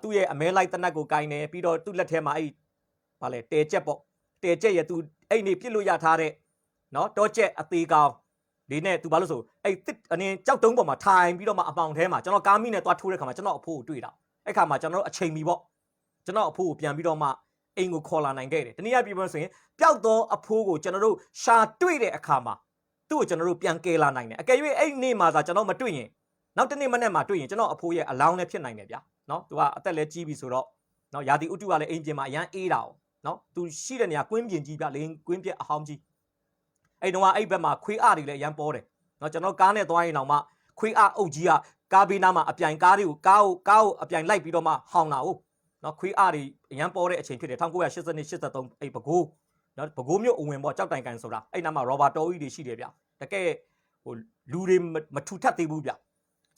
သူ့ရဲ့အမဲလိုက်တနတ်ကိုကင်တယ်ပြီးတော့သူ့လက်ထဲမှာအဲ့ဘာလဲတဲကြက်ပေါ့တဲကြက်ရဲ့သူအဲ့နေပြစ်လို့ရထားတဲ့နော်တောကြက်အသေးကောင်လေးနဲ့သူဘာလို့ဆိုအဲ့အနင်းကြောက်တုံးပေါ်မှာထိုင်ပြီးတော့မှအပေါင်ထဲမှာကျွန်တော်ကားမိနဲ့သွားထိုးတဲ့ခါမှာကျွန်တော်အဖိုးကိုတွေ့တာအဲ့ခါမှာကျွန်တော်တို့အချိန်မီပေါ့ကျွန်တော်အဖိုးကိုပြန်ပြီးတော့မှအိမ်ကိုခေါ်လာနိုင်ခဲ့တယ်တနည်းအားဖြင့်ပြောဆိုရင်ပျောက်သောအဖိုးကိုကျွန်တော်တို့ရှာတွေ့တဲ့အခါမှာသူ့ကိုကျွန်တော်တို့ပြန်ကယ်လာနိုင်တယ်အကယ်၍အဲ့နေ့မှာသာကျွန်တော်မတွေ့ရင်နောက်တစ်နေ့မနေ့မှာတွေ့ရင်ကျွန်တော်အဖိုးရဲ့အလောင်းလည်းဖြစ်နိုင်တယ်ဗျာနော်သူကအသက်လည်းကြီးပြီဆိုတော့နော်ယာတီဥတုကလည်းအိမ်ပြင်မှာအရန်အေးတာ哦နော်သူရှိတဲ့နေရာကွင်းပြင်ကြီးဗျလေကွင်းပြက်အဟောင်းကြီးအဲ့တော့အဲ့ဘက်မှာခွေးအတွေလည်းအရန်ပေါ်တယ်နော်ကျွန်တော်ကားနဲ့သွားရင်တော့မှခွေးအုပ်ကြီးကကားဘေးနားမှာအပြိုင်ကားတွေကိုကားကိုအပြိုင်လိုက်ပြီးတော့မှဟောင်းတာဟုတ်နော်ခွေးအတွေအရန်ပေါ်တဲ့အချိန်ဖြစ်တယ်1982 83အဲ့ပဲခူးနော်ပဲခူးမြို့အဝင်ပေါ့ကြောက်တိုင်ကန်ဆိုတာအဲ့နားမှာရောဘာတော်ကြီးတွေရှိတယ်ဗျတကယ်ဟိုလူတွေမထူထပ်သေးဘူးဗျ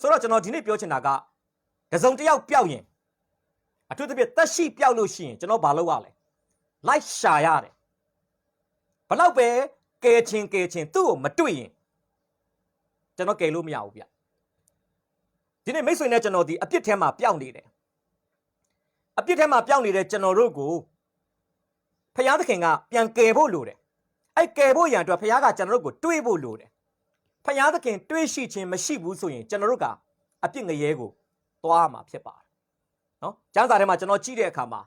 ဆိုတော့ကျွန်တော်ဒီနေ့ပြောချင်တာကတစုံတစ်ယောက်ပျောက်ရင်အထူးသဖြင့်တက်ရှိပျောက်လို့ရှိရင်ကျွန်တော်ဘာလုပ်ရလဲလိုက်ရှာရတယ်ဘလောက်ပဲကဲချင်းသူ့ကိုမတွေ့ရင်ကျွန်တော်ကယ်လို့မရဘူးဗျဒီနေ့မိတ်ဆွေနဲ့ကျွန်တော်ဒီအပြစ်ထဲမှာပျောက်နေတယ်အပြစ်ထဲမှာပျောက်နေတဲ့ကျွန်တော်တို့ကိုဖယားသခင်ကပြန်ကယ်ဖို့လိုတယ်အဲ့ကယ်ဖို့ရန်အတွက်ဖယားကကျွန်တော်တို့ကိုတွေးဖို့လိုတယ်ဖယားသခင်တွေးရှိခြင်းမရှိဘူးဆိုရင်ကျွန်တော်တို့ကအပြစ်ငရဲကိုသွားမှာဖြစ်ပါတယ်နော်ကျမ်းစာထဲမှာကျွန်တော်ကြည့်တဲ့အခါမှာ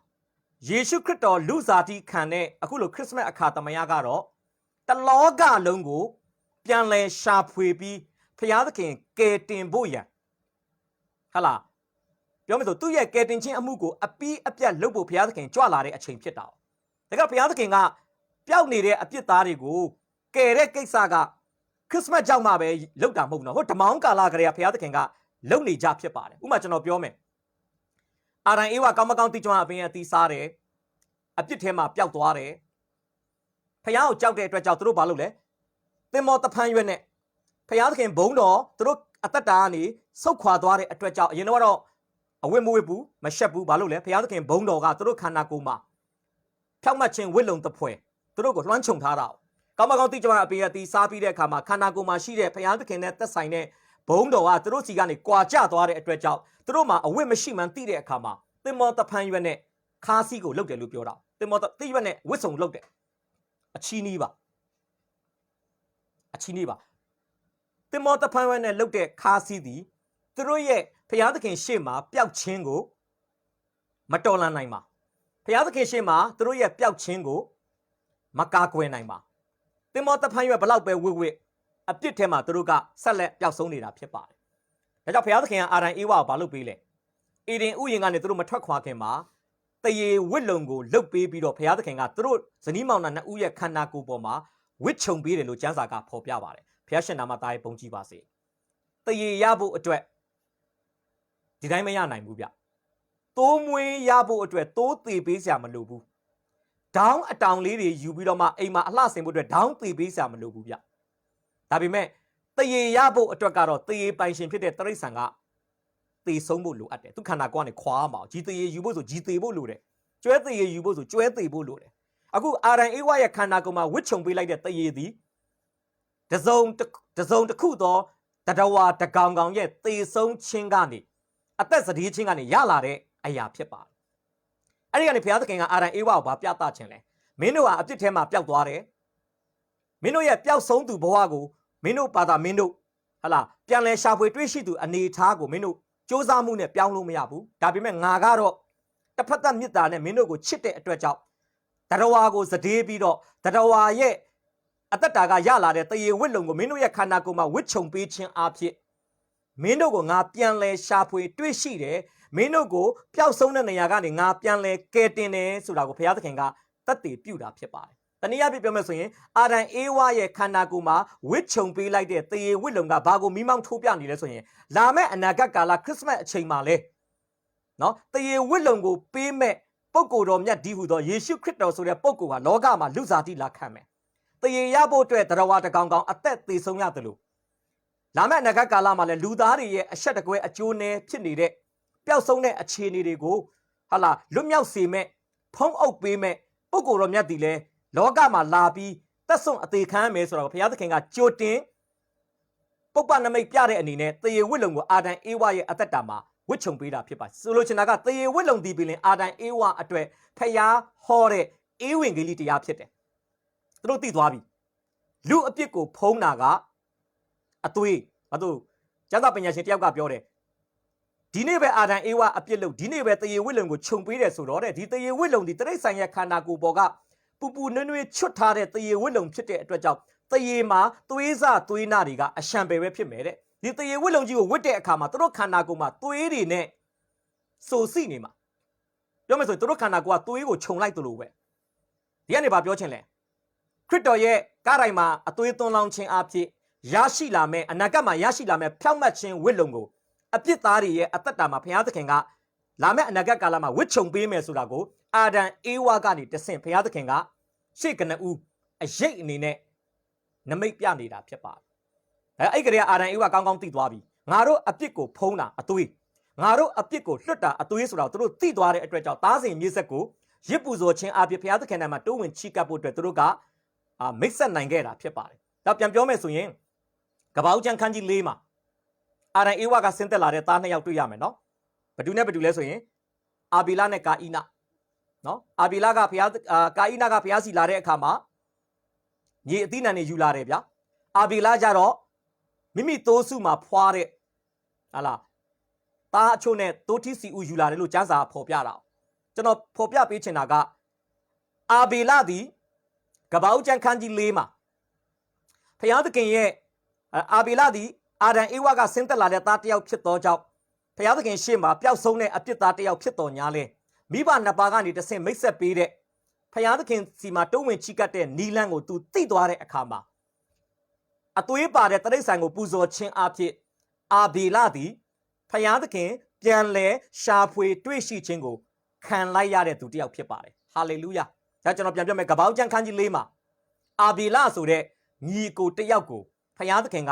ယေရှုခရစ်တော်လူစားတိခံတဲ့အခုလိုခရစ်စမတ်အခါသမယကတော့တလောကလုံးကိုပြန်လဲရှာဖွေပြီးဖယားသခင်ကယ်တင်ဖို့ရန်ဟာလားပြောမယ်ဆိုသူ့ရဲ့ကယ်တင်ခြင်းအမှုကိုအပီးအပြတ်လုပ်ဖို့ဘုရားသခင်ကြွလာတဲ့အချိန်ဖြစ်တာ။ဒါကဘုရားသခင်ကပျောက်နေတဲ့အပြစ်သားတွေကိုကယ်တဲ့ကိစ္စကခရစ်စမတ်ကြောင့်မှပဲလုပ်တာမဟုတ်ဘူးနော်။ဟိုဓမ္မောင်းကာလကလေးကဘုရားသခင်ကလုပ်နေကြဖြစ်ပါတယ်။ဥပမာကျွန်တော်ပြောမယ်။အာရန်အေဝါကောင်းမကောင်းတိကျွမ်းအပင်အသီးစားတယ်။အပြစ်ထဲမှာပျောက်သွားတယ်။ဘုရားကိုကြောက်တဲ့အတွက်ကြောင့်သူတို့ဘာလုပ်လဲ။သင်္ဘောတဖန်ရွက်နဲ့ဘုရားသခင်ဘုန်းတော်သူတို့အသက်တာကနေဆုတ်ခွာသွားတဲ့အတွက်ကြောင့်အရင်တော့အဝတ်မဝတ်ဘူးမရှက်ဘူးဘာလို့လဲဘုရားသခင်ဘုန်းတော်ကသူတို့ခန္ဓာကိုယ်မှာ ဖြောက်မှတ်ခြင်းဝစ်လုံတစ်ဖွဲသူတို့ကိုလွှမ်းခြုံထားတာကောင်းမကောင်းသိကြမှာအပေရတီစားပြီးတဲ့အခါမှာခန္ဓာကိုယ်မှာရှိတဲ့ဘုရားသခင်နဲ့သက်ဆိုင်တဲ့ဘုံတော်ကသူတို့စီကနေကွာကျသွားတဲ့အတွက်ကြောင့်သူတို့မှာအဝတ်မရှိမှန်းသိတဲ့အခါမှာသင်္ဘောတဖန်ရွက်နဲ့ခါးစီးကိုလှုပ်တယ်လို့ပြောတာသင်္ဘောတိရွက်နဲ့ဝစ်ဆုံလှုပ်တယ်အချီးနီးပါသင်္ဘောတဖန်ရွက်နဲ့လှုပ်တဲ့ခါးစီးသည်သူတို့ရဲ့ဘုရားသခင်ရှေ့မှာပျောက်ခြင်းကိုမတော်လန်နိုင်ပါဘုရားသခင်ရှေ့မှာသူတို့ရဲ့ပျောက်ခြင်းကိုမကာကွယ်နိုင်ပါသင်္ဘောတဖန်ရွက်ဘလောက်ပဲဝစ်ဝစ်အပြစ်ထဲမှာသူတို့ကဆက်လက်ပျောက်ဆုံးနေတာဖြစ်ပါတယ်ဒါကြောင့်ဘုရားသခင်ကအာဒံအေဝါကိုဘာလုပ်ပေးလဲအေဒင်ဥယျာဉ်ကနေသူတို့မထွက်ခွာခင်မှာတရေဝစ်လုံကိုလှုပ်ပေးပြီးတော့ဘုရားသခင်ကသူတို့ဇနီးမောင်နှံနှစ်ဦးရဲ့ခန္ဓာကိုယ်ပေါ်မှာဝစ်ခြုံပေးတယ်လို့ကျမ်းစာကဖော်ပြပါတယ်ဘုရားရှင်နာမသားရဲ့ဘုန်းကြီးပါစေတရေရဖို့အတွက်ဒီတိုင်းမရနိုင်ဘူးဗျသိုးမွေးရဖို့အတွက်သိုးသေးပေးစရာမလိုဘူးဒေါင်းအတောင်လေးတွေယူပြီးတော့မှအိမ်မှာအလှဆင်ဖို့အတွက်ဒေါင်းသေးပေးစရာမလိုဘူးဗျဒါပေမဲ့တရေရဖို့အတွက်ကတော့တရေပိုင်ရှင်ဖြစ်တဲ့တိရစ္ဆာန်ကသေဆုံးဖို့လိုအပ်တယ်သူခန္ဓာကိုယ်ကနေခွာအောင်ကြီးတရေယူဖို့ဆိုကြီးသေဖို့လိုတယ်ကျွဲတရေယူဖို့ဆိုကျွဲသေဖို့လိုတယ်အခုအာရန်အေဝါရဲ့ခန္ဓာကိုယ်မှာဝစ်ခြုံပေးလိုက်တဲ့တရေသည်တစုံတစ်ခုသောတတဝါတကောင်ကောင်ရဲ့သေဆုံးခြင်းကနေအသက်စတေးခြင်းကနေရလာတဲ့အရာဖြစ်ပါတယ်အဲ့ဒီကနေဘုရားသခင်ကအာရန်အေဝါကိုပြသခြင်းလဲမင်းတို့ဟာအပြစ်ထဲမှာပျောက်သွားတယ်မင်းတို့ရဲ့ပျောက်ဆုံးသူဘဝကိုမင်းတို့ဘာသာမင်းတို့ဟလာပြန်လဲရှာဖွေတွေ့ရှိသူအနေထားကိုမင်းတို့စူးစမ်းမှုနဲ့ပြောင်းလို့မရဘူးဒါပေမဲ့ငါကတော့တစ်ဖက်သက်မေတ္တာနဲ့မင်းတို့ကိုချစ်တဲ့အတွက်ကြောင့်တတဝါကိုစတေးပြီးတော့တတဝါရဲ့အသက်တာကရလာတဲ့တရေဝစ်လုံကိုမင်းတို့ရဲ့ခန္ဓာကိုယ်မှာဝစ်ခြုံပေးခြင်းအဖြစ်မင်းတို့ကိုငါပြန်လဲရှာဖွေတွေ့ရှိတယ်မင်းတို့ကိုပျောက်ဆုံးတဲ့နေရာကနေငါပြန်လဲကယ်တင်တယ်ဆိုတာကိုဘုရားသခင်ကသက်သေပြုတာဖြစ်ပါတယ်တနည်းအားဖြင့်ပြောမယ်ဆိုရင်အာဒံအေဝါရဲ့ခန္ဓာကိုယ်မှာဝစ်ခြုံပေးလိုက်တဲ့တရေဝစ်လုံကဘာကိုမိမောင်းထိုးပြနေလဲဆိုရင်လာမယ့်အနာဂတ်ကာလခရစ်စမတ်အချိန်မှာလဲနော်တရေဝစ်လုံကိုပေးမဲ့ပုဂ္ဂိုလ်တော်မြတ်ဒီဟူသောယေရှုခရစ်တော်ဆိုတဲ့ပုဂ္ဂိုလ်ဟာလောကမှာလူစားတိလာခံမယ်တရေရဖို့အတွက်တရဝါတကောင်ကောင်အသက်သေဆုံးရတယ်လို့လာမယ့်အနာဂတ်ကာလမှာလဲလူသားတွေရဲ့အဆက်တကွဲအကျိုးနည်းဖြစ်နေတဲ့ပျောက်ဆုံးတဲ့အခြေအနေတွေကိုဟာလာလွတ်မြောက်စေမဲ့ဖုံးအုပ်ပေးမဲ့ပုဂ္ဂိုလ်တော်မြတ်ဒီလဲလောကမှာလာပြီးသက်ဆုံးအသေးခံမယ်ဆိုတော့ဘုရားသခင်ကကြိုတင်ပုပ္ပနမိတ်ပြတဲ့အနေနဲ့တရေဝစ်လုံကိုအာဒံအေဝါရဲ့အသက်တာမှာဝစ်ခြုံပေးတာဖြစ်ပါဆိုလိုချင်တာကတရေဝစ်လုံဒီပင်အာဒံအေဝါအတွက်ဖျားဟောတဲ့အေးဝင်ဂေလိတရားဖြစ်တယ်သူတို့သိသွားပြီလူအပြစ်ကိုဖုံးတာကအသွေးဘာလို့ကျမ်းစာပညာရှင်တယောက်ကပြောတယ်ဒီနေ့ပဲအာဒံအေဝါအပြစ်လို့ဒီနေ့ပဲတရေဝစ်လုံကိုခြုံပေးတယ်ဆိုတော့တဲ့ဒီတရေဝစ်လုံဒီတရိတ်ဆိုင်ရဲ့ခန္ဓာကိုယ်ပေါ်ကပူပူနွေ့နွေ့ချွတ်ထားတဲ့တရေဝစ်လုံဖြစ်တဲ့အတွက်ကြောင့်တရေမှာသွေးစသွေးနာတွေကအရှံပယ်ပဲဖြစ်မယ်တဲ့ဒီတရေဝစ်လုံကြီးကိုဝစ်တဲ့အခါမှာသူတို့ခန္ဓာကိုယ်မှာသွေးတွေနဲ့စိုးစိနေမှာပြောမယ်ဆိုရင်သူတို့ခန္ဓာကိုယ်ကသွေးကိုခြုံလိုက်သလိုပဲဒီကနေဘာပြောချင်လဲခရစ်တော်ရဲ့ကားတိုင်းမှာအသွေးသွန်းလောင်းခြင်းအဖြစ်ရရှိလာမဲ့အနာဂတ်မှာရရှိလာမဲ့ဖြောင့်မတ်ခြင်းဝစ်လုံကိုအပြစ်သားတွေရဲ့အသက်တာမှာဘုရားသခင်ကလာမဲ့အနာဂတ်ကာလမှာဝစ်ခြုံပေးမယ်ဆိုတာကိုအာဒံအေဝါကနေတဆင့်ဘုရားသခင်ကရှေ့ကနဦးအရေးအနေနဲ့နမိတ်ပြနေတာဖြစ်ပါတယ်အဲ့ကလေးကအာဒံအေဝါကောင်းကောင်းသိသွားပြီငါတို့အပြစ်ကိုဖုံးတာအသွေးငါတို့အပြစ်ကိုလွတ်တာအသွေးဆိုတော့သူတို့သိသွားတဲ့အတွက်ကြောင့်သားစဉ်မြေဆက်ကိုရစ်ပူဇော်ခြင်းအဖြစ်ဘုရားသခင်နာမှာတိုးဝင်ချီးကပ်ဖို့အတွက်သူတို့ကမိတ်ဆက်နိုင်ခဲ့တာဖြစ်ပါတယ်ဒါပြန်ပြောမယ်ဆိုရင်ကပ္ပဦးကျမ်းခန်းကြီး၄မှာအာဒံအေဝါကဆင်းသက်လာတဲ့သားနှစ်ယောက်တွေ့ရမယ်နော်ဘယ်သူနဲ့ဘယ်သူလဲဆိုရင်အာဘီလနဲ့ကာဣနနော်အာဘီလကဘုရားကာဣနကဘုရားစီလာတဲ့အခါမှာမြေအသီးနှံတွေယူလာတယ်ဗျာအာဘီလကြတော့မိမိသိုးစုမှာဖွာတဲ့ဟာလားသားအချို့နဲ့သိုးထီးစီဦးယူလာတယ်လို့ကျမ်းစာဖော်ပြတာကျွန်တော်ဖော်ပြပေးချင်တာကအာဘီလသည်ကပ္ပဦးကျမ်းခန်းကြီး၄မှာဘုရားသခင်ရဲ့အာဘီလသည်အာဒံအေဝါကဆင်းသက်လာတဲ့သားတစ်ယောက်ဖြစ်သောကြောင့်ဘုရားသခင်ရှေ့မှာပျောက်ဆုံးတဲ့အပြစ်သားတစ်ယောက်ဖြစ်တော်ညာလဲမိဘနှစ်ပါးကနေတဆင့်မိတ်ဆက်ပေးတဲ့ဘုရားသခင်စီမှာတုံးဝင်ချီကပ်တဲ့နီလန်းကိုသူသိသွားတဲ့အခါမှာအသွေးပါတဲ့တရိတ်ဆိုင်ကိုပူဇော်ခြင်းအဖြစ်အာဘီလသည်ဘုရားသခင်ပြန်လဲရှာဖွေတွေ့ရှိခြင်းကိုခံလိုက်ရတဲ့သူတစ်ယောက်ဖြစ်ပါတယ်ဟာလေလုယာဒါကျွန်တော်ပြန်ပြောမယ်ကပ္ပဦးကျမ်းခန်းကြီး၄မှာအာဘီလဆိုတဲ့ညီကိုတစ်ယောက်ကိုဘုရားသခင်က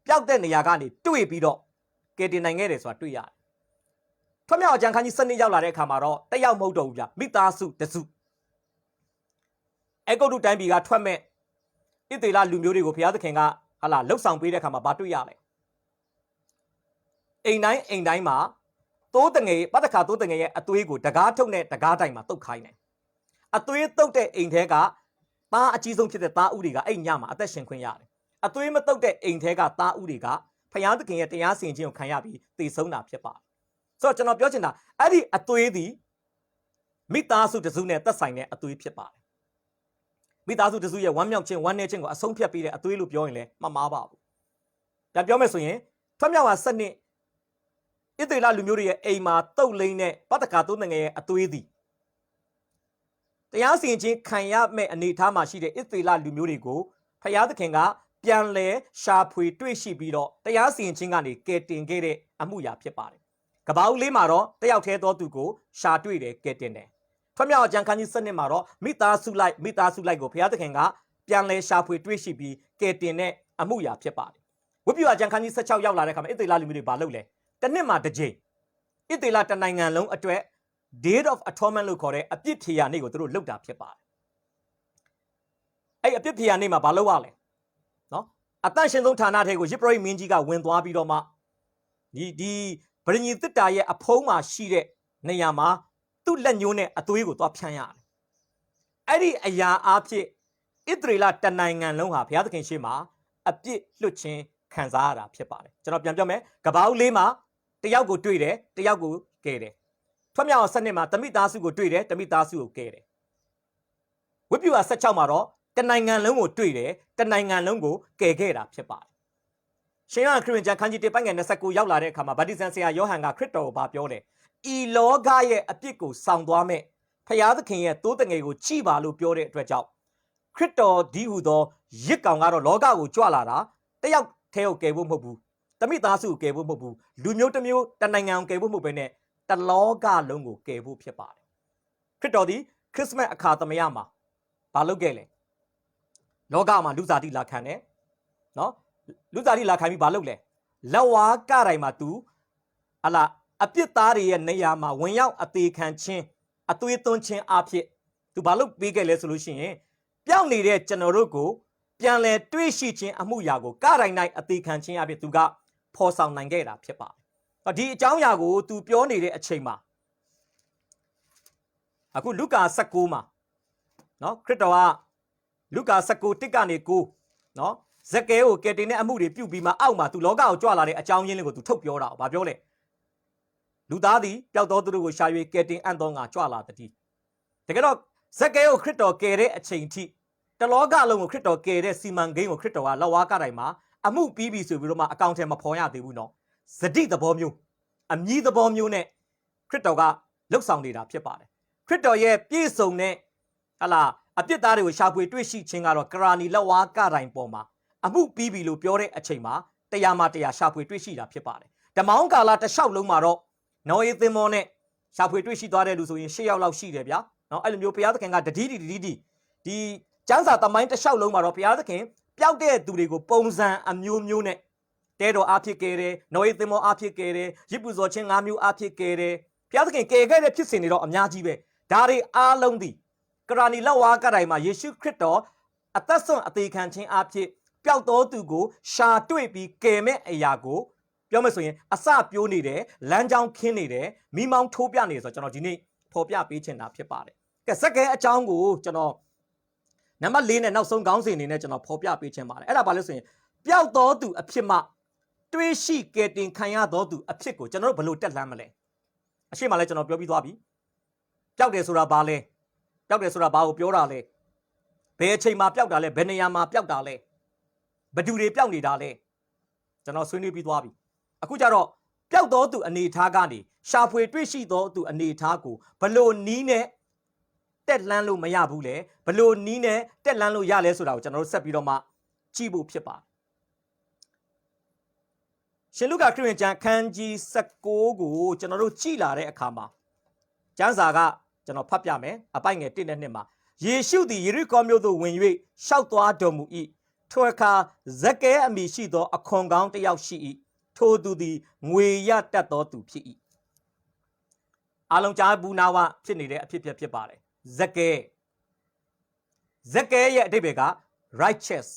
ပျောက်တဲ့နေရာကနေတွေ့ပြီးတော့ကယ်တင်နိုင်ခဲ့တယ်ဆိုတာတွေ့ရတယ်။ထွတ်မြောက်ကျမ်းခန်းကြီး7ရောက်လာတဲ့အခါမှာတော့တယောက်မဟုတ်တော့ဘူးဗျမိသားစုတစု ကုတ်တူတိုင်းပြည်ကထွက်မဲ့ဣသေလလူမျိုးတွေကိုဘုရားသခင်ကဟာလာလှုပ်ဆောင်ပေးတဲ့အခါမှာဘာတွေ့ရလဲအိမ်တိုင်းမှာသိုးတငယ်ပတ်တခါသိုးတငယ်ရဲ့အသွေးကိုတကားထုတ်နဲ့တကားတိုင်မှာတုတ်ခိုင်းတယ်အသွေးတုတ်တဲ့အိမ်ထဲကသားအကြီးဆုံးဖြစ်တဲ့သားဥတွေကအဲ့ညမှာအသက်ရှင်ခွင့်ရတယ်အသွေးမတုတ်တဲ့အိမ်ထဲကသားဥတွေကဘုရားသခင်ရဲ့တရားစီရင်ခြင်းကိုခံရပြီးတည်ဆုံးတာဖြစ်ပါတယ်ဆိုတော့ကျွန်တော်ပြောချင်တာအဲ့ဒီအသွေးသည်မိသားစုတစုနဲ့သက်ဆိုင်တဲ့အသွေးဖြစ်ပါတယ်မိသားစုတစုရဲ့ဝမ်းမြောက်ခြင်းဝမ်းနည်းခြင်းကိုအဆုံးဖြတ်ပေးတဲ့အသွေးလို့ပြောရင်လည်းမမှားပါဘူးဒါပြောမယ်ဆိုရင်ထွတ်မြောက်ဟာစနစ်ဣသေလလူမျိုးတွေရဲ့အိမ်မှာတုတ်လိမ့်တဲ့ပတ်တကာသိုးငယ်ရဲ့အသွေးသည်တရားစီရင်ခြင်းခံရမဲ့အနေအထားမှာရှိတဲ့ဣသေလလူမျိုးတွေကိုဖယားသခင်ကပြန်လဲရှာဖွေတွေ့ရှိပြီးတော့တရားစီရင်ခြင်းကနေကယ်တင်ခဲ့တဲ့အမှုရာဖြစ်ပါတယ်။ကဘာဦးလေးမှာတော့တယောက်တည်းသောသူကိုရှာတွေ့တယ်ကယ်တင်တယ်။ထွတ်မြောက်အကြံခန်းကြီး7မှာတော့မိသားစုလိုက်ကိုဖယားသခင်ကပြန်လဲရှာဖွေတွေ့ရှိပြီးကယ်တင်တဲ့အမှုရာဖြစ်ပါတယ်။ဝိပုအကြံခန်းကြီး16ရောက်လာတဲ့အခါမှာဣသေလလူမျိုးတွေဘာလုပ်လဲ။တစ်နှစ်မှာတစ်ကြိမ်ဣသေလတနိုင်ငံလုံးအတွက် Date of Atonement လို့ခေါ်တဲ့အပြစ်ဖြေရာနေ့ကိုသူတို့လုပ်တာဖြစ်ပါတယ်အဲ့အပြစ်ဖြေရာနေ့မှာဘာလုပ်ရလဲနော်အတန့်ရှင်ဆုံးဌာနထဲကိုယစ်ပရိမင်းကြီးကဝင်သွားပြီးတော့မှဒီဗြိဉ္စီတစ်တာရဲ့အဖုံးမှာရှိတဲ့နေရာမှာသူ့လက်ညှိုးနဲ့အသွေးကိုသွားဖြန်းရတယ်အဲ့ဒီအရာအားဖြင့်ဣသရေလတနိုင်ငံလုံးဟာဘုရားသခင်ရှေ့မှာအပြစ်လွတ်ခြင်းခံစားရတာဖြစ်ပါတယ်ကျွန်တော်ပြန်ပြောမယ်ကဘာဦးလေးမှာတယောက်ကိုတွေ့တယ်တယောက်ကိုကယ်တယ်ထွတ်မြောက်စနစ်မှာတမိသားစုကိုတွေ့တယ်တမိသားစုကိုကယ်တယ်ဝိပု16မှာတော့တနိုင်ငံလုံးကိုတွေ့တယ်တနိုင်ငံလုံးကိုကယ်ခဲ့တာဖြစ်ပါတယ်ရှင်ရခရစ်ဝင်ကျမ်းခန်းကြီး1ပိုင်းငယ်29ရောက်လာတဲ့အခါမှာဗတ္တိဇံဆရာယောဟန်ကခရစ်တော်ကိုပြောတယ်ဤလောကရဲ့အပြစ်ကိုဆောင်သွားမဲ့ဖျားသခင်ရဲ့တိုးတငယ်ကိုကြည်ပါလို့ပြောတဲ့အတွက်ကြောင့်ခရစ်တော်ဒီဟူသောရစ်ကောင်ကတော့လောကကိုကြွလာတာတယောက်ထဲကိုကယ်ဖို့မဟုတ်ဘူးတမိသားစုကိုကယ်ဖို့မဟုတ်ဘူးလူမျိုးတစ်မျိုးတနိုင်ငံကိုကယ်ဖို့မဟုတ်ဘဲနဲ့တလောကလုံးကိုကယ်ဖို့ဖြစ်ပါတယ်ခရစ်တော်ဒီခရစ်စမတ်အခါသမယမှာဘာလုပ်ခဲ့လဲလောကမှာလူစားတိလာခံတယ်နော်လူစားတိလာခံပြီးဘာလုပ်လဲလက်ဝါးကတိုင်မှာ तू ဟလာအပြစ်သားတွေရဲ့နေရာမှာဝင်ရောက်အသေးခံခြင်းအသွေးသွင်းခြင်းအဖြစ် तू ဘာလုပ်ပေးခဲ့လဲဆိုလို့ရှိရင်ပြောင်းနေတဲ့ကျွန်တော်တို့ကိုပြန်လဲတွေးရှိခြင်းအမှုရာကိုကတိုင်နိုင်အသေးခံခြင်းအဖြစ် तू ကဖော်ဆောင်နိုင်ခဲ့တာဖြစ်ပါတယ်ဒီအကြောင်းအရာကို तू ပြောနေတဲ့အချိန်မှာအခုလုကာ19မှာနော်ခရစ်တော်ကလုကာ19တစ်ကနေ9နော်ဇက်ကဲကိုကယ်တင်တဲ့အမှုတွေပြုပြီးမှအောက်မှာ तू လောကကိုကြွလာတဲ့အကြောင်းရင်းလေးကို तू ထုတ်ပြောတာ။ဘာပြောလဲ။လူသားသည်ပျောက်သောသူတို့ကိုရှာ၍ကယ်တင်အံ့သောငါကြွလာတည်း။တကယ်တော့ဇက်ကဲကိုခရစ်တော်ကယ်တဲ့အချိန်ထိတလောကလုံးကိုခရစ်တော်ကယ်တဲ့စီမံကိန်းကိုခရစ်တော်ကလက်ဝါးကတိုင်မှာအမှုပြီးပြီဆိုပြီးတော့မှအကောင့်ထဲမှာဖော်ရသေးဘူးနော်။ဇတိသဘောမျိုးအမြည်သဘောမျိုးနဲ့ခရစ်တော်ကလှုပ်ဆောင်နေတာဖြစ်ပါတယ်။ခရစ်တော်ရဲ့ပြည့်စုံတဲ့ဟလာအပြစ်သားတွေကိုရှာဖွေတွေ့ရှိခြင်းကတော့ကရာနီလက်ဝါးကတိုင်ပေါ်မှာအမှုပြီးပြီလို့ပြောတဲ့အချိန်မှာတရားမှာတရားရှာဖွေတွေ့ရှိတာဖြစ်ပါတယ်။ဓမ္မောင်းကာလတစ်လျှောက်လုံးမှာတော့နော်ယေသင်မောနဲ့ရှာဖွေတွေ့ရှိသွားတဲ့လူဆိုရင်10ယောက်လောက်ရှိတယ်ဗျာ။နော်အဲ့လိုမျိုးဘုရားသခင်ကတတိဒီကျမ်းစာသမိုင်းတစ်လျှောက်လုံးမှာတော့ဘုရားသခင်ပျောက်တဲ့သူတွေကိုပုံစံအမျိုးမျိုးနဲ့တဲတော်အားဖြစ်ခဲ့တယ်။နော်ယေသင်မောအားဖြစ်ခဲ့တယ်။ရစ်ပူဇော်ခြင်း5မျိုးအားဖြစ်ခဲ့တယ်။ဘုရားသခင်ကယ်ခဲ့တဲ့ဖြစ်စဉ်တွေတော့အများကြီးပဲ။ဒါတွေအားလုံးသည်ကရာနီလက်ဝါးကတိုင်မှာယေရှုခရစ်တော်အသက်ဆုံးအသေးခံခြင်းအဖြစ်ပျောက်တော်သူကိုရှာတွေ့ပြီးကယ်မဲ့အရာကိုပြောမယ်ဆိုရင်အစပြိုးနေတယ်လမ်းကြောင်းခင်းနေတယ်မိမောင်းထိုးပြနေတယ်ဆိုတော့ကျွန်တော်ဒီနေ့ဖော်ပြပေးချင်တာဖြစ်ပါတယ်ကဲဇက်ကဲအကြောင်းကိုကျွန်တော်နံပါတ်4နဲ့နောက်ဆုံးခေါင်းစဉ်အနေနဲ့ကျွန်တော်ဖော်ပြပေးချင်ပါတယ်အဲ့ဒါဘာလို့ဆိုရင်ပျောက်တော်သူအဖြစ်မှတွေးရှိကယ်တင်ခံရတော်သူအဖြစ်ကိုကျွန်တော်တို့ဘယ်လိုတက်လှမ်းမလဲအရှိမလဲကျွန်တော်ပြောပြီးသွားပြီပျောက်တယ်ဆိုတာဘာလဲပျောက်တယ်ဆိုတာဘာကိုပြောတာလဲဘယ်အချိန်မှာပျောက်တာလဲဘယ်နေရာမှာပျောက်တာလဲဘယ်သူတွေပျောက်နေတာလဲကျွန်တော်ဆွေးနွေးပြီးသွားပြီအခုကျတော့ပျောက်တော်သူအနေထားကနေရှာဖွေတွေ့ရှိတော်သူအနေထားကိုဘလို့နီးနဲ့တက်လှမ်းလို့မရဘူးလေဘလို့နီးနဲ့တက်လှမ်းလို့ရလဲဆိုတာကိုကျွန်တော်တို့ဆက်ပြီးတော့မှကြည့်ဖို့ဖြစ်ပါတယ်ရှင်လုကာခရစ်ဝင်ကျမ်းခန်းကြီး19ကိုကျွန်တော်တို့ကြည့်လာတဲ့အခါမှာကျမ်းစာကကျွန်တော်ဖတ်ပြမယ်အပိုက်ငယ်1နဲ့2မှာယေရှုသည်ယေရိကောမြို့သို့ဝင်၍ရှောက်သွားတော်မူ၏ထိုအခါဇက်ကဲအမည်ရှိသောအခွန်ကောင်းတစ်ယောက်ရှိ၏ထိုသူသည်ငွေရတတ်သောသူဖြစ်၏အားလုံးကြားဘူးနာဝဖြစ်နေတဲ့အဖြစ်ဖြစ်ပါတယ်ဇက်ကဲ ဇက်ကဲရဲ့အတိတ်ပဲက righteous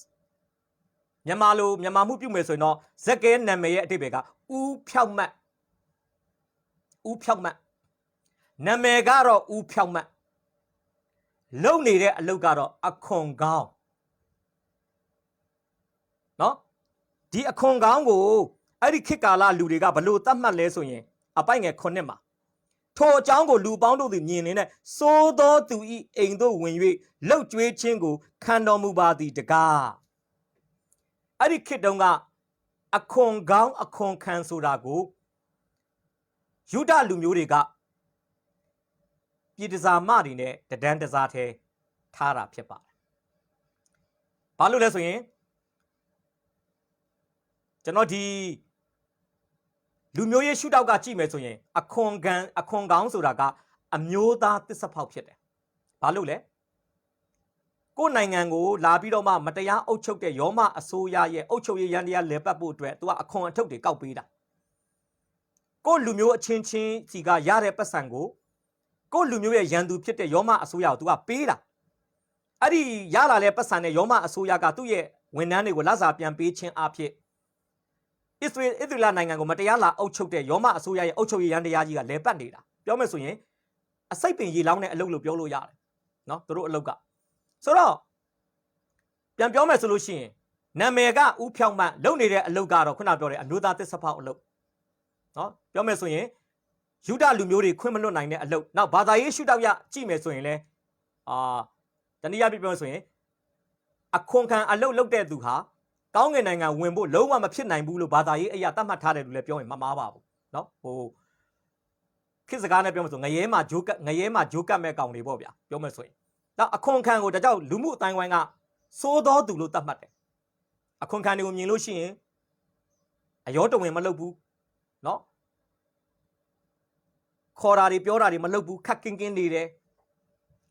မြန်မာလိုမြန်မာမှုပြုမယ်ဆိုရင်တော့ဇက်ကဲနာမည်ရဲ့အတိတ်ပဲကဦးဖြောက်မှတ်ဦးဖြောက်မှတ်နာမည်ကတော့ဦးဖြောက်မှတ်လုံနေတဲ့အလုပ်ကတော့အခွန်ကောင်းနော်ဒီအခွန်ကောင်းကိုအဲ့ဒီခေတ်ကာလလူတွေကဘလို့သတ်မှတ်လဲဆိုရင်အပိုက်ငယ်9မှာထိုအကြောင်းကိုလူပေါင်းတို့သည်မြင်နေတဲ့စိုးသောသူဤအိမ်သို့ဝင်၍လှုပ်ကြွေးခြင်းကိုခံတော်မူပါသည်တကားအဲ့ဒီခေတ်တုန်းကအခွန်ကောင်းအခွန်ခံဆိုတာကိုယူဒလူမျိုးတွေကပြည်တစားမတွေနဲ့တဒန်းတစားထဲထားတာဖြစ်ပါတယ်။ဘာလို့လဲဆိုရင်ကျွန်တော်ဒီလူမျိုးရေးရှုထောက်ကကြည့်မယ်ဆိုရင်အခွန်ကောင်းဆိုတာကအမျိုးသားသစ္စာဖောက်ဖြစ်တယ်။ဘာလို့လဲ။ကိုယ်နိုင်ငံကိုလာပြီးတော့မှမတရားအုပ်ချုပ်တဲ့ရောမအစိုးရရဲ့အုပ်ချုပ်ရေးရန်တရားလဲပတ်ဖို့အတွက်သူကအခွန်အထုပ်တွေကောက်ပေးတာ။ကိုယ်လူမျိုးအချင်းချင်းစီကရတဲ့ပတ်စံကိုကိုယ်လူမျိုးရဲ့ရန်သူဖြစ်တဲ့ရောမအစိုးရကိုသူကပေးတာ။အဲ့ဒီရလာတဲ့ပတ်စံနဲ့ရောမအစိုးရကသူ့ရဲ့ဝန်ထမ်းတွေကိုလစာပြန်ပေးခြင်းအဖြစ်ဣသရေလနိုင်ငံကိုမတရားလာအုပ်ချုပ်တဲ့ရောမအစိုးရရဲ့အုပ်ချုပ်ရေးရန်တရားကြီးကလဲပတ်နေတာပြောမယ်ဆိုရင်အစိတ်ပင်ရေလောင်းတဲ့အလုပ်လို့ပြောလို့ရတယ်နော်သူတို့အလုပ်ကဆိုတော့ပြန်ပြောမယ်ဆိုလို့ရှိရင်နာမည်ကဥဖြောက်မှလုပ်နေတဲ့အလုပ်ကတော့ခုနပြောတဲ့အမျိုးသားသစ္စာဖောက်အလုပ်နော်ပြောမယ်ဆိုရင်ယူဒလူမျိုးတွေခွင့်မလွတ်နိုင်တဲ့အလုပ်နောက်ဘာသာရေးရှုထောက်ရကြည့်မယ်ဆိုရင်လဲတနည်းအားဖြင့်ပြောဆိုရင်အခွန်ခံအလုပ်လုပ်တဲ့သူဟာကောင်းငင်နိုင်ငံဝင်ဖို့လုံးဝမဖြစ်နိုင်ဘူးလို့ဘာသာရေးအရာသတ်မှတ်ထားတယ်လို့လည်းပြောရင်မမှားပါဘူးเนาะဟိုခေတ်စကားနဲ့ပြောမှဆိုငရဲမှာဂျိုးကတ်မဲ့ကောင်တွေပေါ့ဗျာပြောမှဆိုရင်တော့အခွန်ခံကိုဒါကြောင့်လူမှုအတိုင်းဝိုင်းကစိုးသောသူလို့သတ်မှတ်တယ်အခွန်ခံတွေကိုမြင်လို့ရှိရင်အယောတဝင်မလုပ်ဘူးเนาะခေါ်တာတွေပြောတာတွေမလုပ်ဘူးခက်ကင်းနေတယ်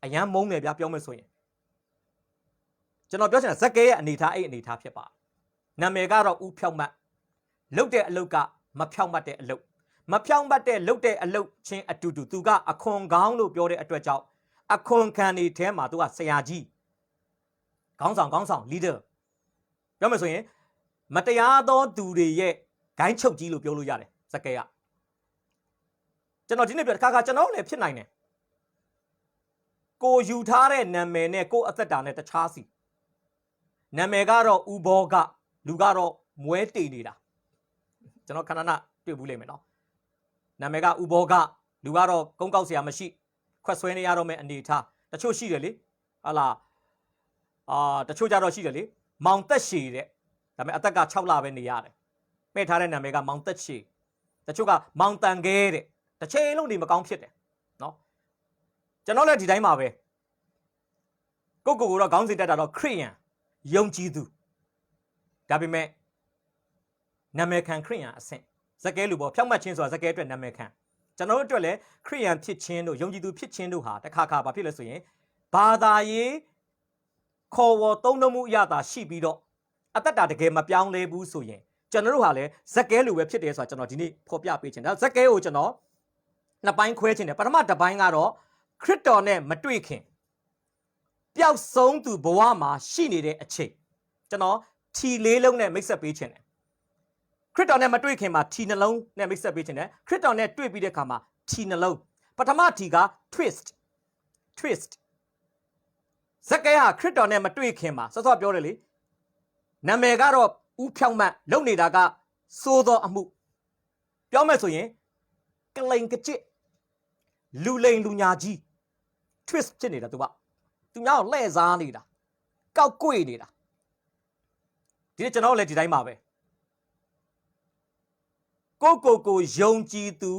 အရန်မုန်းတယ်ဗျာပြောမှဆိုရင်ကျွန်တော်ပြောချင်တာဇက်ကဲရဲ့အနေထားအဲ့အနေထားဖြစ်ပါနာမည်ကတော့ဦးဖြောက်မှတ်လုတ်တဲ့အလုတ်ကမဖြောက်မှတ်တဲ့အလုတ်မဖြောက်မှတ်တဲ့လုတ်တဲ့အလုတ်ချင်းအတူတူသူကအခွန်ကောင်းလို့ပြောတဲ့အတွက်ကြောင့်အခွန်ခံနေထဲမှာသူကဆရာကြီးခေါင်းဆောင် leader ပြောမယ်ဆိုရင်မတရားသောသူတွေရဲ့ဂိုင်းချုပ်ကြီးလို့ပြောလို့ရတယ်ဇက်ကဲကကျွန်တော်ဒီနေ့ပြောတစ်ခါကျွန်တော်လည်းဖြစ်နိုင်တယ်ကိုယူထားတဲ့နာမည်နဲ့ကိုအသက်တာနဲ့တခြားစီနာမည်ကတော့ဥဘောကလူကတော့မွဲတေနေတာကျွန်တော်ခဏတွေ့ဘူးလိမ့်မယ်နော်နာမည်ကဥဘောကလူကတော့ကုန်းကောက်เสียမရှိခွက်ဆွဲနေရတော့မယ့်အနေထားတချို့ရှိတယ်လေဟာလာတချို့ကြတော့ရှိတယ်လေမောင်သက်ရှည်တဲ့ဒါပေမဲ့အသက်က6လပဲနေရတယ်မှဲ့ထားတဲ့နာမည်ကမောင်သက်ရှည်တချို့ကမောင်တန်ခဲတဲ့တစ်ချိန်လုံးနေမကောင်းဖြစ်တယ်နော်ကျွန်တော်လည်းဒီတိုင်းပါပဲကိုတော့ခေါင်းစဉ်တက်တာတော့ခရစ်ယာန်ယုံကြည်သူဒါပေမဲ့နာမည်ခံခရစ်ယာန်အဆင့်ဇက်ကဲလူပေါ့ဖြောက်မှတ်ခြင်းဆိုတာဇက်ကဲအတွက်နာမည်ခံကျွန်တော်တို့အတွက်လည်းခရစ်ယာန်ဖြစ်ခြင်းတို့ယုံကြည်သူဖြစ်ခြင်းတို့ဟာတစ်ခါဘာဖြစ်လဲဆိုရင်ဘာသာရေးခေါ်ဝေါ်သုံးနှုန်းမှုအရသာရှိပြီးတော့အသက်တာတကယ်မပြောင်းလဲဘူးဆိုရင်ကျွန်တော်တို့ဟာလည်းဇက်ကဲလူပဲဖြစ်တယ်ဆိုတာကျွန်တော်ဒီနေ့ဖော်ပြပေးခြင်းဒါဇက်ကဲကိုကျွန်တော်နှစ်ပိုင်းခွဲခြင်းတယ်ပထမတစ်ပိုင်းကတော့ခရစ်တော်နဲ့မတွေ့ခင်ပျောက်ဆုံးသူဘဝမှာရှိနေတဲ့အချိန်ကျွန်တော်ထီလေးလုံးနဲ့မိတ်ဆက်ပေးခြင်းတယ်ခရစ်တော်နဲ့မတွေ့ခင်မှာထီနှလုံးနဲ့မိတ်ဆက်ပေးခြင်းတယ်ခရစ်တော်နဲ့တွေ့ပြီးတဲ့အခါမှာထီနှလုံးပထမထီက twist ဇက်ကဲဟာခရစ်တော်နဲ့မတွေ့ခင်မှာစောစောပြောတယ်လေနာမည်ကတော့ဥဖြောက်မှတ်လုပ်နေတာကစိုးသောအမှုပြောမယ်ဆိုရင်ကလိန်ကကြစ်လူလိန်လူညာကြီး twist ဖြစ်နေတာသူများကိုလှည့်စားနေတာကောက်ကွေ့နေတာဒီနေ့ကျွန်တော်လည်းဒီတိုင်းပါပဲကိုယုံကြည်သူ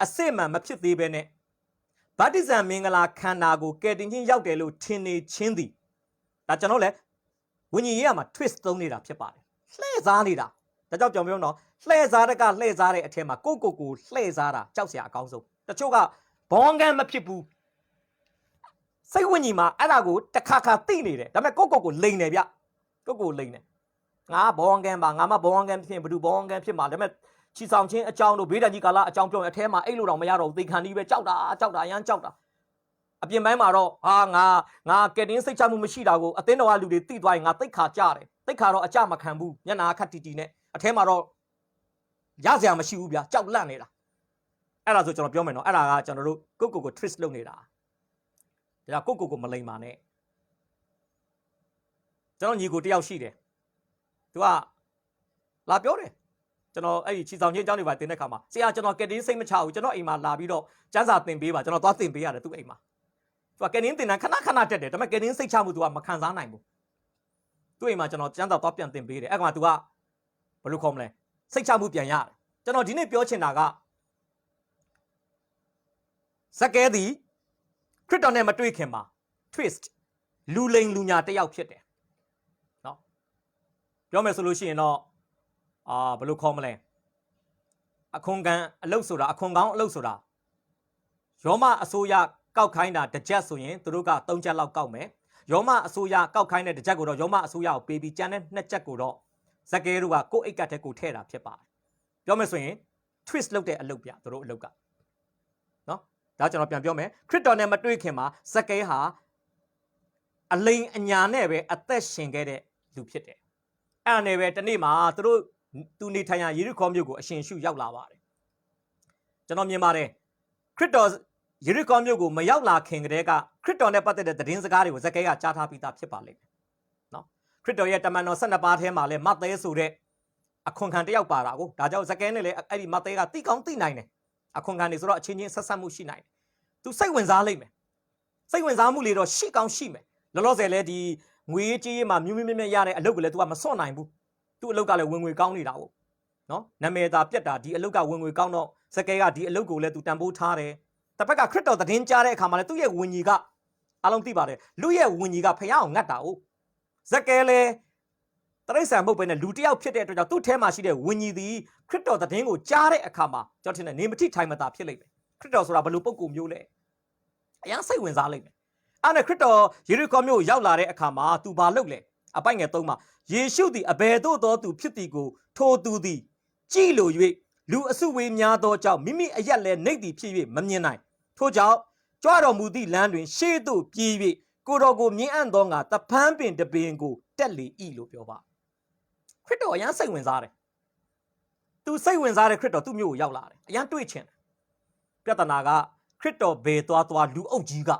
အစစ်မှန်မဖြစ်သေးပဲနဲ့ဗတ္တိဇံမင်္ဂလာခန္ဓာကိုကယ်တင်ခြင်းရောက်တယ်လို့ထင်နေချင်းသည်ဒါကျွန်တော်လည်းဝိညာဉ်ရေးမှာ twist သုံးနေတာဖြစ်ပါတယ်လှည့်စားနေတာဒါကြောင့်ကြောင်ပြောတော့လှည့်စားတဲ့အထက်မှာကိုလှည့်စားတာကြောက်စရာအကောင်းဆုံးတချို့ကဘောင်းကန်းမဖြစ်ဘူးစိတ်ဝိညာဉ်မှာအဲ့ဒါကိုတစ်ခါသိနေတယ်ဒါပေမဲ့ကိုလိန်တယ်ဗျကိုလိန်တယ်ငါဘောင်းကန်းပါငါမဘောင်းကန်းဖြစ်ဘယ်သူဘောင်းကန်းဖြစ်မှာဒါပေမဲ့ချီဆောင်ချင်းအကြောင်းတို့ဘေးဒဏ်ကြီးကာလအကြောင်းပြောရင်အထဲမှာအဲ့လိုတော့မရတော့ဘူးသေခံကြီးပဲကြောက်တာအရန်ကြောက်တာ အပြင်ပိုင်းမှာတော့ငါကဲတင်းစိတ်ချမှုမရှိတာကိုအသင်းတော်ကလူတွေသိသွားရင်ငါတိတ်ခါကြတယ်တိတ်ခါတော့အကြမခံဘူးမျက်နှာခတ်တီတီနဲ့အထဲမှာတော့ရစရာမရှိဘူးဗျာကြောက်လန့်နေတာအဲ့ဒါဆိုကျွန်တော်ပြောမယ်နော်အဲ့ဒါကကျွန်တော်တို့ကို twist လုပ်နေတာဒါကိုမလိမ်ပါနဲ့ကျွန်တော်ညီကိုတယောက်ရှိတယ်သူကလာပြောတယ်ကျွန်တော်အဲ့ဒီချီဆောင်ချင်းအကြောင်းတွေပါတင်တဲ့ခါမှာဆရာကျွန်တော်ကဲတင်းစိတ်မချဘူးကျွန်တော်အိမ်မှာလာပြီးတော့ကျန်းစာသင်ပေးပါကျွန်တော်သွားသင်ပေးရတယ်သူ့အိမ်မှာသူကကဲတင်းတင်တန်းခဏတက်တယ်ဒါပေမဲ့ကဲတင်းစိတ်ချမှုသူကမခံစားနိုင်ဘူးသူ့အိမ်မှာကျွန်တော်ကျန်းစာသွားပြန်သင်ပေးတယ်အဲ့ကောင်ကသူကဘယ်လိုခေါ်မလဲစိတ်ချမှုပြန်ရတယ်ကျွန်တော်ဒီနေ့ပြောချင်တာကဇက်ကဲသည်ခရစ်တော်နဲ့မတွေ့ခင်မှာ twist လူလိန်လူညာတစ်ယောက်ဖြစ်တယ်နော်ပြောမယ်ဆိုလို့ရှိရင်တော့ဘယ်လိုခေါ်မလဲအခွန်ကန်အလုပ်ဆိုတာအခွန်ကောင်းအလုပ်ဆိုတာရောမအစိုးရကောက်ခိုင်းတာတစ်ချက်ဆိုရင်သူတို့က3ချက်လောက်ကောက်မယ်ရောမအစိုးရကောက်ခိုင်းတဲ့တစ်ချက်ကိုတော့ရောမအစိုးရကိုပေးပြီးကျန်တဲ့2ချက်ကိုတော့ဇက်ကဲတို့ကကိုယ့်အိတ်ကတ်ထဲကိုထည့်တာဖြစ်ပါတယ်ပြောမယ်ဆိုရင် twist လုပ်တဲ့အလုပ်ပြသူတို့အလုပ်ကနော်ဒါကျွန်တော်ပြန်ပြောမယ်ခရစ်တော်နဲ့မတွေ့ခင်မှာဇက်ကဲဟာအလိန်အညာနဲ့ပဲအသက်ရှင်ခဲ့တဲ့လူဖြစ်တယ်အဲ့ဒါနဲ့ပဲတနေ့မှာသူနေထိုင်ရာယေရုခေါမြို့ကိုအရှင်ရှုရောက်လာပါတယ်ကျွန်တော်မြင်ပါတယ်ခရစ်တော်ယေရုခေါမြို့ကိုမရောက်လာခင်ကတည်းကခရစ်တော်နဲ့ပတ်သက်တဲ့သတင်းစကားတွေကိုဇက်ကဲကကြားထားပြီးသားဖြစ်ပါလိမ့်မယ်နော်ခရစ်တော်ရဲ့တမန်တော်12ပါးထဲမှာလည်းမဿဲဆိုတဲ့အခွန်ခံတစ်ယောက်ပါတာကိုဒါကြောင့်ဇက်ကဲနဲ့လည်းအဲ့ဒီမဿဲကတိကောင်းသိနိုင်တယ်အခွန်ခံနေဆိုတော့အချင်းချင်းဆက်ဆက်မှုရှိနိုင်တယ်သူစိတ်ဝင်စားလိမ့်မယ်စိတ်ဝင်စားမှုလေးတော့ရှိကောင်းရှိမယ်လောလောဆယ်လဲဒီငွေကြေးမှာမြူးမြရတဲ့အလုပ်ကလည်း तू ကမစွန့်နိုင်ဘူးသူ့အလုပ်ကလည်းဝင်ငွေကောင်းနေတာပေါ့နော်နာမည်သာပြက်တာဒီအလုပ်ကဝင်ငွေကောင်းတော့ဇက်ကဲကဒီအလုပ်ကိုလည်း तू တန်ဖိုးထားတယ်တစ်ဖက်ကခရစ်တော်သတင်းကြားတဲ့အခါမှာလည်းသူ့ရဲ့ဝิญကြီးကအလုံးသိပါတယ်လူရဲ့ဝิญကြီးကဖခင်အောင်ငတ်တာ哦ဇက်ကဲလည်းတရိษံမဟုတ်ပဲနဲ့လူတစ်ယောက်ဖြစ်တဲ့အတွက်ကြောင့်သူ့ထဲမှာရှိတဲ့ဝิญကြီးသည်ခရစ်တော်သတင်းကိုကြားတဲ့အခါမှာကျွန်တော်ထင်တယ်နေမထိထိုင်မသာဖြစ်လိမ့်မယ်ခရစ်တော်ဆိုတာဘယ်လိုပုံကူမျိုးလဲအရင်စိတ်ဝင်စားလိမ့်မယ်အဲ့နဲ့ခရစ်တော်ယေရုခေါမြို့ရောက်လာတဲ့အခါမှာသူဘာလုပ်လဲအပိုက်ငယ်3မှာယေရှုသည်အဘယ်သို့သောသူဖြစ်သည်ကိုထိုသူသည်ကြည်လို၍လူအစုဝေးများသောကြောင့်မိမိအရက်လည်းနှိပ်သည်ဖြစ်၍မမြင်နိုင်ထို့ကြောင့်ကြွတော်မူသည့်လမ်းတွင်ရှေ့သို့ပြေး၍ကိုတော်ကိုမြင်အံ့သောငါတပန်းပင်တပင်ကိုတက်လေ၏လို့ပြောပါခရစ်တော်အရင်စိတ်ဝင်စားတယ်သူစိတ်ဝင်စားတဲ့ခရစ်တော်သူ့မြို့ကိုရောက်လာတယ်အရင်တွေ့ချင်တယ်ပြဿနာကခရစ်တော်ဘယ်သွားလူအုပ်ကြီးက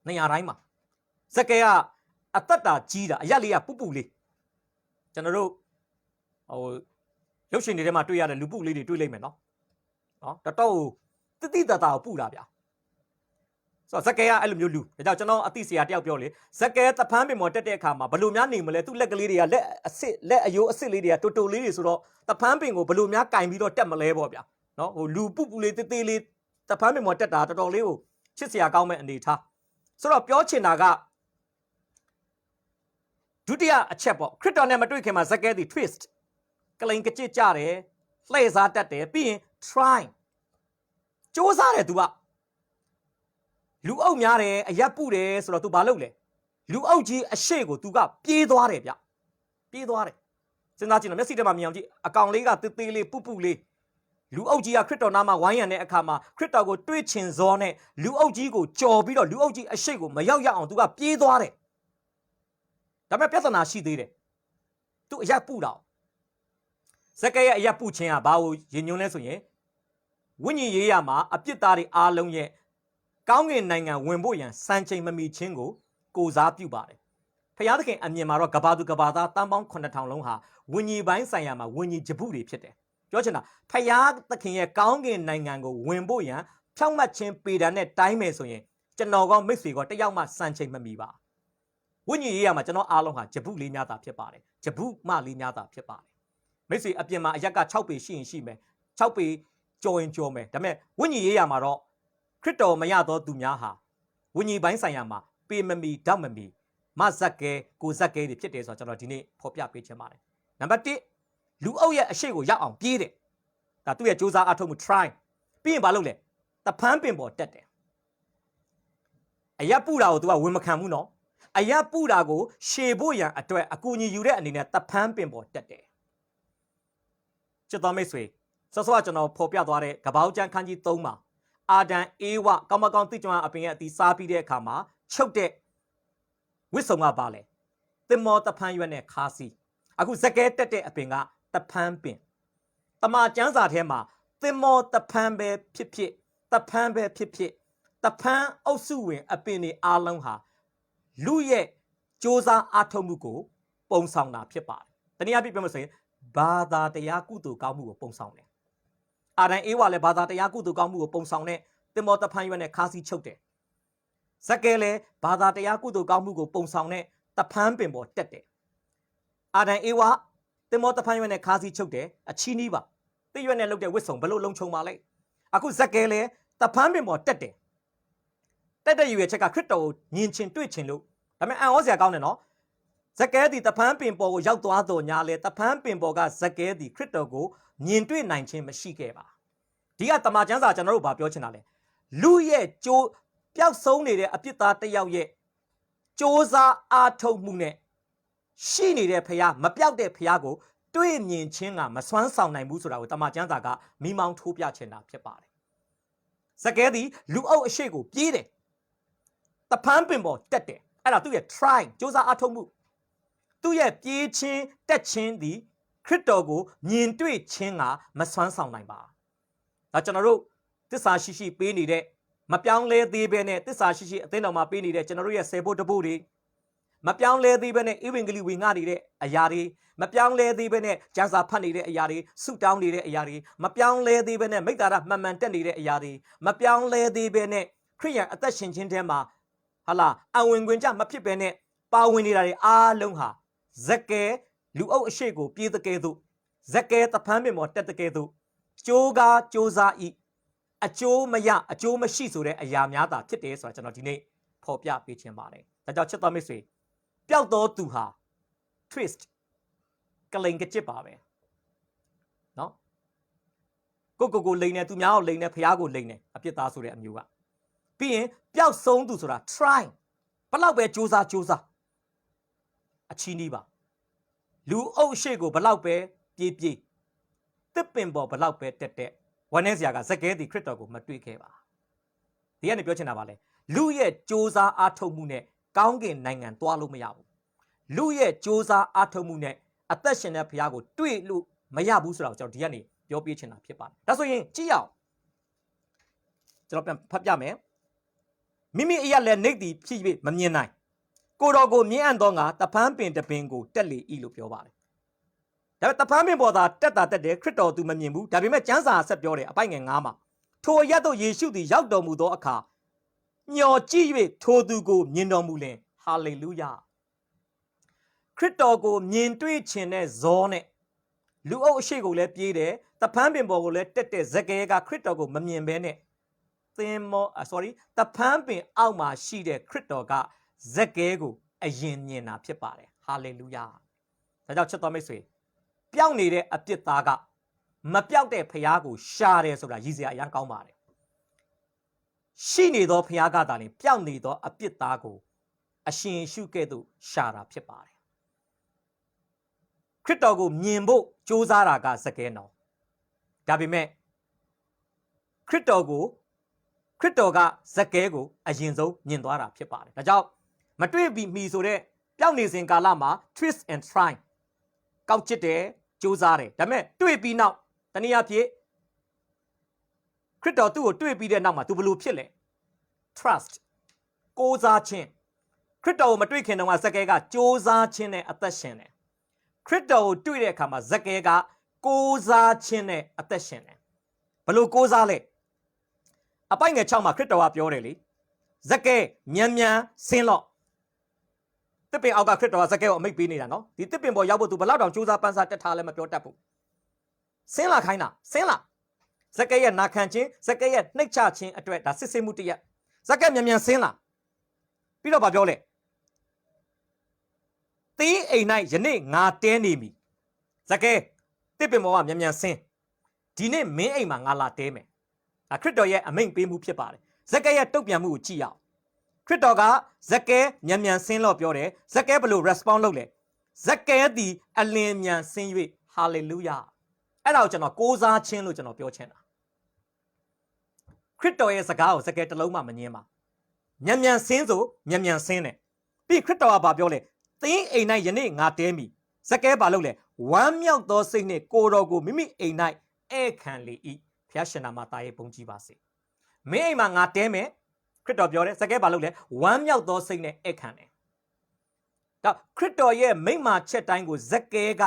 နေရာတိုင်းမှာဇက်ကဲကအသက်တာကြီးတာအရက်လေးကပူလေးကျွန်တော်တို့ရုပ်ရှင်တွေထဲမှာတွေ့ရတဲ့လူပုလေးတွေတွေ့လိမ့်မယ်နော်တော်တော်တိတတာကိုပူတာဗျာဆိုတော့ဇက်ကဲကအဲ့လိုမျိုးလူဒါကြောင့်ကျွန်တော်အသိဆရာတယောက်ပြောလေဇက်ကဲတဖန်းပင်ပေါ်တက်တဲ့အခါမှာဘလို့များနေမလဲသူ့လက်ကလေးတွေကလက်အယိုးအစ်စ်လေးတွေကတိုလေးတွေဆိုတော့တဖန်းပင်ကိုဘလို့များကင်ပြီးတော့တက်မလဲပေါ့ဗျာနော်လူပုလေးတေးလေးတဖန်းပင်ပေါ်တက်တာတော်တော်လေးကိုချစ်စရာကောင်းမဲ့အနေထားဆိုတော့ပြောချင်တာကဒုတိယအချက်ပေါ့ခရစ်တော်နဲ့မတွေ့ခင်မှာဇက်ကဲသည် twist ကလိန်ကကြစ်ကြတယ်လှည့်စားတတ်တယ်ပြီးရင် try စူးစမ်းတယ်သူကလူအုပ်များတယ်အရက်ပုတယ်ဆိုတော့ तू ဘာလုပ်လဲလူအုပ်ကြီးအရှိကို तू ကပြေးသွားတယ်ဗျပြေးသွားတယ်စဉ်းစားကြည့်တော့မျက်စိထဲမှာမြင်အောင်ကြည့်အကောင်လေးကတေးလေးပုလေးလူအုပ်ကြီးကခရစ်တော်နာမှာဝိုင်းရံတဲ့အခါမှာခရစ်တော်ကိုတွေ့ချင်စောနဲ့လူအုပ်ကြီးကိုကြော်ပြီးတော့လူအုပ်ကြီးအရှိကိုမရောက်ရအောင် तू ကပြေးသွားတယ်ဒါပေမဲ့ပြဿနာရှိသေးတယ် तू အရက်ပုတာဇက်ကဲရဲ့အရက်ပုခြင်းကဘာကိုယဉ်ညွန်းလဲဆိုရင်ဝိညာဉ်ရေးရမှာအပြစ်သားတွေအားလုံးရဲ့ကောင်းကင်နိုင်ငံဝင်ဖို့ရန်စံချိန်မမီခြင်းကိုစားပြုပါတယ်ဖျားသခင်အမြင်မှာတော့ကဘာသူကဘာသားတန်းပေါင်း9000လုံးဟာဝိညာဉ်ပိုင်းဆိုင်ရာမှာဝိညာဉ်ဂျပုတွေဖြစ်တယ်ပြောချင်တာဖျားသခင်ရဲ့ကောင်းကင်နိုင်ငံကိုဝင်ဖို့ရန်ဖြောင့်မတ်ခြင်းပေတံနဲ့တိုင်းမယ်ဆိုရင်ကျွန်တော်ကမိတ်ဆွေကတယောက်မှစံချိန်မမီပါဝိညာဉ်ရေးရမှာကျွန်တော်အားလုံးဟာဂျပုလေးများတာဖြစ်ပါတယ်ဂျပုမလေးများတာဖြစ်ပါတယ်မိတ်ဆွေအပြင်မှာအရက်က6ပေရှိရင်ရှိမယ်6ပေကြော်ရင်ကြော်မယ်ဒါပေမဲ့ဝိညာဉ်ရေးရမှာတော့ခရစ်တော်မရသောသူများဟာဝိညာဉ်ပိုင်းဆိုင်ရာမှာပေမမီဓာတ်မမီမဇက်ကဲကိုဇက်ကဲတွေဖြစ်တယ်ဆိုတော့ကျွန်တော်ဒီနေ့ဖော်ပြပေးချင်ပါတယ်နံပါတ်1လူအုပ်ရဲ့အရှိကိုရောက်အောင်ပြေးတယ်ဒါသူ့ရဲ့စူးစမ်းအထောက်မှု try ပြီးရင်ဘာလုပ်လဲတဖန်းပင်ပေါ်တက်တယ်အရက်ပူတာကို तू ကဝင်မခံဘူးနော်အရက်ပူတာကိုရှေဖို့ရန်အတွက်အကူအညီယူတဲ့အနေနဲ့တဖန်းပင်ပေါ်တက်တယ်ချစ်တော်မိတ်ဆွေစောစောကကျွန်တော်ဖော်ပြသွားတဲ့ကပောက်ကျန်းခန်းကြီး3မှာ အာဒံအေဝကောင်းမကောင်းသိကြွအပင်ရဲ့အတီစားပြီးတဲ့အခါမှာချုပ်တဲ့ဝစ်စုံကပါလေတင်မောတဖန်းရွက်နဲ့ခါစီအခုဇကဲတက်တဲ့အပင်ကတဖန်းပင်တမကျန်းစာထဲမှာတင်မောတဖန်းပဲဖြစ်ဖြစ်တဖန်းပဲဖြစ်ဖြစ်တဖန်းအုပ်စုဝင်အပင်တွေအားလုံးဟာလူရဲ့စ조사အားထုတ်မှုကိုပုံဆောင်တာဖြစ်ပါတယ်တနည်းအားဖြင့်ပြောမယ်ဆိုရင်ဘာသာတရားကုသိုလ်ကောင်းမှုကိုပုံဆောင်တယ်အာဒံအေဝါလည်းဘာသာတရားကုသိုလ်ကောင်းမှုကိုပုံဆောင်တဲ့တင်မောတဖန်းရွက်နဲ့ခါစီချုပ်တယ်ဇကဲလည်းဘာသာတရားကုသိုလ်ကောင်းမှုကိုပုံဆောင်တဲ့တဖန်းပင်ပေါ်တက်တယ်အာဒံအေဝါတင်မောတဖန်းရွက်နဲ့ခါစီချုပ်တယ်အချီးနီးပါတိရွက်နဲ့လုပ်တဲ့ဝစ်စုံဘလို့လုံချုံပါလဲအခုဇကဲလည်းတဖန်းပင်ပေါ်တက်တယ်တက်တဲ့ရွယ်ချက်ကခရစ်တော်ကိုညင်ချင်တွေ့ချင်လို့ဒါပေမဲ့အံ့ဩစရာကောင်းတယ်နော်ဇကဲသည်တဖန်းပင်ပေါ်ကိုရောက်သွားတော်ညာလေတဖန်းပင်ပေါ်ကဇကဲသည်ခရစ်တော်ကိုညင်တွေ့နိုင်ခြင်းမရှိခဲ့ပါဒီကတမန်ကျမ်းစာကျွန်တော်တို့ဘာပြောချင်တာလဲလူရဲ့ကြိုးပျောက်ဆုံးနေတဲ့အပြစ်သားတစ်ယောက်ရဲ့စ조사အားထုတ်မှုနဲ့ရှိနေတဲ့ဖရားမပြောက်တဲ့ဖရားကိုတွေ့မြင်ခြင်းကမစွမ်းဆောင်နိုင်ဘူးဆိုတာကိုတမန်ကျမ်းစာကမိမောင်းထိုးပြချင်တာဖြစ်ပါတယ်ဇကဲသည်လူအုပ်အရှိကိုပြေးတယ်တဖန်းပင်ပေါ်တက်တယ်အဲ့ဒါသူ့ရဲ့ try စ조사အားထုတ်မှုသူ့ရဲ့ပြေးခြင်းတက်ခြင်းသည်ခရစ်တော်ကိုမြင်တွေ့ခြင်းကမစွမ်းဆောင်နိုင်ပါဒါကျွန်တော်တို့သစ္စာရှိရှိပေးနေတဲ့မပြောင်းလဲသေးဘဲနဲ့သစ္စာရှိရှိအသင်းတော်မှာပေးနေတဲ့ကျွန်တော်တို့ရဲ့ဆယ်ဖို့တဖို့တွေမပြောင်းလဲသေးဘဲနဲ့ဧဝံဂေလိဝင်ငါနေတဲ့အရာတွေမပြောင်းလဲသေးဘဲနဲ့ကျမ်းစာဖတ်နေတဲ့အရာတွေဆုတောင်းနေတဲ့အရာတွေမပြောင်းလဲသေးဘဲနဲ့မိတ္တာရမှန်မှန်တက်နေတဲ့အရာတွေမပြောင်းလဲသေးဘဲနဲ့ခရိယန်အသက်ရှင်ခြင်းထဲမှာဟာလာအဝင်ခွင့်ကြမဖြစ်ဘဲနဲ့ပါဝင်နေတာတွေအားလုံးဟာဇကဲလူအုပ်အရှိကိုပြေးတဲ့ကဲသို့ဇကဲတဖန်းပင်ပေါ်တက်တဲ့ကဲသို့ကြိုးကားစ조사ဤအကျိုးမရအကျိုးမရှိဆိုတဲ့အရာများသာဖြစ်တယ်ဆိုတာကျွန်တော်ဒီနေ့ဖော်ပြပေးခြင်းပါတယ်ဒါကြောင့်ချစ်တော်မိတ်ဆွေပျောက်တော်သူဟာ twist ကလိန်ကကြစ်ပါပဲเนาะကိုလိန်နေသူများကိုလိန်နေဖះကိုလိန်နေအပြစ်သားဆိုတဲ့အမျိုးကပြီးရင်ပျောက်ဆုံးသူဆိုတာ try ဘလောက်ပဲစ조사အချီးနီးပါလူအုပ်ရှိကိုဘလောက်ပဲပြေးတစ်ပင်ပေါ်ဘလောက်ပဲတက်ဝမ်းနေစရာကဇကဲသည်ခရစ်တော်ကိုမတွေ့ခဲ့ပါဒီကနေပြောချင်တာပါလေလူရဲ့စ조사အားထုတ်မှုနဲ့ကောင်းကင်နိုင်ငံသွားလို့မရဘူးလူရဲ့စ조사အားထုတ်မှုနဲ့အသက်ရှင်တဲ့ဘုရားကိုတွေ့လို့မရဘူးဆိုတာကိုကျွန်တော်ဒီကနေပြောပြချင်တာဖြစ်ပါတယ်ဒါဆိုရင်ကြည့်ရအောင်ကျွန်တော်ပြန်ဖတ်ပြမယ်မိမိအရာလည်းနေသည်ဖြစ်၍မမြင်နိုင်ကိုတော်ကိုမြင်အံ့သောငါတဖန်းပင်တပင်ကိုတက်လေဤလို့ပြောပါတယ်ဒါပေမဲ့တဖန်းပင်ပေါ်သာတက်တာတက်တယ်ခရစ်တော်သူမမြင်ဘူးဒါပေမဲ့ကျမ်းစာဆက်ပြောတယ်အပိုက်ငယ်9မှာထိုအရတ်တို့ယေရှုသည်ရောက်တော်မူသောအခါမျှော်ကြည့်၍ထိုသူကိုမြင်တော်မူလင်ဟာလေလုယာခရစ်တော်ကိုမြင်တွေ့ခြင်းနဲ့ဇောနဲ့လူအုပ်အရှိကိုလည်းပြေးတယ်တဖန်းပင်ပေါ်ကိုလည်းတက်တဲ့ဇကဲကခရစ်တော်ကိုမမြင်ဘဲနဲ့တဖန်းပင်အောက်မှာရှိတဲ့ခရစ်တော်ကဇကဲကိုအရင်မြင်တာဖြစ်ပါတယ်ဟာလေလုယာဒါကြောင့်ချစ်တော်မိတ်ဆွေပျောက်နေတဲ့အပြစ်သားကမပျောက်တဲ့ဖရားကိုရှာတယ်ဆိုတာရည်စရာအရန်ကောင်းပါတယ်ရှိနေသောဖရားကသာလျှင်ပျောက်နေသောအပြစ်သားကိုအရှင်ယေရှုကဲ့သို့ရှာတာဖြစ်ပါတယ်ခရစ်တော်ကိုမြင်ဖို့ကြိုးစားတာကဇကဲနော်ဒါပေမဲ့ခရစ်တော်ကဇကဲကိုအရင်ဆုံးမြင်သွားတာဖြစ်ပါတယ်ဒါကြောင့်မတွေ့မီဆိုတဲ့ပျောက်နေစဉ်ကာလမှာ twist and try ကောက်ချစ်တယ်ကြိုးစားတယ်ဒါပေမဲ့တွေ့ပြီးနောက်တနည်းအားဖြင့်ခရစ်တော်သူ့ကိုတွေ့ပြီးတဲ့နောက်မှာသူဘယ်လိုဖြစ်လဲ trust ကိုးစားခြင်းခရစ်တော်ကိုမတွေ့ခင်တုန်းကဇကဲကကြိုးစားခြင်းနဲ့အသက်ရှင်တယ်ခရစ်တော်ကိုတွေ့တဲ့အခါမှာဇကဲကကိုးစားခြင်းနဲ့အသက်ရှင်တယ်ဘယ်လိုကိုးစားလဲအပိုက်ငယ်6မှာခရစ်တော်ကပြောတယ်လေဇကဲမြန်ဆင်းလော့တစ်ပင်အောက်ကခရစ်တော်ကဇကဲကိုအမိတ်ပေးနေတာနော်ဒီတစ်ပင်ပေါ်ရောက်ဖို့သူဘလောက်တောင်ကြိုးစားပန်းစားတက်ထားလဲမပြောတတ်ဘူးဆင်းလာခိုင်းတာဆင်းလာဇကဲရဲ့နာခံခြင်းဇကဲရဲ့နှိတ်ချခြင်းအတွက်ဒါစစ်ဆေးမှုတစ်ရက်ဇကဲမြန်ဆင်းလာပြီးတော့ဗာပြောလဲသီးအိမ်၌ယနေ့ငါတဲနေပြီဇကဲတစ်ပင်ပေါ်ကမြန်ဆင်းဒီနေ့မင်းအိမ်မှာငါလာတဲမယ်ဒါခရစ်တော်ရဲ့အမိန့်ပေးမှုဖြစ်ပါတယ်ဇကဲရဲ့တုတ်ပြန်မှုကိုကြည့်ရအောင်ခရစ်တော်ကဇကဲမြန်ဆင်းလို့ပြောတယ်ဇကဲဘယ်လို response လုပ်လဲဇကဲသည်အလင်းမြန်ဆင်း၍ဟာလေလုယာအဲ့ဒါကိုကျွန်တော်ကိုးစားခြင်းလို့ကျွန်တော်ပြောချင်တာခ ခရစ်တော်ရဲ့စကားကိုစကဲတစ်လုံးမှမငင်းပါမြန်မြန်ဆင်းဆိုမြန်မြန်ဆင်းတယ်ပြီးခရစ်တော်ကဘာပြောလဲသင်အိမ်၌ယနေ့ငါတဲမိစကဲဘာလုပ်လဲဝမ်းမြောက်သောစိတ်နှင့်ကိုတော်ကိုမိမိအိမ်၌ဧည့်ခံလေ၏ဖျားရှင်နာမှာတာရဲ့ပုံကြည့်ပါစေမင်းအိမ်မှာငါတဲမယ်ခရစ်တော်ပြောတယ်စကဲဘာလုပ်လဲဝမ်းမြောက်သောစိတ်နဲ့ဧည့်ခံတယ်ဒါခရစ်တော်ရဲ့မိန့်မာချက်တိုင်းကိုဇက်ကဲက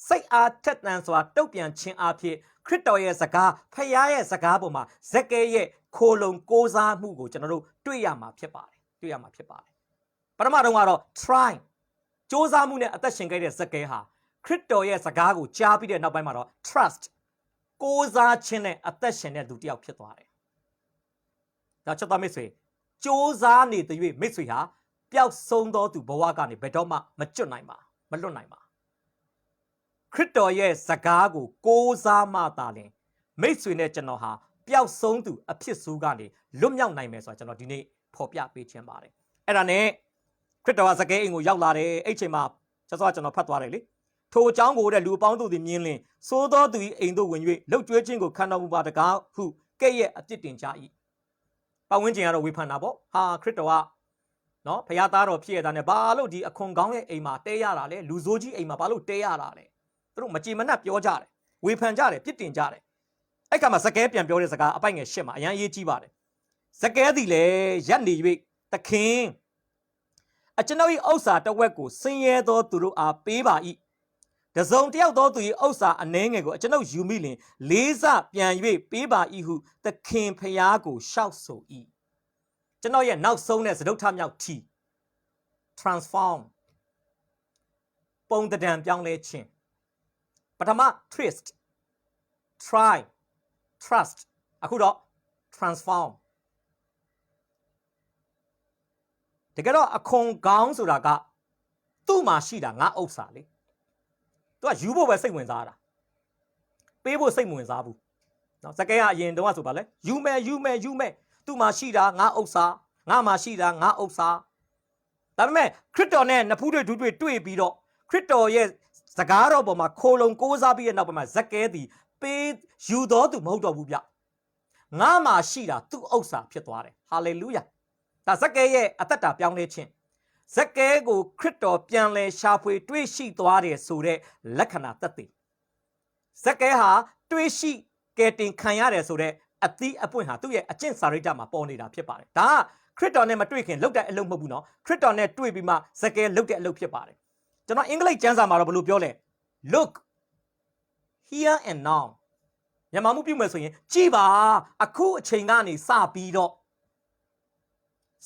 စိတ်အားထက်သန်စွာတုတ်ပြန်ခြင်းအဖြစ်ခရစ်တော်ရဲ့စကားဖခင်ရဲ့စကားပေါ်မှာဇက်ကဲရဲ့ခိုလုံကိုးစားမှုကိုကျွန်တော်တို့တွေ့ရမှာဖြစ်ပါတယ်ပထမတော့ကတော့ try စူးစမ်းမှုနဲ့အသက်ရှင်ခဲ့တဲ့ဇက်ကဲဟာခရစ်တော်ရဲ့စကားကိုကြားပြီးတဲ့နောက်ပိုင်းမှာတော့ trust ကိုးစားခြင်းနဲ့အသက်ရှင်တဲ့သူတစ်ယောက်ဖြစ်သွားတယ်ဒါချက်သားမိတ်ဆွေစူးစမ်းနေတဲ့၍မိတ်ဆွေဟာပျောက်ဆုံးသောသူဘဝကနေဘယ်တော့မှမလွတ်နိုင်ပါခရစ်တော်ရဲ့စကားကိုကိုးစားမှသာလျှင်မိတ်ဆွေနဲ့ကျွန်တော်ဟာပျောက်ဆုံးသူအဖြစ်ဆိုးကနေလွတ်မြောက်နိုင်မယ်ဆိုတာကျွန်တော်ဒီနေ့ဖော်ပြပေးခြင်းပါတယ်အဲ့ဒါနဲ့ခရစ်တော်ကစကဲအိမ်ကိုရောက်လာတယ်အဲ့ချိန်မှာဆက်စောကျွန်တော်ဖတ်သွားတယ်လေထိုအကြောင်းကိုတဲ့လူအပေါင်းတို့သည်မြင်လင်သို့သောသူ၏အိမ်သို့ဝင်၍လှုပ်ကြွေးခြင်းကိုခံတော်မူပါတကားဟုကဲ့ရဲ့အပြစ်တင်ကြ၏ပတ်ဝန်းကျင်ကတော့ဝေဖန်တာပေါ့ဟာခရစ်တော်ကနော်ဖခင်သားတော်ဖြစ်ရတာနဲ့ဘာလို့ဒီအခွန်ကောင်းရဲ့အိမ်မှာတဲရတာလဲလူဆိုးကြီးအိမ်မှာဘာလို့တဲရတာလဲသူတို့မကြည်မနှက်ပြောကြတယ်ဝေဖန်ကြတယ်ပြစ်တင်ကြတယ်အဲ့ခါမှာဇကဲပြန်ပြောတဲ့စကားအပိုက်ငယ်ရှစ်မှာအရန်ရေးကြီးပါတယ်ဇကဲသည်လေရက်နေ၍သခင်အကျွန်ုပ်၏ဥစ္စာတစ်ဝက်ကိုဆင်းရဲသောသူတို့အားပေးပါ၏တစုံတစ်ယောက်သောသူ၏ဥစ္စာအနှဲငယ်ကိုအကျွန်ုပ်ယူမိလျှင်လေးဆပြန်၍ပေးပါ၏ဟုသခင်ဖျားကိုရှောက်ဆို၏ကျွန်တော်ရဲ့နောက်ဆုံးတဲ့စတုထမြောက်ထီ transform ပုံတံပြောင်းလဲခြင်းပထမ twist try trust အခုတော့ transform တကယ်တော့အခွန်ကောင်းဆိုတာကသူ့မှာရှိတာငါဥစ္စာလေသူကယူဖို့ပဲစိတ်ဝင်စားတာပေးဖို့စိတ်မဝင်စားဘူးเนาะဇကဲကအရင်တုန်းကဆိုပါလေယူမယ်သူ့မှာရှိတာငါဥစ္စာငါမှာရှိတာငါဥစ္စာဒါပေမဲ့ခရစ်တော်နဲ့နဖူးတွေဒူးတွေတွေ့ပြီးတော့ခရစ်တော်ရဲ့စကားတော်ပေါ်မှာခိုလုံကိုးစားပြီးတဲ့နောက်ပိုင်းမှာဇကဲသည်ပေးယူတော်သူမဟုတ်တော့ဘူးဗျငါမှာရှိတာသူ့ဥစ္စာဖြစ်သွားတယ်ဟာလေလုယာဒါဇကဲရဲ့အသက်တာပြောင်းလဲခြင်းဇကဲကိုခရစ်တော်ပြန်လဲရှာဖွေတွေ့ရှိသွားတယ်ဆိုတဲ့လက္ခဏာသက်သေဇကဲဟာတွေ့ရှိကယ်တင်ခံရတယ်ဆိုတဲ့အသီးအပွင့်ဟာသူ့ရဲ့အကျင့်စာရိတ္တမှာပေါ်နေတာဖြစ်ပါတယ်ဒါကခရစ်တော်နဲ့မတွေ့ခင်လုပ်တဲ့အလုပ်မဟုတ်ဘူးနော်ခရစ်တော်နဲ့တွေ့ပြီးမှဇကဲလုပ်တဲ့အလုပ်ဖြစ်ပါတယ်ကျွန်တော်အင်္ဂလိပ်ကျမ်းစာမှာတော့ဘယ်လိုပြောလဲ look here and now မြန်မာမှုပြုမယ်ဆိုရင်ကြည်ပါအခုအချိန်ကနေစပြီးတော့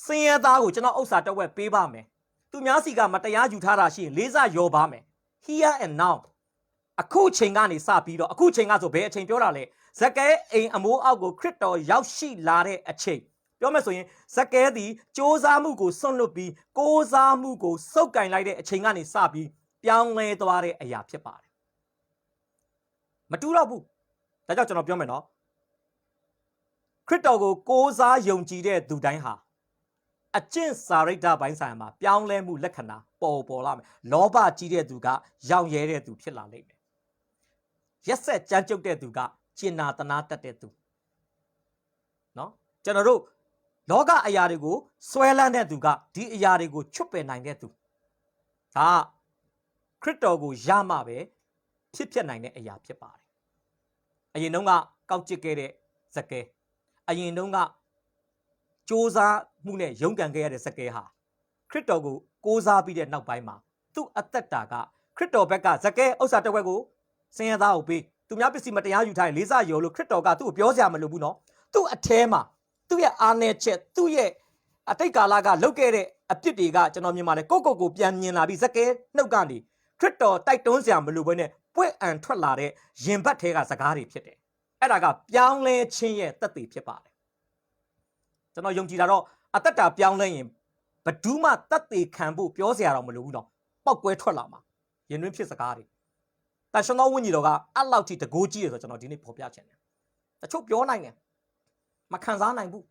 စင်ရသားကိုကျွန်တော်ဥစ္စာတစ်ဝက်ပေးပါမယ်သူများစီကမတရားယူထားတာရှိရင်လေးစားရောပါမယ် here and now အခုအချိန်ကနေစပြီးတော့အခုအချိန်ကဆိုဘယ်အချိန်ပြောတာလဲဇကဲအိမ်အမိုးအောက်ကိုခရစ်တော်ရောက်ရှိလာတဲ့အချိန်ပြောမယ်ဆိုရင်ဇကဲသည်စ조사မှုကိုစွန့်လွတ်ပြီးကိုးစားမှုကိုစုပ်ကင်လိုက်တဲ့အချိန်ကနေစပြီးပြောင်းလဲသွားတဲ့အရာဖြစ်ပါတယ်မတူတော့ဘူးဒါကြောင့်ကျွန်တော်ပြောမယ်နော်ခရစ်တော်ကိုကိုးစားယုံကြည်တဲ့သူတိုင်းဟာအကျင့်စာရိတ္တပိုင်းဆိုင်ရာမှာပြောင်းလဲမှုလက္ခဏာပေါ်လာမယ်လောဘကြီးတဲ့သူကရောင်ရဲတဲ့သူဖြစ်လာလိမ့်မယ်ရက်ဆက်ကြမ်းကြုတ်တဲ့သူကကျင်နာတနာတတ်တဲ့သူနော်ကျွန်တော်တို့လောကအရာတွေကိုဆွဲလန်းတဲ့သူကဒီအရာတွေကိုချွတ်ပယ်နိုင်တဲ့သူဒါခရစ်တော်ကိုရမှပဲဖြစ်နိုင်တဲ့အရာဖြစ်ပါတယ်အရင်တုန်းကကောက်ကျစ်ခဲ့တဲ့ဇကဲအရင်တုန်းကစ조사မှုနဲ့ရုန်းကန်ခဲ့ရတဲ့ဇကဲဟာခရစ်တော်ကိုကိုးစားပြီးတဲ့နောက်ပိုင်းမှာသူ့အသက်တာကခရစ်တော်ဘက်ကဇကဲဥစ္စာတစ်ဝက်ကိုစင်ရသားကိုပေးသူများပစ္စည်းမတရားယူထားရင်လေးစားရောလို့ခရစ်တော်ကသူ့ကိုပြောစရာမလိုဘူးနော်သူ့အแทမှာသူ့ရဲ့အာနယ်ချက်သူ့ရဲ့အတိတ်ကာလကလုပ်ခဲ့တဲ့အပြစ်တွေကကျွန်တော်မြင်ပါတယ်ကိုပြန်မြင်လာပြီးဇကဲနှုတ်ကနေခရစ်တော်တိုက်တွန်းစရာမလိုဘဲနဲ့ပွင့်အံထွက်လာတဲ့ရင်ဘတ်ထဲကစကားတွေဖြစ်တယ်အဲ့ဒါကပြောင်းလဲခြင်းရဲ့သက်သေဖြစ်ပါတယ်ကျွန်တော်ယုံကြည်တာတော့အသက်တာပြောင်းလဲရင်ဘဒူးမှသက်သေခံဖို့ပြောစရာတော့မလိုဘူးတော့ပောက်ကွဲထွက်လာမှာရင်တွင်းဖြစ်စကားတွေတရှင်တော်ဝိညာဉ်တော်ကအလောက်ထိတကိုးကြီးရဆိုကျွန်တော်ဒီနေ့ဖော်ပြချင်တယ်တချို့ပြောနိုင်တယ်မခံစားနိုင်ဘူး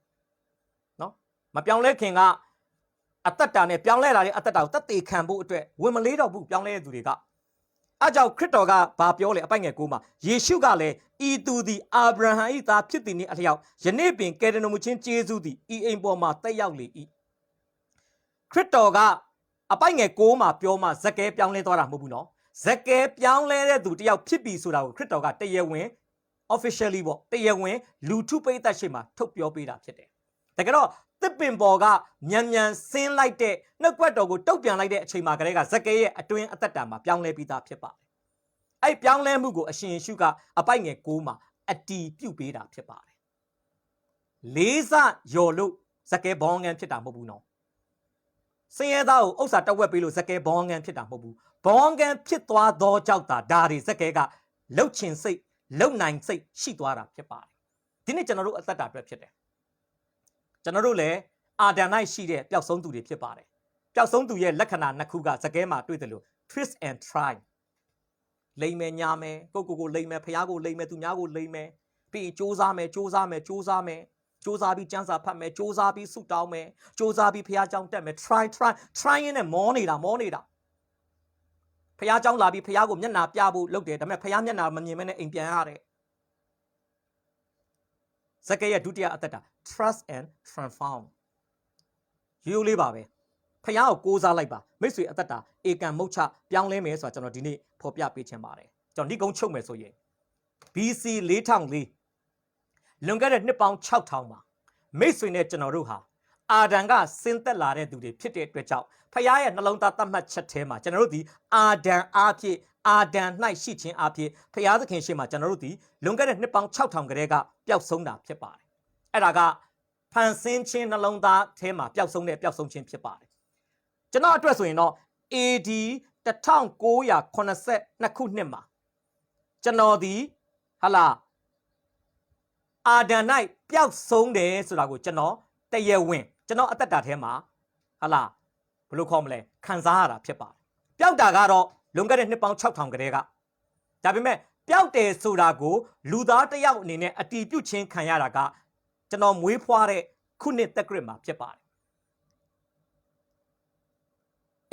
နော်မပြောင်းလဲခင်ကအသက်တာနဲ့ပြောင်းလဲလာတဲ့အသက်တာကိုသက်သေခံဖို့အတွက်ဝင်မလေးတော့ဘူးပြောင်းလဲတဲ့သူတွေက အားကြောင့်ခရစ်တော်ကဘာပြောလဲအပိုင်ငယ်9မှာယေရှုကလည်းဤသူသည်အာဗြဟံ၏သားဖြစ်သည်နှင့်အလျောက်ယနေ့ပင်ကယ်တင်တော်မူခြင်းကျေးဇူးသည်ဤအိမ်ပေါ်မှာတက်ရောက်လေ၏ခရစ်တော်ကအပိုင်ငယ်9မှာပြောမှဇက်ကဲပြောင်းလဲသွားတာမဟုတ်ဘူးနော်ဇက်ကဲပြောင်းလဲတဲ့သူတယောက်ဖြစ်ပြီဆိုတာကိုခရစ်တော်ကတရားဝင် officially ပေါ့တရားဝင်လူထုပိတ်သက်ရှိမှာထုတ်ပြောပေးတာဖြစ်တယ်တကယ်တော့တစ်ပင်ပေါ်ကမြန်ဆင်းလိုက်တဲ့နှုတ်ကပတ်တော်ကိုတုတ်ပြန်လိုက်တဲ့အချိန်မှာကလေးကဇက်ကဲရဲ့အတွင်းအသက်တာမှာပြောင်းလဲပြီးသားဖြစ်ပါတယ်အဲ့ပြောင်းလဲမှုကိုအရှင်ယေရှုကအပိုက်ငယ်9မှာအတီးပြုတ်ပေးတာဖြစ်ပါတယ်လေးစယော်လို့ဇက်ကဲဘောင်းငန်းဖြစ်တာမဟုတ်ဘူးနော်စင်ရဲသားကိုဥစ္စာတောက်ဝက်ပေးလို့ဇက်ကဲဘောင်းငန်းဖြစ်တာမဟုတ်ဘူးဘောင်းငန်းဖြစ်သွားသောကြောင့်ဒါတွေဇက်ကဲကလှုပ်ချင်စိတ်လုံနိုင်စိတ်ရှိသွားတာဖြစ်ပါတယ်ဒီနေ့ကျွန်တော်တို့အသက်တာအတွက်ဖြစ်တယ်ကျွန်တော်တို့လည်းအာဒံ၌ရှိတဲ့ပျောက်ဆုံးသူတွေဖြစ်ပါတယ်ပျောက်ဆုံးသူရဲ့လက္ခဏာနှစ်ခုကဇကဲမှာတွေ့တယ်လို့ twist and try လိမ်မယ်ညာမယ်ကိုလိမ်မယ်ဖျားကိုလိမ်မယ်သူများကိုလိမ်မယ်ပြီးစူးစမ်းမယ်စူးစမ်းပြီးကျမ်းစာဖတ်မယ်စူးစမ်းပြီးဆုတောင်းမယ်စူးစမ်းပြီးဖျားကြောင်းတက်မယ် try ရင်းနဲ့မောနေတာဖျားကြောင်းလာပြီးဖျားကိုမျက်နှာပြဖို့လုပ်တယ်ဒါပေမဲ့ဖျားမျက်နှာမမြင်မဲနဲ့အိမ်ပြန်ရတယ်ဇကဲရဲ့ဒုတိယအသက်တာ trust and transform ရိုးလေးပါပဲဖျားကိုကိုးစားလိုက်ပါမိတ်ဆွေအသက်တာဧကံမုတ်ချပြောင်းလဲမယ်ဆိုတာကျွန်တော်ဒီနေ့ဖော်ပြပေးချင်ပါတယ်ကျွန်တော်ဒီကုန်းချုပ်မယ်ဆိုရင် BC 4000လွန်ခဲ့တဲ့နှစ်ပေါင်း6000မှာမိတ်ဆွေနဲ့ကျွန်တော်တို့ဟာအာဒံကဆင်းသက်လာတဲ့သူတွေဖြစ်တဲ့အတွက်ကြောင့်ဖျားရဲ့နှလုံးသားသတ်မှတ်ချက်ထဲမှာကျွန်တော်တို့ဒီအာဒံအားဖြင့်အာဒံ၌ရှိခြင်းအဖြစ်ဖျားသခင်ရှေ့မှာကျွန်တော်တို့ဒီလွန်ခဲ့တဲ့နှစ်ပေါင်း6000ကတည်းကပျောက်ဆုံးတာဖြစ်ပါတယ်အဲ့ဒါကဖန်ဆင်းခြင်းနှလုံးသားထဲမှာပျောက်ဆုံးခြင်းဖြစ်ပါတယ်ကျွန်တော်အတွက်ဆိုရင်တော့ AD 1982ခုနှစ်မှာကျွန်တော်ဒီဟာလာအာဒံ၌ပျောက်ဆုံးတယ်ဆိုတာကိုကျွန်တော်တရားဝင်ကျွန်တော်အသက်တာထဲမှာဟာလာဘယ်လိုခေါ်မလဲခံစားရတာဖြစ်ပါတယ်ပျောက်တာကတော့လွန်ခဲ့တဲ့နှစ်ပေါင်း6000ကတည်းကဒါပေမဲ့ပျောက်တယ်ဆိုတာကိုလူသားတစ်ယောက်အနေနဲ့အတီးပြုတ်ချင်းခံရတာကကျွန်တော်မွေးဖွားတဲ့ခုနှစ်သက်ဂရစ်မှာဖြစ်ပါတယ်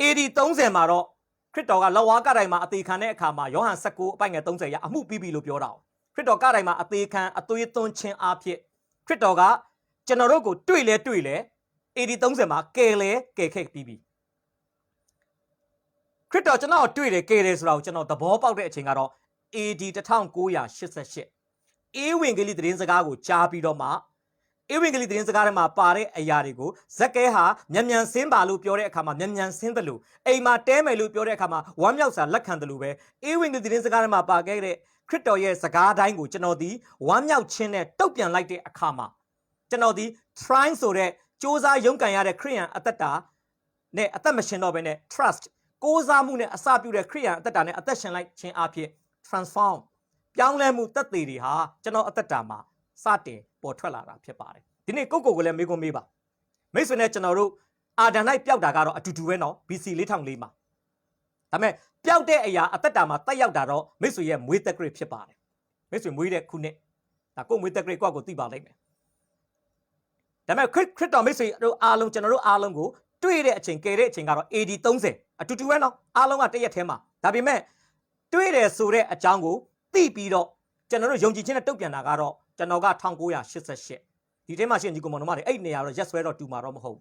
AD 30မှာတော့ခရစ်တော်ကလက်ဝါးကတိုင်မှာအသေးခံတဲ့အခါမှာယောဟန်19အပိုင်ငယ်30ရအမှုပြီးပြီလို့ပြောတာခရစ်တော်ကတိုင်မှာအသေးခံအသွေးသွန်းခြင်းအဖြစ်ခရစ်တော်ကကျွန်တော်တို့ကိုတွေ့လဲAD 30မှာကယ်ခဲ့ပြီးပြီခရစ်တော်ကျွန်တော်တွေ့တယ်ကယ်တယ်ဆိုတာကိုကျွန်တော်သဘောပေါက်တဲ့အချိန်ကတော့ AD 1988ဧဝံဂေလိသတင်းစကားကိုကြားပြီးတော့မှဧဝံဂေလိသတင်းစကားထဲမှာပါတဲ့အရာတွေကိုဇက်ကဲဟာမြန်ဆင်းပါလို့ပြောတဲ့အခါမှာမြန်ဆင်းတယ်လို့အိမ်မှာတဲမယ်လို့ပြောတဲ့အခါမှာဝမ်းမြောက်စွာလက်ခံတယ်လို့ပဲဧဝံဂေလိသတင်းစကားထဲမှာပါခဲ့တဲ့ခရစ်တော်ရဲ့စကားတိုင်းကိုကျွန်တော်ဒီဝမ်းမြောက်ခြင်းနဲ့တုတ်ပြန်လိုက်တဲ့အခါမှာကျွန်တော်ဒီ try ဆိုတဲ့စူးစမ်းရုန်းကန်ရတဲ့ခရိယန်အသက်တာနဲ့အသက်မရှင်တော့ဘဲနဲ့ trust ကိုးစားမှုနဲ့အစပြုတဲ့ခရိယန်အသက်တာနဲ့အသက်ရှင်လိုက်ခြင်းအဖြစ် transform ပြောင်းလဲမှုသက်သေတွေဟာကျွန်တော်အသက်တာမှာစတင်ပေါ်ထွက်လာတာဖြစ်ပါတယ်ဒီနေ့ကိုလည်းမေးခွန်းမေးပါမိတ်ဆွေနဲ့ကျွန်တော်တို့အာဒံ၌ပျောက်တာကတော့အတူတူပဲနော် BC 4004မှာဒါပေမဲ့ပျောက်တဲ့အရာအသက်တာမှာတက်ရောက်တာတော့မိတ်ဆွေရဲ့မွေးသက်ဂရစ်ဖြစ်ပါတယ်မိတ်ဆွေမွေးတဲ့ခုနှစ်ဒါကိုမွေးသက်ဂရစ်ကိုသိပါလိမ့်မယ်ဒါပေမဲ့ခရစ်တော်မိတ်ဆွေတို့အားလုံးကျွန်တော်တို့အားလုံးကိုတွေ့တဲ့အချိန်ကယ်တဲ့အချိန်ကတော့ AD 30အတူတူပဲနော်အားလုံးကတရက်ထဲမှာဒါပေမဲ့တွေ့တယ်ဆိုတဲ့အကြောင်းကိုသိပြီးတော့ကျွန်တော်တို့ယုံကြည်ခြင်းနဲ့တုတ်ပြန်တာကတော့ကျွန်တော်က1988ဒီထဲမှာရှိတဲ့ညီကောင်မောင်တို့အဲ့နေရာတော့ရက်ဆွဲတော့တူမှာတော့မဟုတ်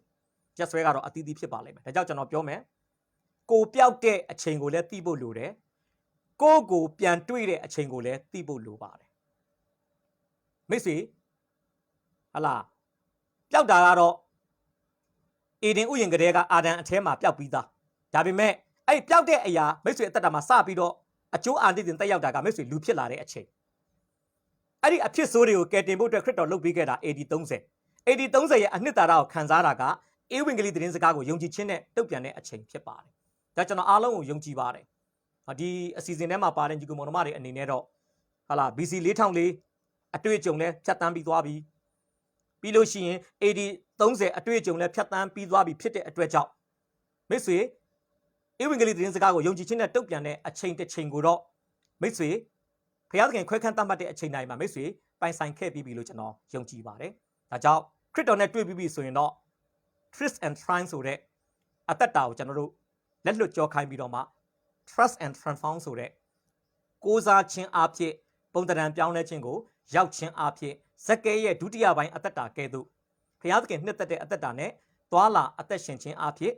ရက်ဆွဲကတော့အသီးသီးဖြစ်ပါလိမ့်မယ်ဒါကြောင့်ကျွန်တော်ပြောမယ်ကိုပျောက်တဲ့အချိန်ကိုလည်းသိဖို့လိုတယ်ကိုပြန်တွေ့တဲ့အချိန်ကိုလည်းသိဖို့လိုပါတယ်မိတ်ဆွေဟလာပျောက်တာကတော့အေဒင်ဥယျာဉ်ကလေးကအာဒံအထဲမှာပျောက်ပြီးသားဒါပေမဲ့အဲ့ပျောက်တဲ့အရာမိတ်ဆွေအသက်တာမှာစပြီးတော့အကျိုးအာနိသင်တက်ရောက်တာကမိတ်ဆွေလူဖြစ်လာတဲ့အချိန်အဲ့ဒီအဖြစ်ဆိုးတွေကိုကယ်တင်ဖို့အတွက်ခရစ်တော်လုပ်ပေးခဲ့တာ AD 30ရဲ့အနှစ်သာရကိုခံစားတာကဧဝံဂေလိသတင်းစကားကိုယုံကြည်ခြင်းနဲ့တုတ်ပြန်တဲ့အချိန်ဖြစ်ပါတယ်ဒါကျွန်တော်အားလုံးကိုယုံကြည်ပါတယ်ဒီအစီအစဉ်ထဲမှာပါတဲ့ညီကောင်မောင်တို့တွေအနေနဲ့တော့ဟာလာ BC 4004အတွေ့အကြုံလဲဖြတ်တန်းပြီးသွားပြီပြီးလို့ရှိရင် AD 30အတွေ့အကြုံလဲဖြတ်တန်းပြီးသွားပြီဖြစ်တဲ့အတွက်ကြောင့်မိတ်ဆွေဧဝံဂေလိသတင်းစကားကိုယုံကြည်ခြင်းနဲ့တုတ်ပြန်တဲ့အချိန်တစ်ချိန်ကိုတော့မိတ်ဆွေဘုရားသခင်ခွဲခန်းတတ်မှတ်တဲ့အချိန်တိုင်းမှာမိတ်ဆွေပိုင်ဆိုင်ခဲ့ပြီးပြီလို့ကျွန်တော်ယုံကြည်ပါတယ်ဒါကြောင့်ခရစ်တော်နဲ့တွေ့ပြီးပြီဆိုရင်တော့ twist and try ဆိုတဲ့အသက်တာကိုကျွန်တော်တို့လက်လွတ်ကြောခိုင်းပြီးတော့မှ trust and transform ဆိုတဲ့ ကိုးစားခြင်းအဖြစ်ပုံတံပြောင်းလဲခြင်းကိုရောက်ခြင်းအဖြစ်ဇက်ကဲရဲ့ဒုတိယပိုင်းအသက်တာကဲ့သို့ဘုရားသခင်နှစ်သက်တဲ့အသက်တာနဲ့သွာလာအသက်ရှင်ခြင်းအဖြစ်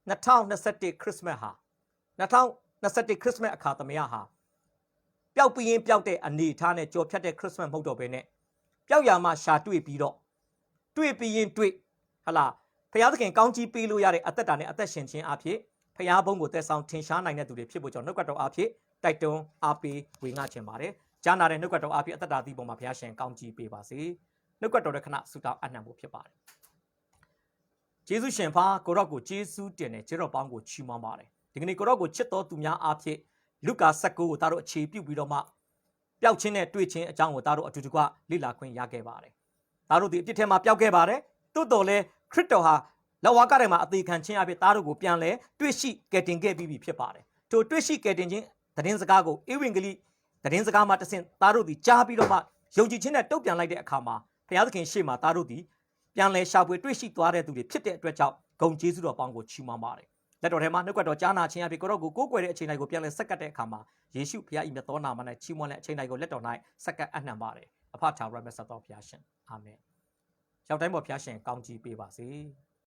2021ခရစ်စမတ်ဟာ2021ခရစ်စမတ်အခါသမယဟာပျောက်ပြီးရင်ပျောက်တဲ့အနေအထားနဲ့ကြော်ဖြတ်တဲ့ခရစ်စမတ်မဟုတ်တော့ဘဲနဲ့ပျောက်ရမှရှာတွေ့ပြီးတော့တွေ့ပြီးရင်တွေ့ဟလာဘုရားသခင်ကောင်းကြီးပေးလို့ရတဲ့အသက်တာနဲ့အသက်ရှင်ခြင်းအဖြစ်ဘုရားဘုန်းကိုသက်ဆောင်ထင်ရှားနိုင်တဲ့သူတွေဖြစ်ဖို့ကျွန်တော်နှုတ်ကပတ်တော်အဖြစ်တိုက်တွန်းအားပေးဝေငှချင်ပါတယ်ကြားနာတဲ့နှုတ်ကပတ်တော်အဖြစ်အသက်တာသီးပေါ်မှာဘုရားရှင်ကောင်းကြီးပေးပါစေနှုတ်ကပတ်တော်ရဲ့ခဏဆုတောင်းအနံ့ဖို့ဖြစ်ပါတယ်ယေရှုရှင်ဖာကိုရော့ကိုယေရှုတင်တဲ့ခြေတော်ပေါင်းကိုချီးမွမ်းပါတယ်ဒီကနေ့ကိုရော့ကိုချစ်တော်သူများအဖြစ်လုကာ19ကိုသားတို့အခြေပြုပြီးတော့မှပျောက်ခြင်းနဲ့တွေ့ခြင်းအကြောင်းကိုသားတို့အတူတကွလေ့လာခွင့်ရခဲ့ပါတယ်သားတို့ဒီအပြစ်ထဲမှာပျောက်ခဲ့ပါတယ်တိုးတော်လဲခရစ်တော်ဟာလက်ဝါးကထဲမှာအသေးခံခြင်းအဖြစ်သားတို့ကိုပြန်လဲတွေ့ရှိကယ်တင်ခဲ့ပြီးပြီဖြစ်ပါတယ်ထိုတွေ့ရှိကယ်တင်ခြင်းသတင်းစကားကိုဧဝံဂေလိသတင်းစကားမှာတဆင့်သားတို့ဒီကြားပြီးတော့မှယုံကြည်ခြင်းနဲ့တုတ်ပြန်လိုက်တဲ့အခါမှာဘုရားသခင်ရှေ့မှာသားတို့ဒီပြန်လဲရှာဖွေတွေ့ရှိသွားတဲ့သူတွေဖြစ်တဲ့အတွက်ကြောင့်ဂုဏ်ကျေးဇူးတော်ပေါင်းကိုချီးမွမ်းပါတယ်လက်တော်ထဲမှာနှုတ်ကပတ်တော်ကြားနာခြင်းအဖြစ်ကိုတော့ကိုးကွယ်တဲ့အချိန်တိုင်းကိုပြန်လဲဆက်ကပ်တဲ့အခါမှာယေရှုဘုရား၏မြတ်သောနာမ၌ချီးမွမ်းတဲ့အချိန်တိုင်းကိုလက်တော်၌ဆက်ကပ်အနှံပါတယ်အဖထာဝရမြတ်စွာဘုရားရှင်အာမင်ရောက်တိုင်းပေါ်ဘုရားရှင်ကောင်းချီးပေးပါစေ